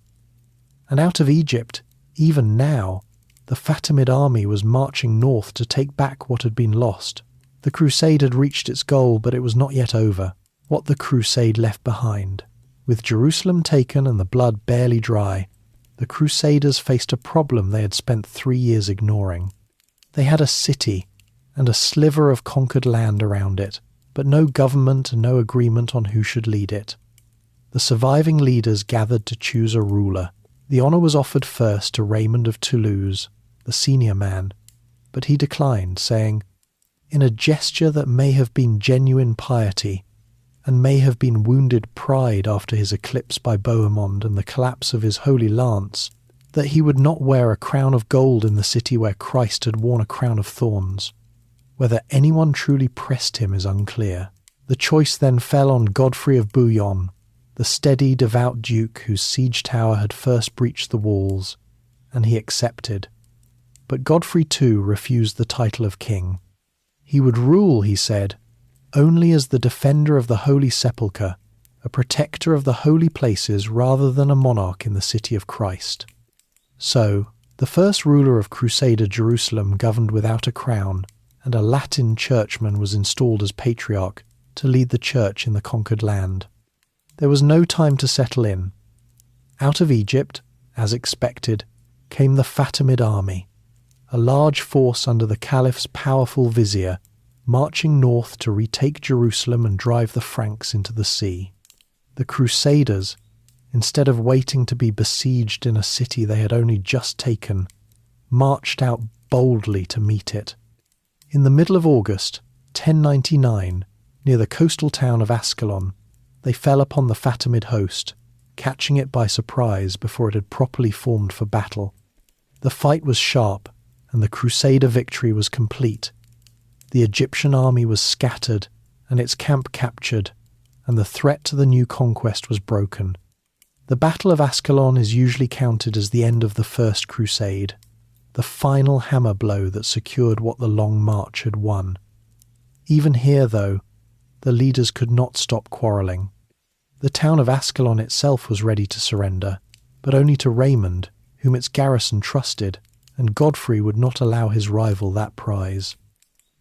And out of Egypt, even now, the Fatimid army was marching north to take back what had been lost. The crusade had reached its goal, but it was not yet over. What the crusade left behind. With Jerusalem taken and the blood barely dry, the Crusaders faced a problem they had spent 3 years ignoring. They had a city and a sliver of conquered land around it, but no government and no agreement on who should lead it. The surviving leaders gathered to choose a ruler. The honour was offered first to Raymond of Toulouse, the senior man, but he declined, saying, "In a gesture that may have been genuine piety, and may have been wounded pride after his eclipse by Bohemond and the collapse of his Holy Lance, that he would not wear a crown of gold in the city where Christ had worn a crown of thorns. Whether anyone truly pressed him is unclear. The choice then fell on Godfrey of Bouillon, the steady, devout duke whose siege tower had first breached the walls, and he accepted. But Godfrey too refused the title of king. He would rule, he said, only as the defender of the Holy Sepulchre, a protector of the holy places rather than a monarch in the city of Christ. So, the first ruler of Crusader Jerusalem governed without a crown, and a Latin churchman was installed as patriarch to lead the church in the conquered land. There was no time to settle in. Out of Egypt, as expected, came the Fatimid army, a large force under the Caliph's powerful vizier, marching north to retake Jerusalem and drive the Franks into the sea. The Crusaders, instead of waiting to be besieged in a city they had only just taken, marched out boldly to meet it. In the middle of August, 1099, near the coastal town of Ascalon, they fell upon the Fatimid host, catching it by surprise before it had properly formed for battle. The fight was sharp, and the Crusader victory was complete. The Egyptian army was scattered, and its camp captured, and the threat to the new conquest was broken. The Battle of Ascalon is usually counted as the end of the First Crusade, the final hammer blow that secured what the Long March had won. Even here, though, the leaders could not stop quarrelling. The town of Ascalon itself was ready to surrender, but only to Raymond, whom its garrison trusted, and Godfrey would not allow his rival that prize.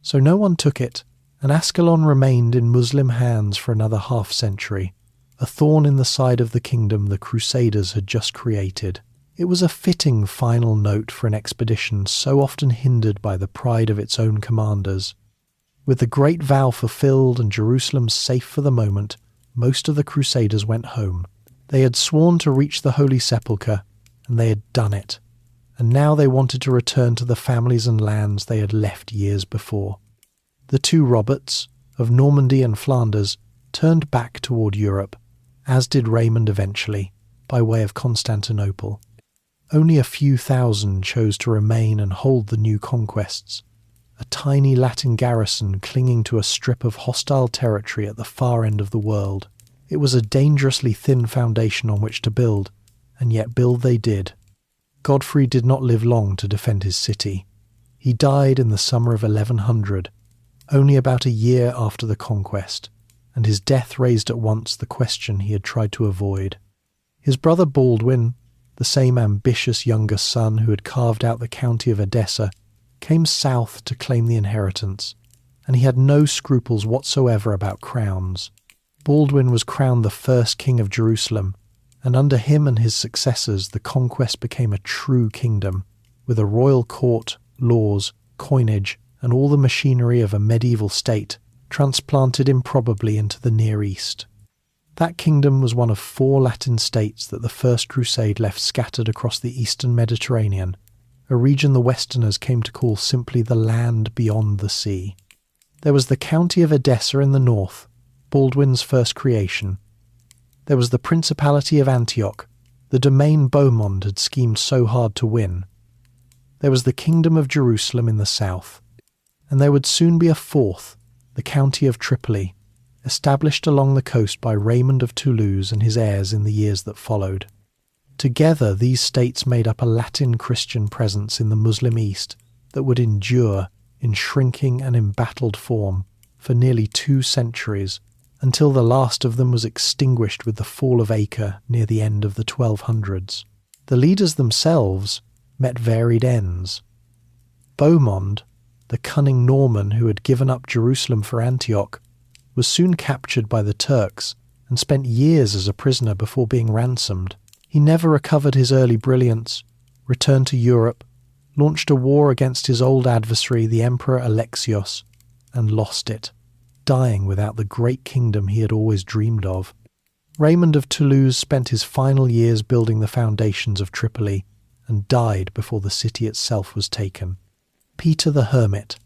So no one took it, and Ascalon remained in Muslim hands for another half-century, a thorn in the side of the kingdom the Crusaders had just created. It was a fitting final note for an expedition so often hindered by the pride of its own commanders. With the great vow fulfilled and Jerusalem safe for the moment, most of the Crusaders went home. They had sworn to reach the Holy Sepulchre, and they had done it. And now they wanted to return to the families and lands they had left years before. The two Roberts, of Normandy and Flanders, turned back toward Europe, as did Raymond eventually, by way of Constantinople. Only a few thousand chose to remain and hold the new conquests, a tiny Latin garrison clinging to a strip of hostile territory at the far end of the world. It was a dangerously thin foundation on which to build, and yet build they did. Godfrey did not live long to defend his city. He died in the summer of 1100, only about a year after the conquest, and his death raised at once the question he had tried to avoid. His brother Baldwin, the same ambitious younger son who had carved out the county of Edessa, came south to claim the inheritance, and he had no scruples whatsoever about crowns. Baldwin was crowned the first king of Jerusalem, and under him and his successors the conquest became a true kingdom, with a royal court, laws, coinage, and all the machinery of a medieval state transplanted improbably into the Near East. That kingdom was one of 4 Latin states that the First Crusade left scattered across the eastern Mediterranean, a region the Westerners came to call simply the land beyond the sea. There was the county of Edessa in the north, Baldwin's first creation. There was the Principality of Antioch, the domain Bohemond had schemed so hard to win. There was the Kingdom of Jerusalem in the south, and there would soon be a fourth, the county of Tripoli, established along the coast by Raymond of Toulouse and his heirs in the years that followed. Together these states made up a Latin Christian presence in the Muslim East that would endure, in shrinking and embattled form, for nearly 2 centuries, until the last of them was extinguished with the fall of Acre near the end of the 1200s. The leaders themselves met varied ends. Bohemond, the cunning Norman who had given up Jerusalem for Antioch, was soon captured by the Turks and spent years as a prisoner before being ransomed. He never recovered his early brilliance, returned to Europe, launched a war against his old adversary, the Emperor Alexios, and lost it, dying without the great kingdom he had always dreamed of. Raymond of Toulouse spent his final years building the foundations of Tripoli and died before the city itself was taken. Peter the Hermit,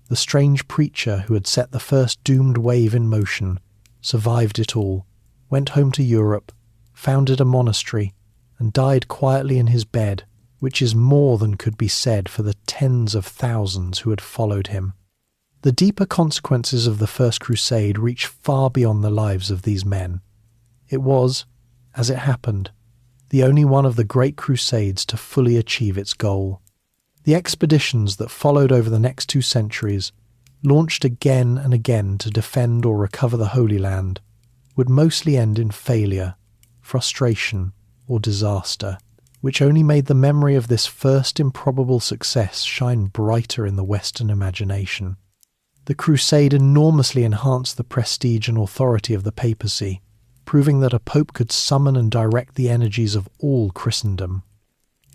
the strange preacher who had set the first doomed wave in motion, survived it all, went home to Europe, founded a monastery, and died quietly in his bed, which is more than could be said for the tens of thousands who had followed him. The deeper consequences of the First Crusade reached far beyond the lives of these men. It was, as it happened, the only one of the great crusades to fully achieve its goal. The expeditions that followed over the next 2 centuries, launched again and again to defend or recover the Holy Land, would mostly end in failure, frustration, or disaster, which only made the memory of this first improbable success shine brighter in the Western imagination. The crusade enormously enhanced the prestige and authority of the papacy, proving that a pope could summon and direct the energies of all Christendom.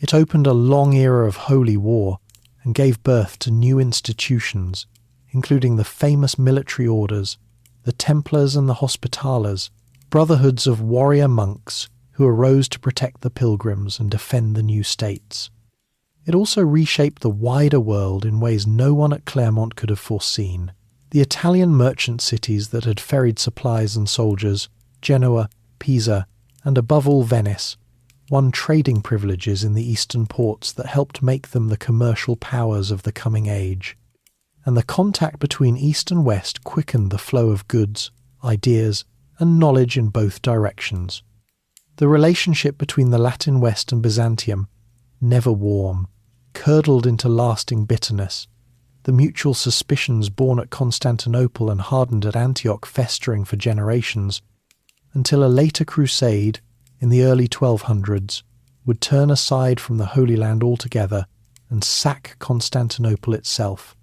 It opened a long era of holy war and gave birth to new institutions, including the famous military orders, the Templars and the Hospitallers, brotherhoods of warrior monks who arose to protect the pilgrims and defend the new states. It also reshaped the wider world in ways no one at Clermont could have foreseen. The Italian merchant cities that had ferried supplies and soldiers, Genoa, Pisa, and above all Venice, won trading privileges in the eastern ports that helped make them the commercial powers of the coming age. And the contact between East and West quickened the flow of goods, ideas, and knowledge in both directions. The relationship between the Latin West and Byzantium, never warm, curdled into lasting bitterness, the mutual suspicions born at Constantinople and hardened at Antioch festering for generations, until a later crusade, in the early 1200s, would turn aside from the Holy Land altogether and sack Constantinople itself,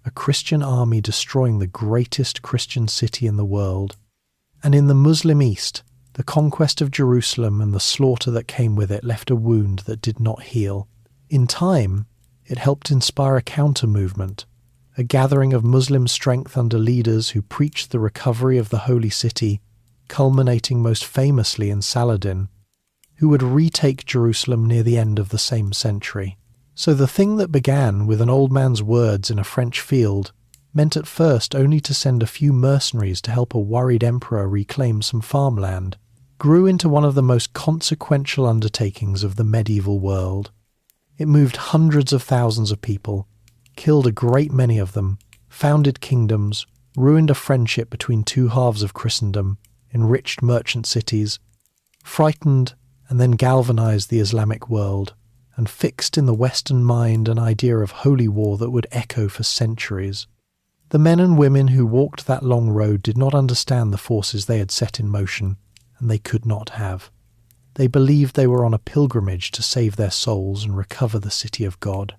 a Christian army destroying the greatest Christian city in the world. And in the Muslim East, the conquest of Jerusalem and the slaughter that came with it left a wound that did not heal. In time, it helped inspire a counter-movement, a gathering of Muslim strength under leaders who preached the recovery of the Holy City, culminating most famously in Saladin, who would retake Jerusalem near the end of the same century. So the thing that began with an old man's words in a French field meant at first only to send a few mercenaries to help a worried emperor reclaim some farmland, grew into one of the most consequential undertakings of the medieval world. It moved hundreds of thousands of people, killed a great many of them, founded kingdoms, ruined a friendship between 2 halves of Christendom, enriched merchant cities, frightened and then galvanized the Islamic world, and fixed in the Western mind an idea of holy war that would echo for centuries. The men and women who walked that long road did not understand the forces they had set in motion, and they could not have. They believed they were on a pilgrimage to save their souls and recover the city of God.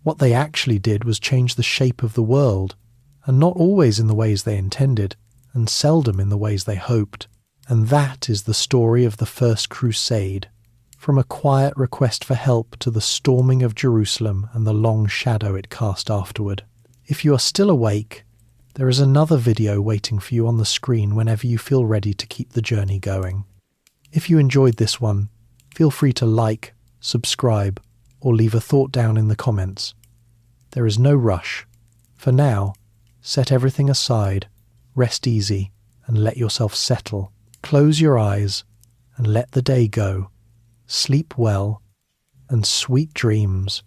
What they actually did was change the shape of the world, and not always in the ways they intended, and seldom in the ways they hoped. And that is the story of the First Crusade, from a quiet request for help to the storming of Jerusalem and the long shadow it cast afterward. If you are still awake, there is another video waiting for you on the screen whenever you feel ready to keep the journey going. If you enjoyed this one, feel free to like, subscribe, or leave a thought down in the comments. There is no rush. For now, set everything aside, rest easy, and let yourself settle. Close your eyes and let the day go. Sleep well, and sweet dreams.